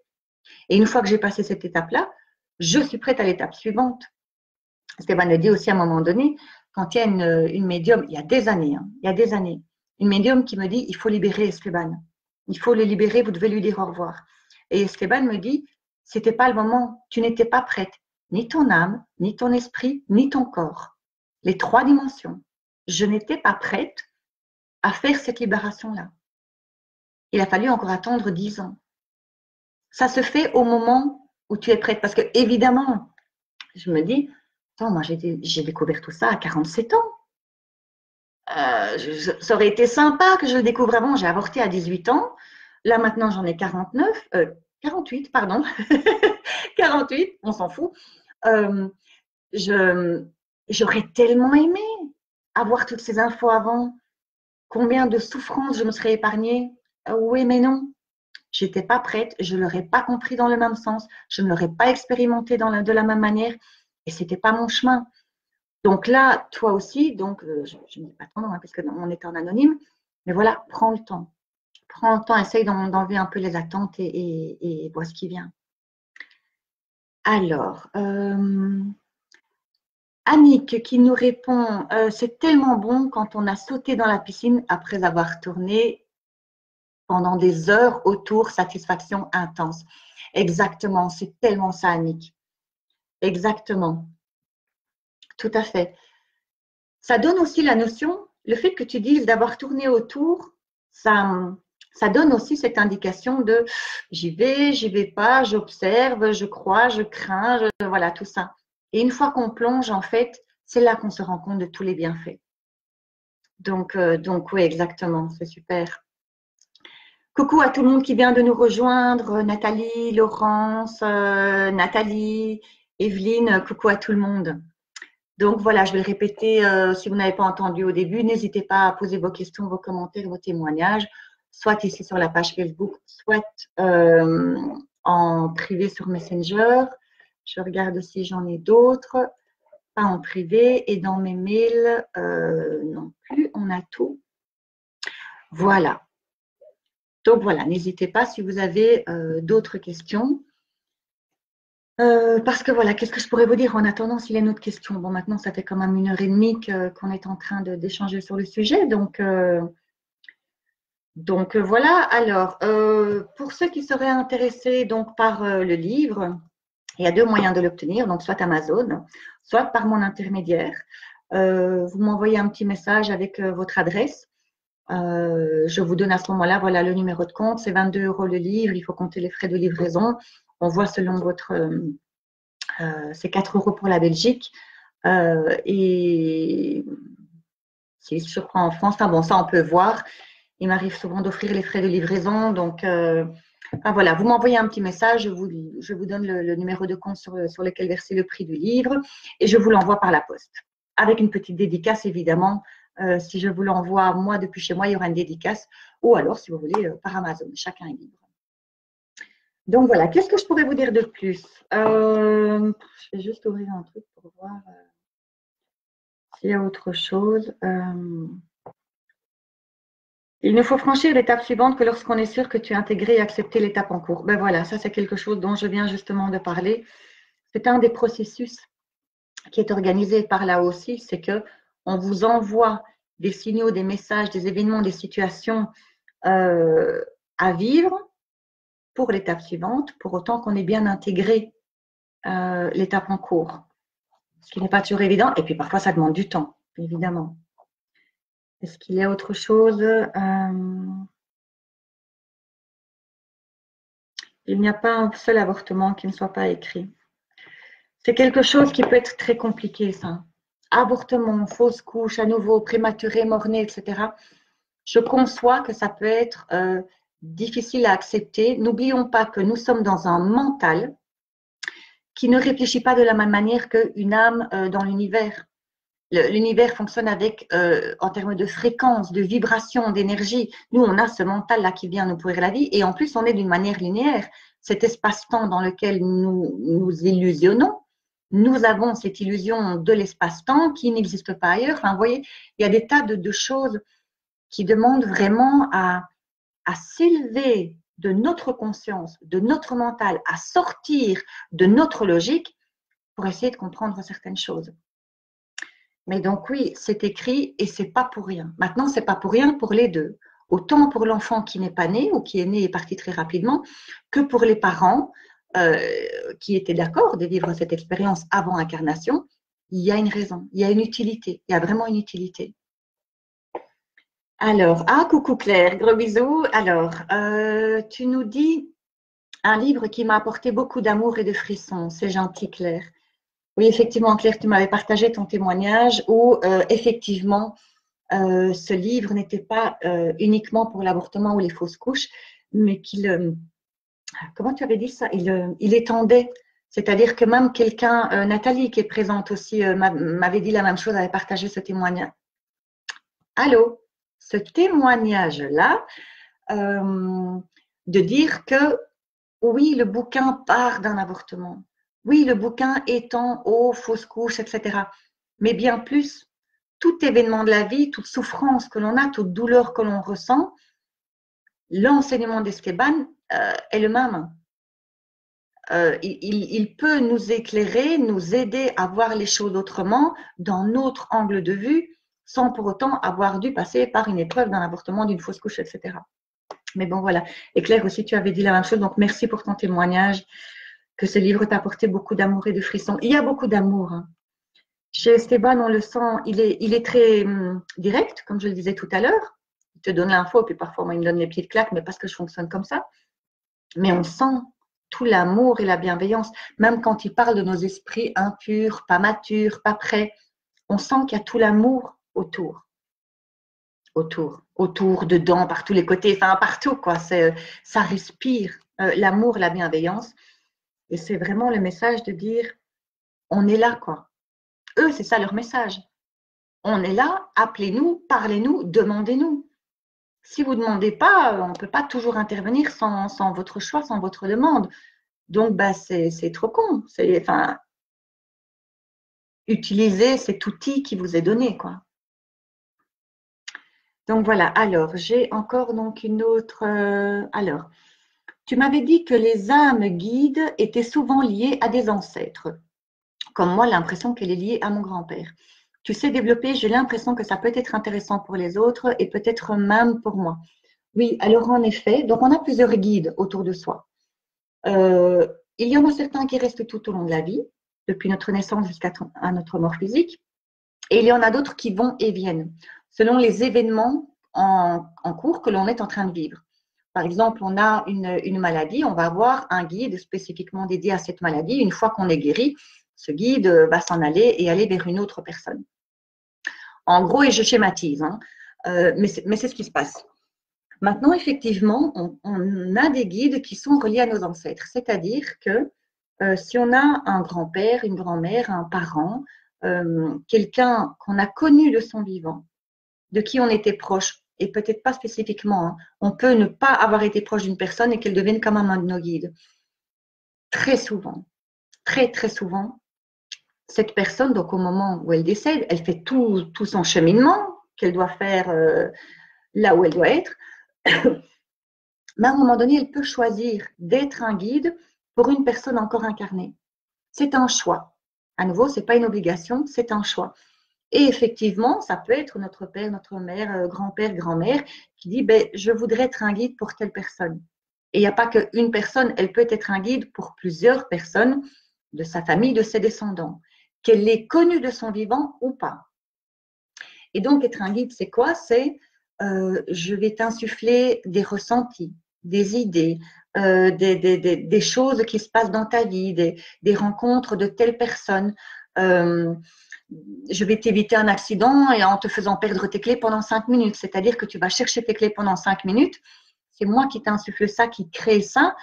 Et une fois que j'ai passé cette étape-là, je suis prête à l'étape suivante. Stéphane le dit aussi à un moment donné, quand il y a une médium, il y a des années, hein, il y a des années, une médium qui me dit, il faut libérer Esteban. Il faut le libérer, vous devez lui dire au revoir. Et Esteban me dit, c'était pas le moment, tu n'étais pas prête, ni ton âme, ni ton esprit, ni ton corps. Les trois dimensions. Je n'étais pas prête à faire cette libération-là. Il a fallu encore attendre 10 ans. Ça se fait au moment où tu es prête, parce que évidemment, Je me dis, attends, moi j'ai découvert tout ça à 47 ans. Ça aurait été sympa que je le découvre avant. J'ai avorté à 18 ans. Là, maintenant, j'en ai 49, 48, pardon. 48, on s'en fout. Euh, J'aurais tellement aimé avoir toutes ces infos avant. Combien de souffrances je me serais épargnée. Oui, mais non. J'étais pas prête. Je ne l'aurais pas compris dans le même sens. Je ne l'aurais pas expérimenté de la même manière. Et c'était pas mon chemin. Donc là, toi aussi, donc je ne dis pas ton nom hein, parce qu'on est en anonyme, mais voilà, prends le temps. Prends le temps, essaye d'enlever un peu les attentes et vois ce qui vient. Alors, Annick qui nous répond, c'est tellement bon quand on a sauté dans la piscine après avoir tourné pendant des heures autour, satisfaction intense. Exactement, c'est tellement ça, Annick. Exactement, tout à fait. Ça donne aussi la notion, le fait que tu dises d'avoir tourné autour, ça donne aussi cette indication de j'y vais pas, j'observe, je crois, je crains, voilà, tout ça. Et une fois qu'on plonge, en fait, c'est là qu'on se rend compte de tous les bienfaits. Donc oui, exactement, c'est super. Coucou à tout le monde qui vient de nous rejoindre, Nathalie, Laurence, Nathalie, Evelyne, coucou à tout le monde. Donc voilà, je vais le répéter si vous n'avez pas entendu au début. N'hésitez pas à poser vos questions, vos commentaires, vos témoignages, soit ici sur la page Facebook, soit en privé sur Messenger. Je regarde si j'en ai d'autres. Pas en privé et dans mes mails non plus, on a tout. Voilà. Donc voilà, n'hésitez pas si vous avez d'autres questions. Parce que voilà, qu'est-ce que je pourrais vous dire en attendant s'il y a une autre question? Bon, maintenant, ça fait quand même 1h30 qu'on est en train d'échanger sur le sujet. Donc voilà. Alors, pour ceux qui seraient intéressés donc, par le livre, il y a deux moyens de l'obtenir, donc soit Amazon, soit par mon intermédiaire. Vous m'envoyez un petit message avec votre adresse. Je vous donne à ce moment-là, voilà le numéro de compte, c'est 22 € le livre, il faut compter les frais de livraison. On voit selon votre… c'est 4 € pour la Belgique. Et si je prends en France, enfin bon, ça on peut voir. Il m'arrive souvent d'offrir les frais de livraison. Donc, enfin, voilà, vous m'envoyez un petit message, je vous donne le numéro de compte sur lequel verser le prix du livre et je vous l'envoie par la poste. Avec une petite dédicace, évidemment. Si je vous l'envoie, moi, depuis chez moi, il y aura une dédicace. Ou alors, si vous voulez, par Amazon. Chacun est libre. Donc, voilà. Qu'est-ce que je pourrais vous dire de plus je vais juste ouvrir un truc pour voir s'il y a autre chose. Il ne faut franchir l'étape suivante que lorsqu'on est sûr que tu as intégré et accepté l'étape en cours. Ben voilà, ça c'est quelque chose dont je viens justement de parler. C'est un des processus qui est organisé par là aussi, c'est que on vous envoie des signaux, des messages, des événements, des situations à vivre pour l'étape suivante, pour autant qu'on ait bien intégré l'étape en cours. Ce qui n'est pas toujours évident, et puis parfois ça demande du temps, évidemment. Est-ce qu'il y a autre chose Il n'y a pas un seul avortement qui ne soit pas écrit. C'est quelque chose qui peut être très compliqué, ça. Avortement, fausse couche, à nouveau, prématuré, mort-né, etc. Je conçois que ça peut être difficile à accepter. N'oublions pas que nous sommes dans un mental qui ne réfléchit pas de la même manière qu'une âme dans l'univers. L'univers fonctionne avec, en termes de fréquence, de vibration, d'énergie. Nous, on a ce mental-là qui vient nous pourrir la vie et en plus, on est d'une manière linéaire. Cet espace-temps dans lequel nous nous illusionnons, nous avons cette illusion de l'espace-temps qui n'existe pas ailleurs. Enfin, vous voyez, il y a des tas de choses qui demandent vraiment à s'élever de notre conscience, de notre mental, à sortir de notre logique pour essayer de comprendre certaines choses. Mais donc oui, c'est écrit et c'est pas pour rien. Maintenant, c'est pas pour rien pour les deux. Autant pour l'enfant qui n'est pas né ou qui est né et parti très rapidement, que pour les parents qui étaient d'accord de vivre cette expérience avant incarnation. Il y a une raison, il y a une utilité, il y a vraiment une utilité. Alors, coucou Claire, gros bisous. Alors, tu nous dis un livre qui m'a apporté beaucoup d'amour et de frissons. C'est gentil Claire. Oui, effectivement, Claire, tu m'avais partagé ton témoignage où effectivement, ce livre n'était pas uniquement pour l'avortement ou les fausses couches, mais comment tu avais dit ça? Il étendait. C'est-à-dire que même quelqu'un, Nathalie qui est présente aussi, m'avait dit la même chose, avait partagé ce témoignage. Allô? Ce témoignage-là, de dire que oui, le bouquin part d'un avortement. Oui, le bouquin étend aux fausses couches, etc. Mais bien plus, tout événement de la vie, toute souffrance que l'on a, toute douleur que l'on ressent, l'enseignement d'Esteban est le même. Il peut nous éclairer, nous aider à voir les choses autrement, dans notre angle de vue, sans pour autant avoir dû passer par une épreuve d'un avortement, d'une fausse couche, etc. Mais bon, voilà. Et Claire aussi, tu avais dit la même chose, donc merci pour ton témoignage, que ce livre t'a apporté beaucoup d'amour et de frissons. Il y a beaucoup d'amour. Hein. Chez Esteban, on le sent, il est très direct, comme je le disais tout à l'heure. Il te donne l'info, puis parfois, moi, il me donne les pieds de claque, mais parce que je fonctionne comme ça. Mais on sent tout l'amour et la bienveillance, même quand il parle de nos esprits impurs, pas matures, pas prêts. On sent qu'il y a tout l'amour autour, dedans, par tous les côtés, enfin partout, quoi. Ça respire l'amour, la bienveillance. Et c'est vraiment le message de dire, on est là, quoi. Eux, c'est ça leur message. On est là, appelez-nous, parlez-nous, demandez-nous. Si vous ne demandez pas, on ne peut pas toujours intervenir sans votre choix, sans votre demande. Donc, bah, c'est trop con. Enfin, utilisez cet outil qui vous est donné, quoi. Donc, voilà. Alors, j'ai encore donc une autre… alors, tu m'avais dit que les âmes guides étaient souvent liées à des ancêtres. Comme moi, l'impression qu'elle est liée à mon grand-père. Tu sais développer, j'ai l'impression que ça peut être intéressant pour les autres et peut-être même pour moi. Oui, alors en effet, donc on a plusieurs guides autour de soi. Il y en a certains qui restent tout au long de la vie, depuis notre naissance jusqu'à notre mort physique, et il y en a d'autres qui vont et viennent, selon les événements en cours que l'on est en train de vivre. Par exemple, on a une maladie, on va avoir un guide spécifiquement dédié à cette maladie. Une fois qu'on est guéri, ce guide va s'en aller et aller vers une autre personne. En gros, et je schématise, hein, mais c'est ce qui se passe. Maintenant, effectivement, on a des guides qui sont reliés à nos ancêtres. C'est-à-dire que si on a un grand-père, une grand-mère, un parent, quelqu'un qu'on a connu de son vivant, de qui on était proche, et peut-être pas spécifiquement, hein, on peut ne pas avoir été proche d'une personne et qu'elle devienne quand même un de nos guides. Très souvent, très très souvent, cette personne, donc au moment où elle décède, elle fait tout son cheminement qu'elle doit faire là où elle doit être. Mais à un moment donné, elle peut choisir d'être un guide pour une personne encore incarnée. C'est un choix. À nouveau, ce n'est pas une obligation, c'est un choix. Et effectivement, ça peut être notre père, notre mère, grand-père, grand-mère qui dit ben, je voudrais être un guide pour telle personne. Et il n'y a pas qu'une personne, elle peut être un guide pour plusieurs personnes de sa famille, de ses descendants, qu'elle l'ait connue de son vivant ou pas. Et donc, être un guide, c'est quoi? C'est je vais t'insuffler des ressentis, des idées, des choses qui se passent dans ta vie, des rencontres de telles personnes. Je vais t'éviter un accident et en te faisant perdre tes clés pendant 5 minutes. C'est-à-dire que tu vas chercher tes clés pendant 5 minutes. C'est moi qui t'insuffle ça, qui crée ça,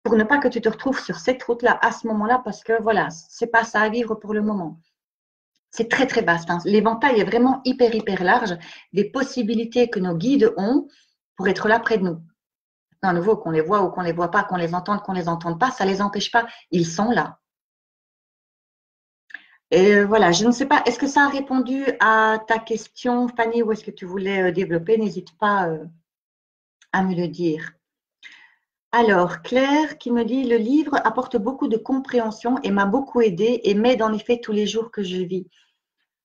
pour ne pas que tu te retrouves sur cette route-là à ce moment-là, parce que voilà, c'est pas ça à vivre pour le moment. C'est très, très vaste. Hein. L'éventail est vraiment hyper, hyper large des possibilités que nos guides ont pour être là près de nous. À nouveau, qu'on les voit ou qu'on les voit pas, qu'on les entende pas, ça les empêche pas. Ils sont là. Et voilà, je ne sais pas, est-ce que ça a répondu à ta question, Fanny, ou est-ce que tu voulais développer? N'hésite pas à me le dire. Alors, Claire qui me dit, le livre apporte beaucoup de compréhension et m'a beaucoup aidé et m'aide en effet tous les jours que je vis.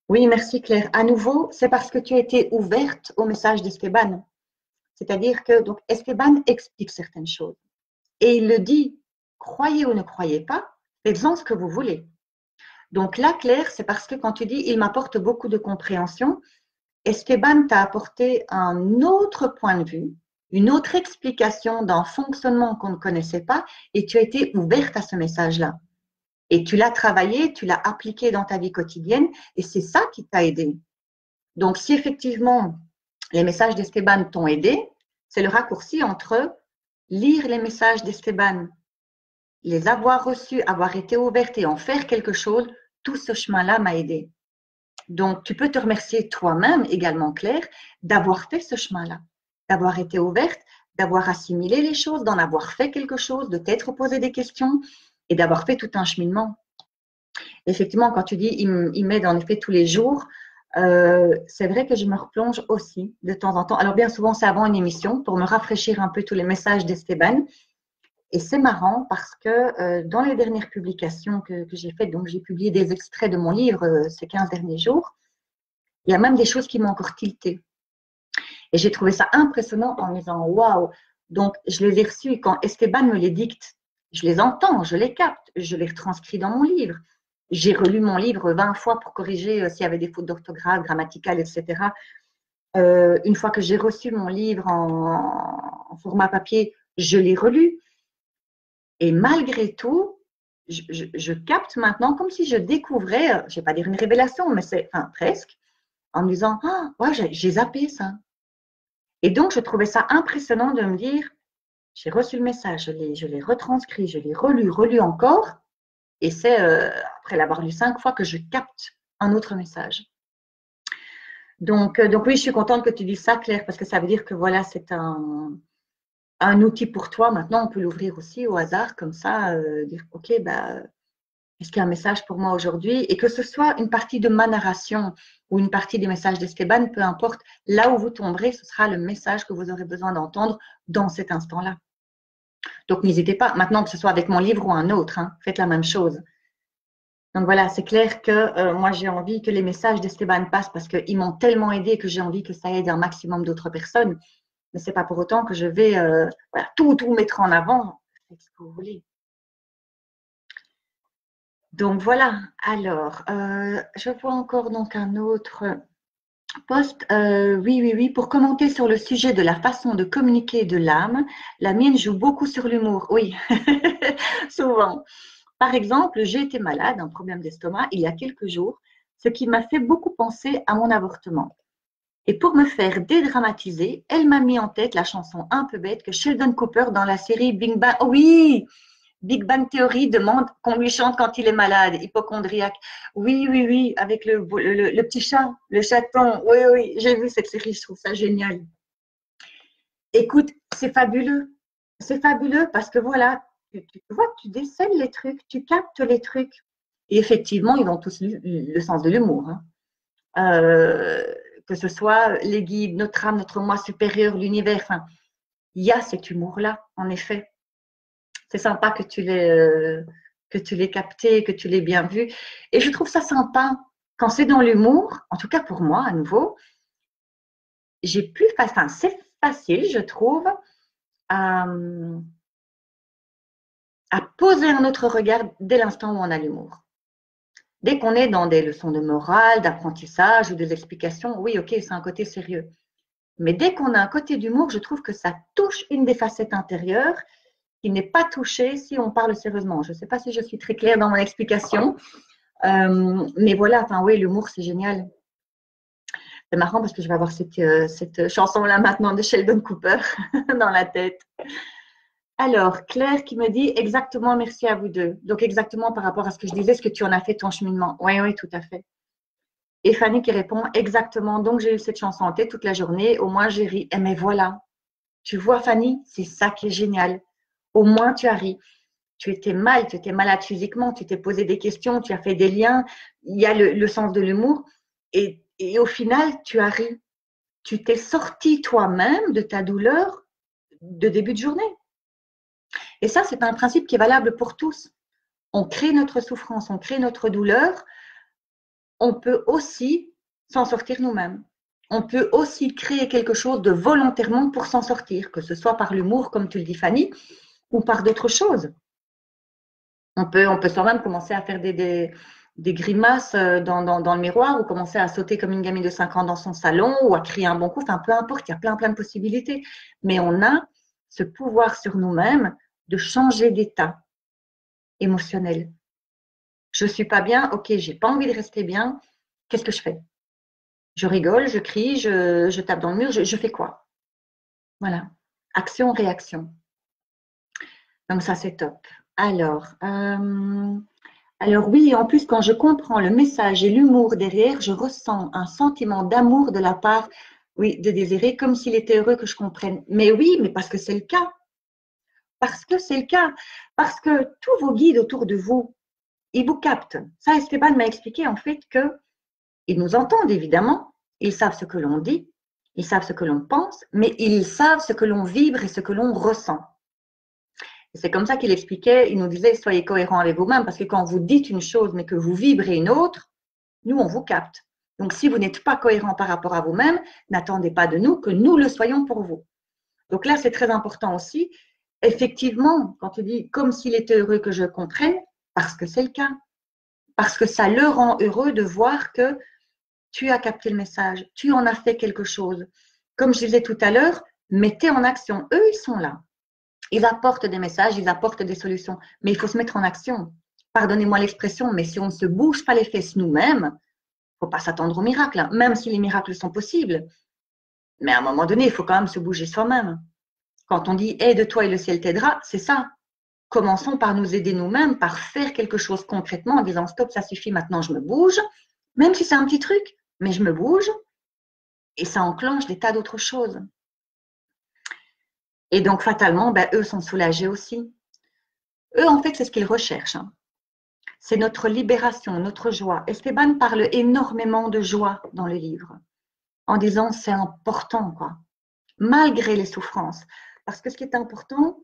Oui, merci Claire. À nouveau, c'est parce que tu as été ouverte au message d'Esteban. C'est-à-dire que donc Esteban explique certaines choses. Et il le dit, croyez ou ne croyez pas, faites-en ce que vous voulez. Donc là, Claire, c'est parce que quand tu dis, il m'apporte beaucoup de compréhension, Esteban t'a apporté un autre point de vue, une autre explication d'un fonctionnement qu'on ne connaissait pas, et tu as été ouverte à ce message-là. Et tu l'as travaillé, tu l'as appliqué dans ta vie quotidienne et c'est ça qui t'a aidé. Donc, si effectivement les messages d'Esteban t'ont aidé, c'est le raccourci entre lire les messages d'Esteban, les avoir reçus, avoir été ouverte et en faire quelque chose, tout ce chemin-là m'a aidé. Donc, tu peux te remercier toi-même également, Claire, d'avoir fait ce chemin-là, d'avoir été ouverte, d'avoir assimilé les choses, d'en avoir fait quelque chose, de t'être posé des questions et d'avoir fait tout un cheminement. Effectivement, quand tu dis il m'aide en effet tous les jours, c'est vrai que je me replonge aussi de temps en temps. Alors, bien souvent, c'est avant une émission pour me rafraîchir un peu tous les messages d'Esteban. Et c'est marrant parce que dans les dernières publications que j'ai faites, donc j'ai publié des extraits de mon livre ces 15 derniers jours, il y a même des choses qui m'ont encore tilté. Et j'ai trouvé ça impressionnant en me disant waouh! Donc, je les ai reçus et quand Esteban me les dicte, je les entends, je les capte, je les retranscris dans mon livre. J'ai relu mon livre 20 fois pour corriger s'il y avait des fautes d'orthographe, grammaticales, etc. Une fois que j'ai reçu mon livre en format papier, je l'ai relu. Et malgré tout, je capte maintenant comme si je découvrais, je ne vais pas dire une révélation, mais c'est enfin, presque, en me disant ah, ouais, j'ai zappé ça. Et donc, je trouvais ça impressionnant de me dire j'ai reçu le message, je l'ai retranscrit, je l'ai relu encore. Et c'est après l'avoir lu 5 fois que je capte un autre message. Donc oui, je suis contente que tu dises ça, Claire, parce que ça veut dire que voilà, c'est un outil pour toi. Maintenant, on peut l'ouvrir aussi au hasard, comme ça, dire ok, bah, est-ce qu'il y a un message pour moi aujourd'hui? Et que ce soit une partie de ma narration ou une partie des messages d'Esteban, peu importe, là où vous tomberez, ce sera le message que vous aurez besoin d'entendre dans cet instant-là. Donc, n'hésitez pas, maintenant que ce soit avec mon livre ou un autre, hein, faites la même chose. Donc voilà, c'est clair que moi, j'ai envie que les messages d'Esteban passent parce qu'ils m'ont tellement aidé que j'ai envie que ça aide un maximum d'autres personnes. Mais ce n'est pas pour autant que je vais voilà, tout mettre en avant. Faites ce que vous voulez. Donc voilà, alors, je vois encore donc un autre post. Oui, pour commenter sur le sujet de la façon de communiquer de l'âme, la mienne joue beaucoup sur l'humour. Oui, souvent. Par exemple, j'ai été malade, un problème d'estomac, il y a quelques jours, ce qui m'a fait beaucoup penser à mon avortement. Et pour me faire dédramatiser, elle m'a mis en tête la chanson un peu bête que Sheldon Cooper dans la série Big Bang. Oh oui, Big Bang Theory demande qu'on lui chante quand il est malade, hypochondriaque. Oui, avec le petit chat, le chaton. Oui, j'ai vu cette série, je trouve ça génial. Écoute, c'est fabuleux. C'est fabuleux parce que voilà, tu vois, tu décèles les trucs, tu captes les trucs. Et effectivement, ils ont tous le sens de l'humour. Hein. Que ce soit les guides, notre âme, notre moi supérieur, l'univers, enfin, il y a cet humour-là, en effet. C'est sympa que tu l'aies capté, que tu l'aies bien vu. Et je trouve ça sympa quand c'est dans l'humour, en tout cas pour moi, à nouveau, enfin, c'est facile, je trouve, à poser un autre regard dès l'instant où on a l'humour. Dès qu'on est dans des leçons de morale, d'apprentissage ou des explications, oui, ok, c'est un côté sérieux. Mais dès qu'on a un côté d'humour, je trouve que ça touche une des facettes intérieures qui n'est pas touchée si on parle sérieusement. Je ne sais pas si je suis très claire dans mon explication, mais voilà, enfin oui, l'humour, c'est génial. C'est marrant parce que je vais avoir cette chanson-là maintenant de Sheldon Cooper dans la tête. Alors, Claire qui me dit exactement merci à vous deux. Donc, exactement par rapport à ce que je disais, est-ce que tu en as fait ton cheminement? Oui, tout à fait. Et Fanny qui répond exactement. Donc, j'ai eu cette chanson en tête toute la journée. Au moins, j'ai ri. Et mais voilà. Tu vois, Fanny, c'est ça qui est génial. Au moins, tu as ri. Tu étais malade physiquement, tu t'es posé des questions, tu as fait des liens. Il y a le sens de l'humour. Et au final, tu as ri. Tu t'es sorti toi-même de ta douleur de début de journée. Et ça, c'est un principe qui est valable pour tous. On crée notre souffrance, on crée notre douleur. On peut aussi s'en sortir nous-mêmes. On peut aussi créer quelque chose de volontairement pour s'en sortir, que ce soit par l'humour, comme tu le dis, Fanny, ou par d'autres choses. On peut soi-même commencer à faire des grimaces dans le miroir ou commencer à sauter comme une gamine de 5 ans dans son salon ou à crier un bon coup. Enfin, peu importe, il y a plein de possibilités. Mais on a ce pouvoir sur nous-mêmes de changer d'état émotionnel. Je ne suis pas bien, ok, j'ai pas envie de rester bien. Qu'est-ce que je fais? Je rigole, je crie, je tape dans le mur, je fais quoi? Voilà. Action, réaction. Donc ça, c'est top. Alors oui, en plus, quand je comprends le message et l'humour derrière, je ressens un sentiment d'amour de la part, oui, de Désiré, comme s'il était heureux que je comprenne. Mais oui, mais parce que c'est le cas. Parce que c'est le cas. Parce que tous vos guides autour de vous, ils vous captent. Ça, Esteban m'a expliqué en fait qu'ils nous entendent évidemment. Ils savent ce que l'on dit, ils savent ce que l'on pense, mais ils savent ce que l'on vibre et ce que l'on ressent. C'est comme ça qu'il expliquait, il nous disait, soyez cohérents avec vous-même, parce que quand vous dites une chose, mais que vous vibrez une autre, nous, on vous capte. Donc, si vous n'êtes pas cohérent par rapport à vous-même, n'attendez pas de nous que nous le soyons pour vous. Donc là, c'est très important aussi. Effectivement, quand tu dis comme s'il était heureux que je comprenne, parce que c'est le cas. Parce que ça le rend heureux de voir que tu as capté le message, tu en as fait quelque chose. Comme je disais tout à l'heure, mettez en action. Eux, ils sont là. Ils apportent des messages, ils apportent des solutions, mais il faut se mettre en action. Pardonnez-moi l'expression, mais si on ne se bouge pas les fesses nous-mêmes, il ne faut pas s'attendre aux miracles, hein, même si les miracles sont possibles. Mais à un moment donné, il faut quand même se bouger soi-même. Quand on dit aide-toi et le ciel t'aidera, c'est ça. Commençons par nous aider nous-mêmes, par faire quelque chose concrètement en disant stop, ça suffit, maintenant je me bouge, même si c'est un petit truc, mais je me bouge et ça enclenche des tas d'autres choses. Et donc fatalement, eux sont soulagés aussi. Eux, en fait, c'est ce qu'ils recherchent. Hein. C'est notre libération, notre joie. Esteban parle énormément de joie dans le livre, en disant c'est important, quoi, malgré les souffrances. Parce que ce qui est important,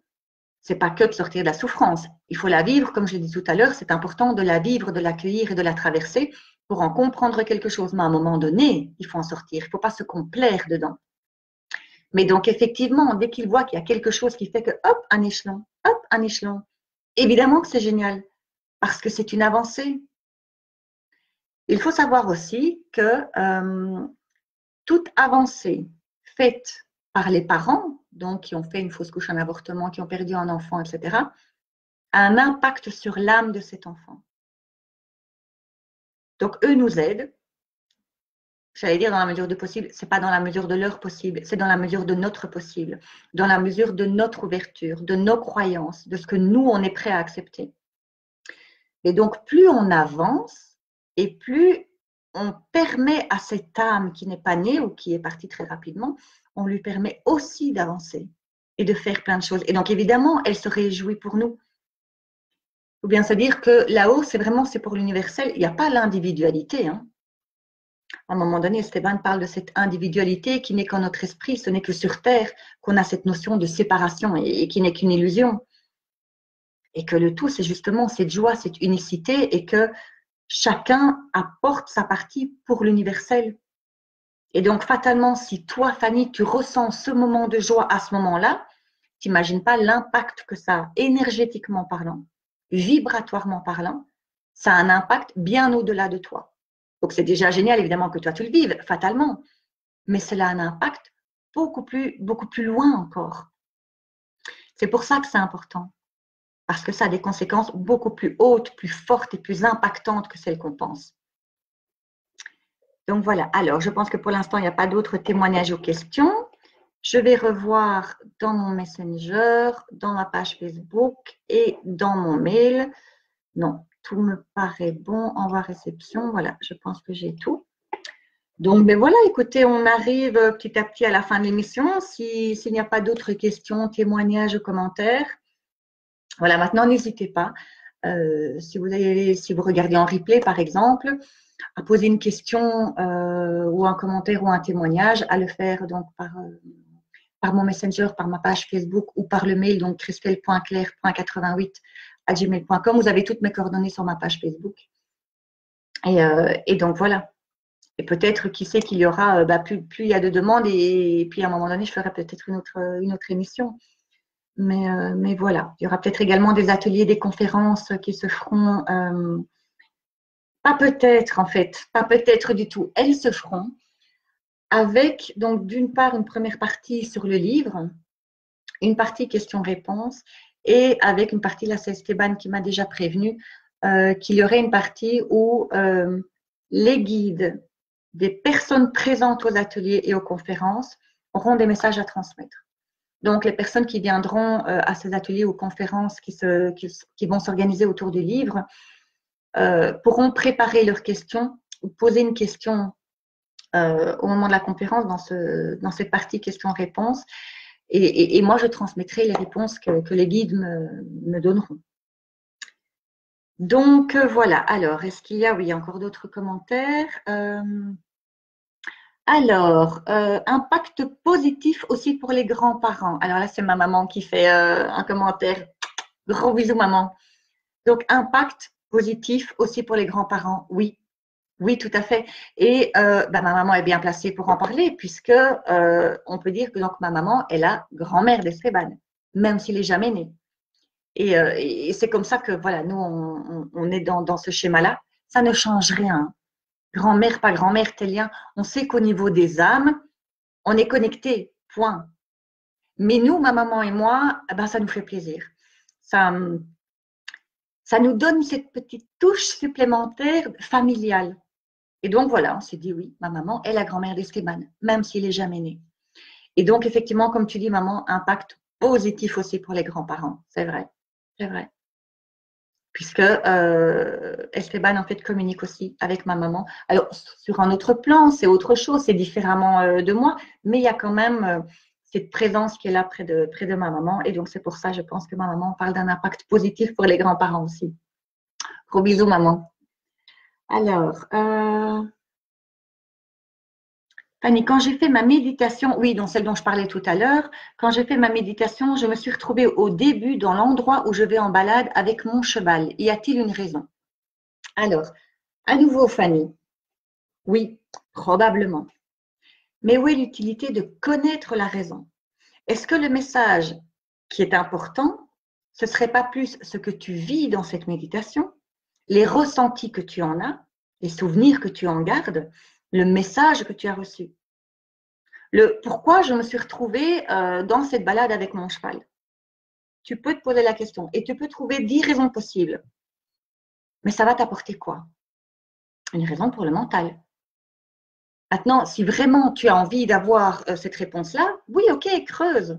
c'est pas que de sortir de la souffrance. Il faut la vivre, comme je l'ai dit tout à l'heure, c'est important de la vivre, de l'accueillir et de la traverser pour en comprendre quelque chose. Mais à un moment donné, il faut en sortir. Il ne faut pas se complaire dedans. Mais donc, effectivement, dès qu'il voit qu'il y a quelque chose qui fait que, hop, un échelon, évidemment que c'est génial, parce que c'est une avancée. Il faut savoir aussi que toute avancée faite par les parents, donc qui ont fait une fausse couche, un avortement, qui ont perdu un enfant, etc., a un impact sur l'âme de cet enfant. Donc, eux nous aident. J'allais dire dans la mesure du possible, ce n'est pas dans la mesure de leur possible, c'est dans la mesure de notre possible, dans la mesure de notre ouverture, de nos croyances, de ce que nous, on est prêt à accepter. Et donc, plus on avance et plus on permet à cette âme qui n'est pas née ou qui est partie très rapidement, on lui permet aussi d'avancer et de faire plein de choses. Et donc, évidemment, elle se réjouit pour nous. Il faut bien se dire que là-haut, c'est pour l'universel. Il n'y a pas l'individualité. Hein. À un moment donné, Esteban parle de cette individualité qui n'est qu'en notre esprit. Ce n'est que sur Terre qu'on a cette notion de séparation et qui n'est qu'une illusion. Et que le tout, c'est justement cette joie, cette unicité et que chacun apporte sa partie pour l'universel. Et donc, fatalement, si toi, Fanny, tu ressens ce moment de joie à ce moment-là, tu n'imagines pas l'impact que ça a, énergétiquement parlant, vibratoirement parlant, ça a un impact bien au-delà de toi. Donc, c'est déjà génial, évidemment, que toi, tu le vives, fatalement, mais cela a un impact beaucoup plus loin encore. C'est pour ça que c'est important, parce que ça a des conséquences beaucoup plus hautes, plus fortes et plus impactantes que celles qu'on pense. Donc voilà, alors je pense que pour l'instant, il n'y a pas d'autres témoignages ou questions. Je vais revoir dans mon Messenger, dans ma page Facebook et dans mon mail. Non, tout me paraît bon. Envoi réception, voilà, je pense que j'ai tout. Donc, voilà, écoutez, on arrive petit à petit à la fin de l'émission. S'il n'y a pas d'autres questions, témoignages ou commentaires, voilà, maintenant, n'hésitez pas. Si vous regardez en replay, par exemple, à poser une question ou un commentaire ou un témoignage, à le faire donc par mon Messenger, par ma page Facebook ou par le mail, donc christelle.claire.88@gmail.com. Vous avez toutes mes coordonnées sur ma page Facebook. Et donc, voilà. Et peut-être, qui sait qu'il y aura, plus il y a de demandes et puis à un moment donné, je ferai peut-être une autre émission. Mais voilà, il y aura peut-être également des ateliers, des conférences qui se feront, pas peut-être en fait, pas peut-être du tout, elles se feront avec donc d'une part une première partie sur le livre, une partie questions-réponses et avec une partie, là c'est Esteban qui m'a déjà prévenu, qu'il y aurait une partie où les guides des personnes présentes aux ateliers et aux conférences auront des messages à transmettre. Donc, les personnes qui viendront à ces ateliers ou conférences qui vont s'organiser autour du livre pourront préparer leurs questions ou poser une question au moment de la conférence dans cette partie questions-réponses. Et moi, je transmettrai les réponses que les guides me donneront. Donc, voilà. Alors, est-ce qu'il y a, oui, encore d'autres commentaires impact positif aussi pour les grands-parents. Alors là, c'est ma maman qui fait un commentaire. Gros bisous, maman. Donc, impact positif aussi pour les grands-parents. Oui, oui, tout à fait. Et ma maman est bien placée pour en parler, puisque on peut dire que donc, ma maman est la grand-mère d'Esteban, même s'il n'est jamais né. Et c'est comme ça que voilà, nous, on est dans ce schéma-là. Ça ne change rien. Grand-mère, pas grand-mère, tel lien. On sait qu'au niveau des âmes, on est connectés, point. Mais nous, ma maman et moi, ben, ça nous fait plaisir. Ça nous donne cette petite touche supplémentaire familiale. Et donc, voilà, on s'est dit oui, ma maman est la grand-mère d'Esteban, même s'il n'est jamais né. Et donc, effectivement, comme tu dis, maman, impact positif aussi pour les grands-parents. C'est vrai, c'est vrai. Puisque Esteban, en fait, communique aussi avec ma maman. Alors, sur un autre plan, c'est autre chose, c'est différemment de moi, mais il y a quand même cette présence qui est là près de ma maman. Et donc, c'est pour ça, je pense que ma maman parle d'un impact positif pour les grands-parents aussi. Gros bisous, maman. Alors, Fanny, quand j'ai fait ma méditation, oui, donc celle dont je parlais tout à l'heure, quand j'ai fait ma méditation, je me suis retrouvée au début dans l'endroit où je vais en balade avec mon cheval. Y a-t-il une raison? Alors, à nouveau, Fanny, oui, probablement. Mais où est l'utilité de connaître la raison? Est-ce que le message qui est important, ce ne serait pas plus ce que tu vis dans cette méditation, les ressentis que tu en as, les souvenirs que tu en gardes, le message que tu as reçu? Le pourquoi je me suis retrouvée dans cette balade avec mon cheval. Tu peux te poser la question et tu peux trouver 10 raisons possibles. Mais ça va t'apporter quoi? Une raison pour le mental. Maintenant, si vraiment tu as envie d'avoir cette réponse-là, oui, ok, creuse.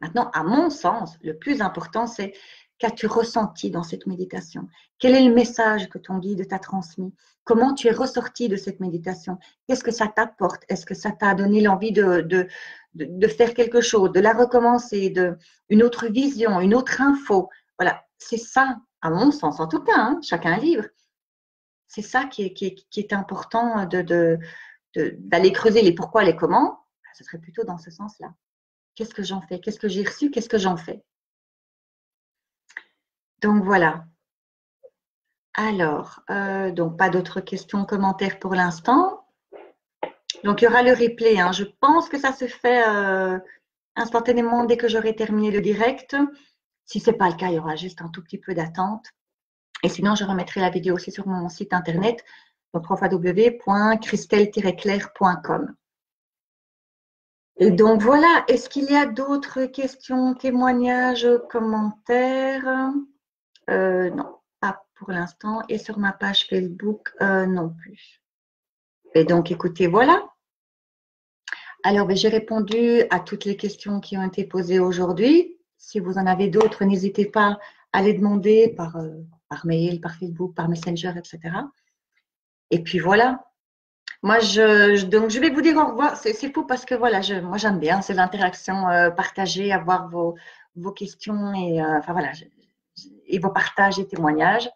Maintenant, à mon sens, le plus important, c'est qu'as-tu ressenti dans cette méditation? Quel est le message que ton guide t'a transmis? Comment tu es ressorti de cette méditation? Qu'est-ce que ça t'apporte? Est-ce que ça t'a donné l'envie de faire quelque chose, de la recommencer, une autre vision, une autre info? Voilà, c'est ça, à mon sens en tout cas, hein, chacun livre. C'est ça qui est important d'aller creuser les pourquoi, les comment. Ce serait plutôt dans ce sens-là. Qu'est-ce que j'en fais? Qu'est-ce que j'ai reçu? Qu'est-ce que j'en fais? Donc voilà. Alors, donc pas d'autres questions, commentaires pour l'instant. Donc il y aura le replay. Hein. Je pense que ça se fait instantanément dès que j'aurai terminé le direct. Si ce n'est pas le cas, il y aura juste un tout petit peu d'attente. Et sinon, je remettrai la vidéo aussi sur mon site internet, donc www.christelle-claire.com. Et donc voilà, est-ce qu'il y a d'autres questions, témoignages, commentaires? Non, pas pour l'instant. Et sur ma page Facebook, non plus. Et donc, écoutez, voilà. Alors, j'ai répondu à toutes les questions qui ont été posées aujourd'hui. Si vous en avez d'autres, n'hésitez pas à les demander par mail, par Facebook, par Messenger, etc. Et puis voilà. Moi, donc, je vais vous dire au revoir. C'est fou parce que voilà, moi, j'aime bien. C'est l'interaction partagée, avoir vos questions et enfin voilà, et vos partages et témoignages.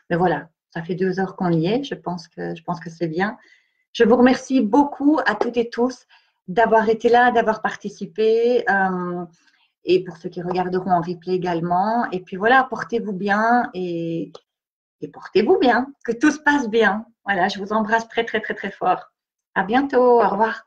Mais voilà, ça fait 2 heures qu'on y est. Je pense que c'est bien. Je vous remercie beaucoup à toutes et tous d'avoir été là, d'avoir participé. Et pour ceux qui regarderont en replay également. Et puis voilà, portez-vous bien et portez-vous bien. Que tout se passe bien. Voilà, je vous embrasse très, très, très, très fort. À bientôt. Au revoir.